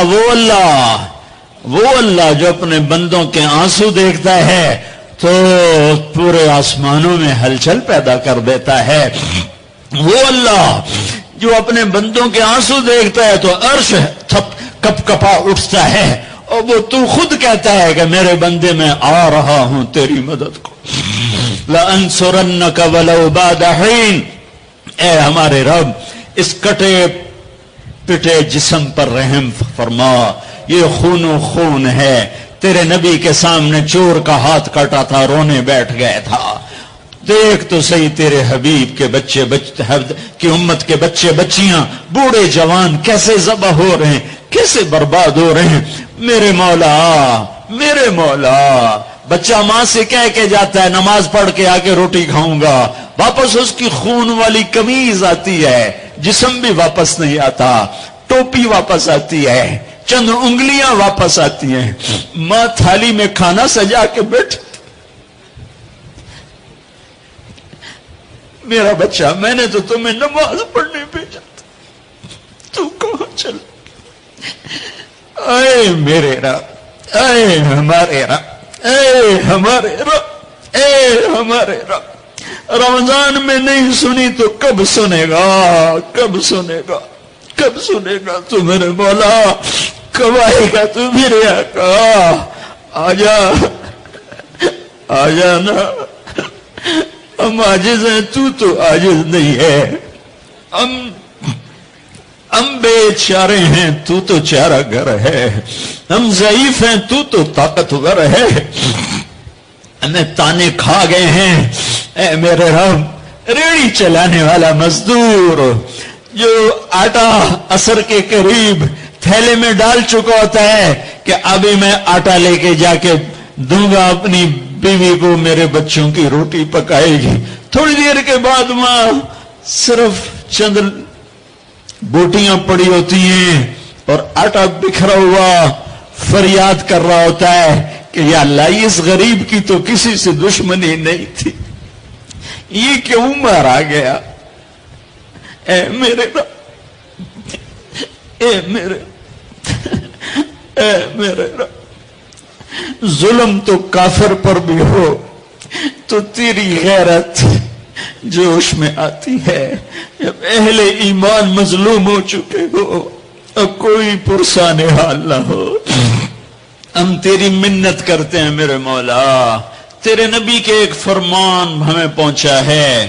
وہ اللہ جو اپنے بندوں کے آنسو دیکھتا ہے تو پورے آسمانوں میں ہلچل پیدا کر دیتا ہے. وہ اللہ جو اپنے بندوں کے آنسو دیکھتا ہے تو عرش کپ کپا اٹھتا ہے, اور وہ تو خود کہتا ہے کہ میرے بندے میں آ رہا ہوں تیری مدد کو. لَأَنْصُرَنَّكَ وَلَوْ بَعْدَ حِينٍ. اے ہمارے رب, اس کٹے پٹے جسم پر رحم فرما, یہ خون و خون ہے. تیرے نبی کے سامنے چور کا ہاتھ کٹا تھا, رونے بیٹھ گئے تھا. دیکھ تو صحیح تیرے حبیب کے بچے کی امت کے بچے بچیاں بوڑھے جوان کیسے ذبح ہو رہے ہیں, کیسے برباد ہو رہے ہیں. میرے مولا, میرے مولا, بچہ ماں سے کہہ کے جاتا ہے نماز پڑھ کے آ کے روٹی کھاؤں گا, واپس اس کی خون والی قمیض آتی ہے, جسم بھی واپس نہیں آتا, ٹوپی واپس آتی ہے, چند انگلیاں واپس آتی ہیں. ماں تھالی میں کھانا سجا کے بیٹھ, میرا بچہ میں نے تو تمہیں نماز پڑھنے بھیجا تھا, تو کہاں چل. اے میرے رب, اے ہمارے رب, اے ہمارے رب, اے ہمارے رب, رمضان میں نہیں سنی تو کب سنے گا, کب سنے گا, کب سنے گا تو میرے مولا, کب آئے گا تو میرے آقا. آجا, آجا نا, ہم عاجز ہیں, تو عاجز نہیں ہے. ہم بے چارے ہیں, تو چارہ گر ہے. ہم ضعیف ہیں, تو طاقتور ہے. ہمیں تانے کھا گئے ہیں. اے میرے رب, ریڑھی چلانے والا مزدور جو آٹا عصر کے قریب تھیلے میں ڈال چکا ہوتا ہے کہ ابھی میں آٹا لے کے جا کے دوں گا اپنی بیوی کو, میرے بچوں کی روٹی پکائے گی. تھوڑی دیر کے بعد ماں صرف چند بوٹیاں پڑی ہوتی ہیں اور آٹا بکھرا ہوا فریاد کر رہا ہوتا ہے کہ یا اللہ, اس غریب کی تو کسی سے دشمنی نہیں تھی, یہ کیوں مارا گیا. اے میرے رب, اے میرے, اے میرے رب, ظلم تو کافر پر بھی ہو تو تیری غیرت جوش میں آتی ہے. جب اہل ایمان مظلوم ہو چکے ہو اور کوئی پرسان حال نہ ہو, ہم تیری منت کرتے ہیں میرے مولا. تیرے نبی کے ایک فرمان ہمیں پہنچا ہے,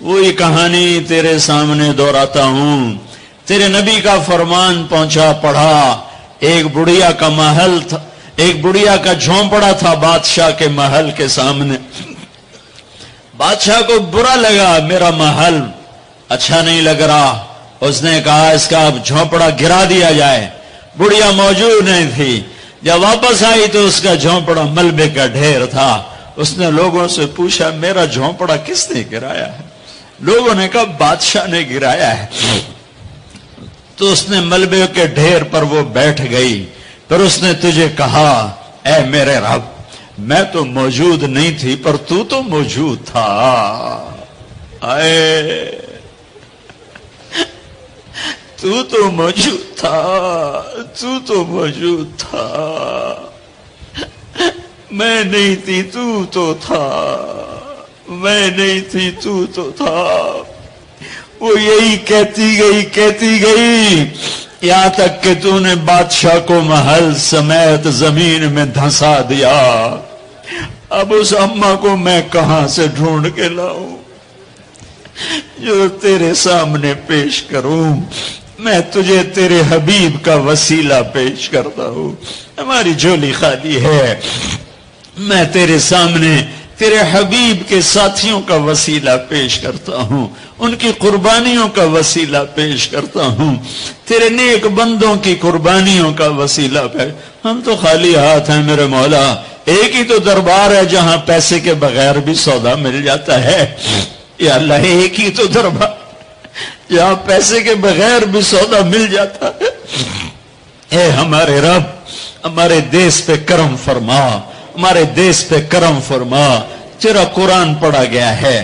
وہی کہانی تیرے سامنے دہراتا ہوں. تیرے نبی کا فرمان پہنچا, پڑھا. ایک بڑھیا کا محل تھا, ایک بڑھیا کا جھونپڑا تھا بادشاہ کے محل کے سامنے. بادشاہ کو برا لگا, میرا محل اچھا نہیں لگ رہا. اس نے کہا اس کا اب جھونپڑا گرا دیا جائے. بڑھیا موجود نہیں تھی. جب واپس آئی تو اس کا جھونپڑا ملبے کا ڈھیر تھا. اس نے لوگوں سے پوچھا میرا جھونپڑا کس نے گرایا ہے؟ لوگوں نے کہا بادشاہ نے گرایا ہے۔ تو اس نے ملبے کے ڈھیر پر وہ بیٹھ گئی، پھر اس نے تجھے کہا اے میرے رب میں تو موجود نہیں تھی پر تو موجود تھا۔ آئے تو موجود تھا، تو موجود تھا، میں نہیں تھی تو تھا، میں نہیں تھی تو تھا۔ وہ یہی کہتی گئی یہاں تک کہ تو نے بادشاہ کو محل سمیت زمین میں دھنسا دیا۔ اب اس اماں کو میں کہاں سے ڈھونڈ کے لاؤں جو تیرے سامنے پیش کروں؟ میں تجھے تیرے حبیب کا وسیلہ پیش کرتا ہوں۔ ہماری جھولی خالی ہے، میں تیرے سامنے تیرے حبیب کے ساتھیوں کا وسیلہ پیش کرتا ہوں، ان کی قربانیوں کا وسیلہ پیش کرتا ہوں، تیرے نیک بندوں کی قربانیوں کا وسیلہ پیش۔ ہم تو خالی ہاتھ ہیں میرے مولا، ایک ہی تو دربار ہے جہاں پیسے کے بغیر بھی سودا مل جاتا ہے۔ یا اللہ ایک ہی تو دربار جہاں پیسے کے بغیر بھی سودا مل جاتا ہے۔ اے ہمارے رب ہمارے دیس پہ کرم فرما، ہمارے دیس پہ کرم فرما۔ تیرا قرآن پڑھا گیا ہے،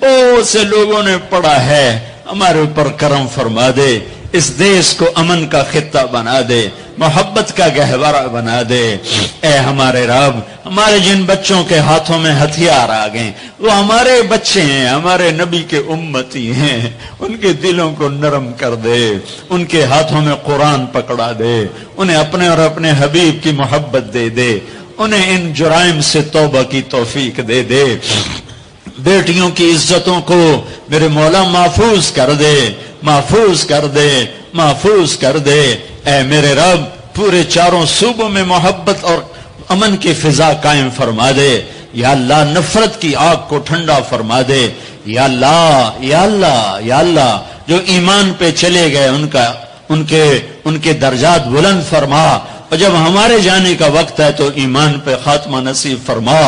بہت سے لوگوں نے پڑھا ہے، ہمارے اوپر کرم فرما دے، اس دیس کو امن کا خطہ بنا دے، محبت کا گہوارہ بنا دے۔ اے ہمارے رب ہمارے جن بچوں کے ہاتھوں میں ہتھیار آ گئے وہ ہمارے بچے ہیں، ہمارے نبی کے امتی ہیں، ان کے دلوں کو نرم کر دے، ان کے ہاتھوں میں قرآن پکڑا دے، انہیں اپنے اور اپنے حبیب کی محبت دے دے، انہیں ان جرائم سے توبہ کی توفیق دے دے۔ بیٹیوں کی عزتوں کو میرے مولا محفوظ کر دے، محفوظ کر دے، محفوظ کر دے۔ اے میرے رب پورے چاروں صوبوں میں محبت اور امن کی فضا قائم فرما دے۔ یا اللہ نفرت کی آگ کو ٹھنڈا فرما دے۔ یا اللہ یا اللہ یا اللہ جو ایمان پہ چلے گئے ان کے درجات بلند فرما، اور جب ہمارے جانے کا وقت ہے تو ایمان پہ خاتمہ نصیب فرما۔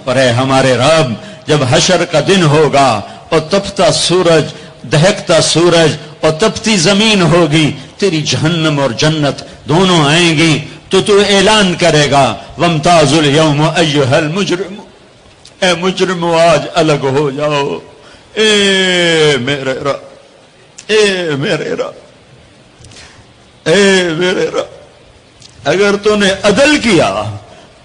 اور اے ہمارے رب جب حشر کا دن ہوگا اور تپتا سورج، دہکتا سورج اور تپتی زمین ہوگی، تیری جہنم اور جنت دونوں آئیں گی تو اعلان کرے گا وامتاز الیوم ایھا المجرم، اے مجرم آج الگ ہو جاؤ۔ اے میرے رب، اے میرے رب، اے میرے رب، اگر تو نے عدل کیا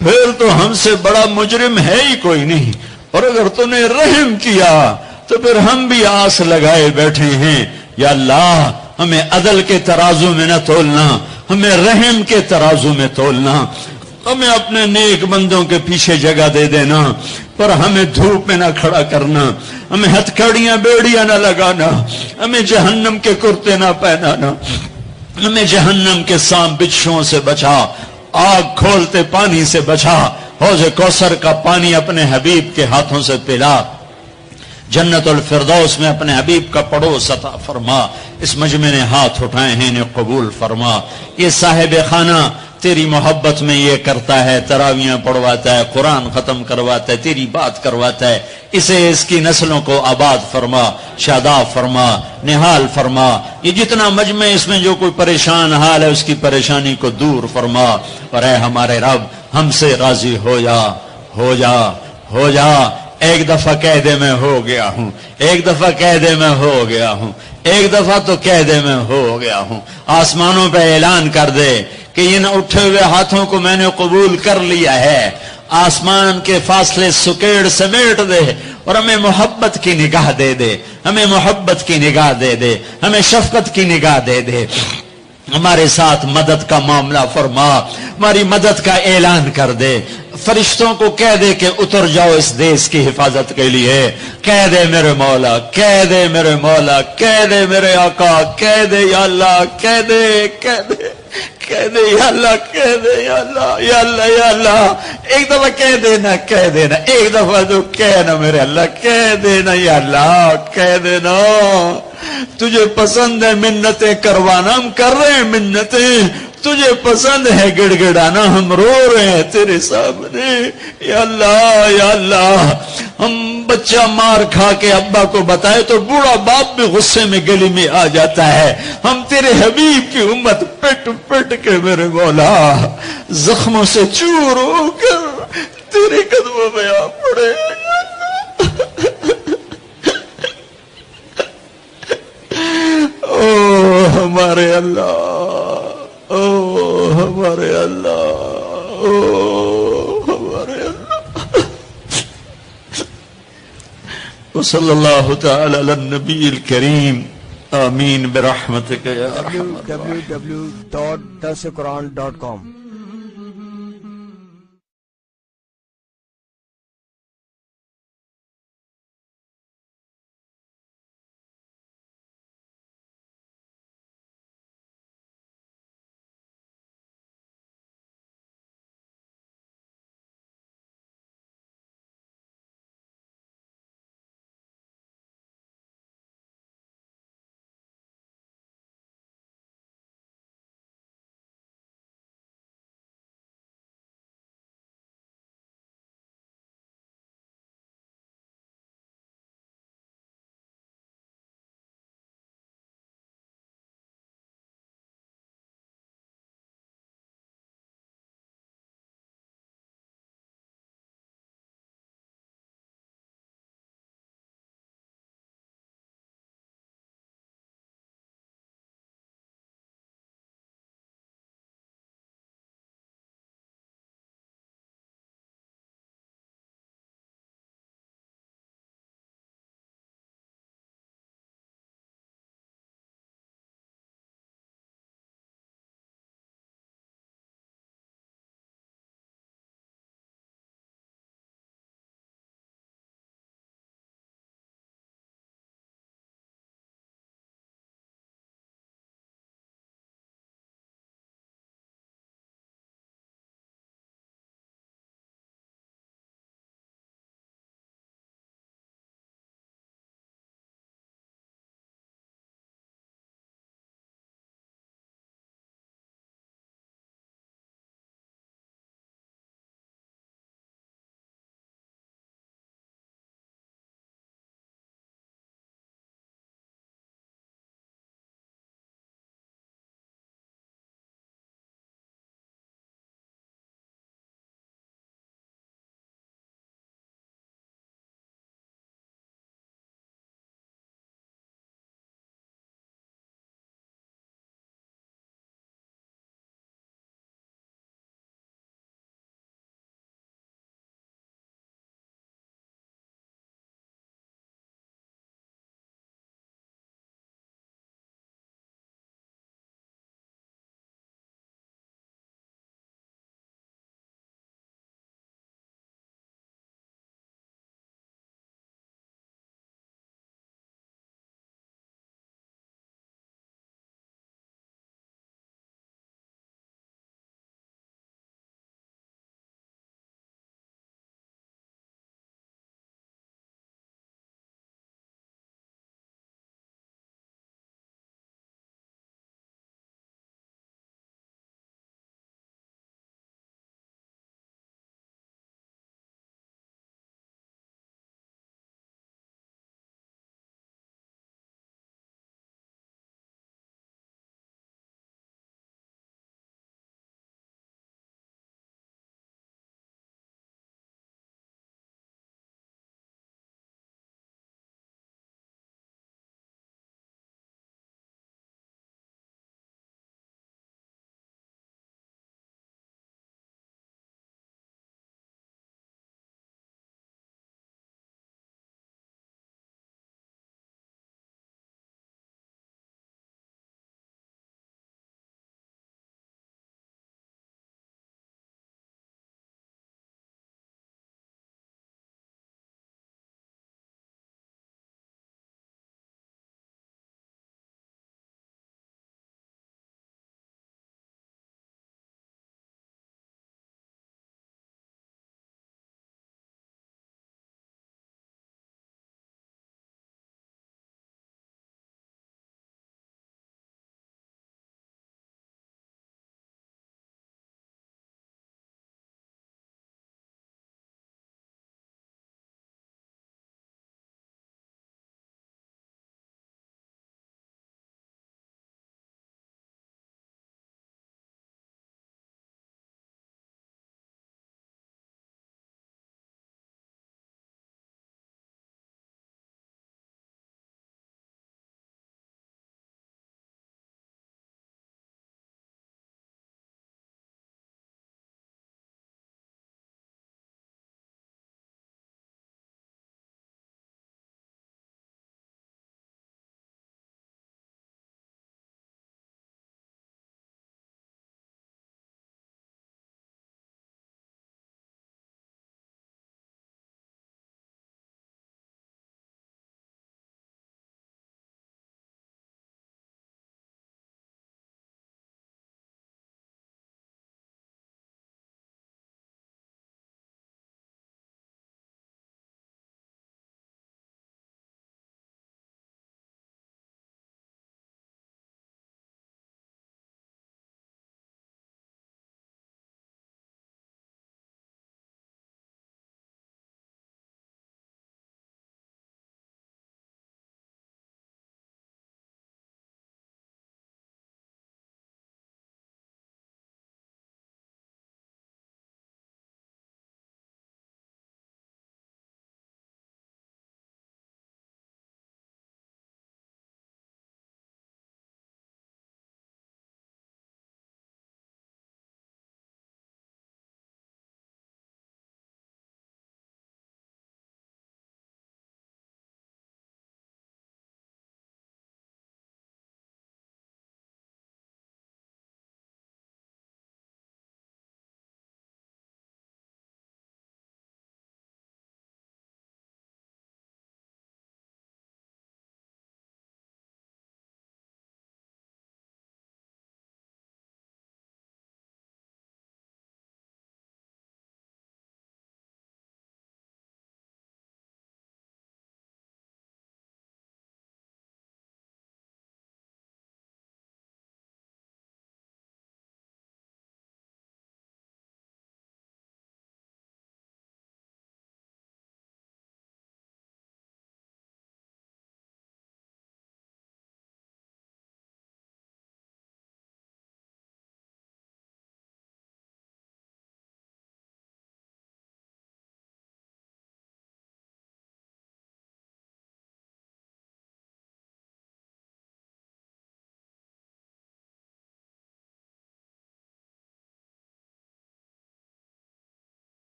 پھر تو ہم سے بڑا مجرم ہے ہی کوئی نہیں، اور اگر تو نے رحم کیا تو پھر ہم بھی آس لگائے بیٹھے ہیں۔ یا اللہ ہمیں عدل کے ترازو میں نہ تولنا، ہمیں رحم کے ترازو میں تولنا، ہمیں اپنے نیک بندوں کے پیچھے جگہ دے دینا، پر ہمیں دھوپ میں نہ کھڑا کرنا، ہمیں ہتھکڑیاں بیڑیاں نہ لگانا، ہمیں جہنم کے کرتے نہ پہنانا، ہمیں جہنم کے سام بچھوؤں سے بچا، آگ کھولتے پانی سے بچا، حوض کوثر کا پانی اپنے حبیب کے ہاتھوں سے پلا، جنت الفردوس میں اپنے حبیب کا پڑوس عطا فرما۔ اس مجمع نے ہاتھ اٹھائے ہیں انہیں قبول فرما۔ یہ صاحب خانہ تیری محبت میں یہ کرتا ہے، تراویاں پڑھواتا ہے، قرآن ختم کرواتا ہے، تیری بات کرواتا ہے، اسے اس کی نسلوں کو آباد فرما، شاداب فرما، نہال فرما۔ یہ جتنا مجمع اس میں جو کوئی پریشان حال ہے اس کی پریشانی کو دور فرما۔ اور اے ہمارے رب ہم سے راضی ہو جا، ہو جا، ہو جا۔ ایک دفعہ کہہ دے میں ہو گیا ہوں، ایک دفعہ کہہ دے میں ہو گیا ہوں، ایک دفعہ تو کہہ دے میں ہو گیا ہوں۔ آسمانوں پہ اعلان کر دے کہ ان اٹھے ہوئے ہاتھوں کو میں نے قبول کر لیا ہے۔ آسمان کے فاصلے سکیڑ سمیٹ دے اور ہمیں محبت کی نگاہ دے دے، ہمیں محبت کی نگاہ دے دے، ہمیں شفقت کی نگاہ دے دے۔ ہمارے ساتھ مدد کا معاملہ فرما، ہماری مدد کا اعلان کر دے۔ فرشتوں کو کہہ دے کہ اتر جاؤ اس دیس کی حفاظت کے لیے۔ کہہ دے میرے مولا، کہہ دے میرے مولا، کہہ دے میرے آقا، کہہ دے یا اللہ، کہہ دے، کہہ دے، کہہ دے یا اللہ، کہہ دے یا اللہ، یا اللہ، یا اللہ۔ ایک دفعہ کہہ دینا، کہہ دینا، ایک دفعہ تو کہنا میرے اللہ، کہہ دینا یا اللہ، کہہ دینا۔ تجھے پسند ہے منتیں کروانا، ہم کر رہے ہیں منتیں، تجھے پسند ہے گڑ گڑانا، ہم رو رہے ہیں تیرے سامنے۔ یا اللہ ہم بچہ مار کھا کے ابا کو بتائے تو بوڑھا باپ بھی غصے میں گلی میں آ جاتا ہے، ہم تیرے حبیب کی امت پٹ پٹ کے میرے مولا زخموں سے چور ہو کر تیرے قدموں میں آ پڑے۔ او ہمارے اللہ، او ہمارے اللہ، او ہمارے اللہ۔ وصلی اللہ تعالی علی النبی الکریم، آمین برحمتک یا ارحم الراحمین۔ www.darsulquran.com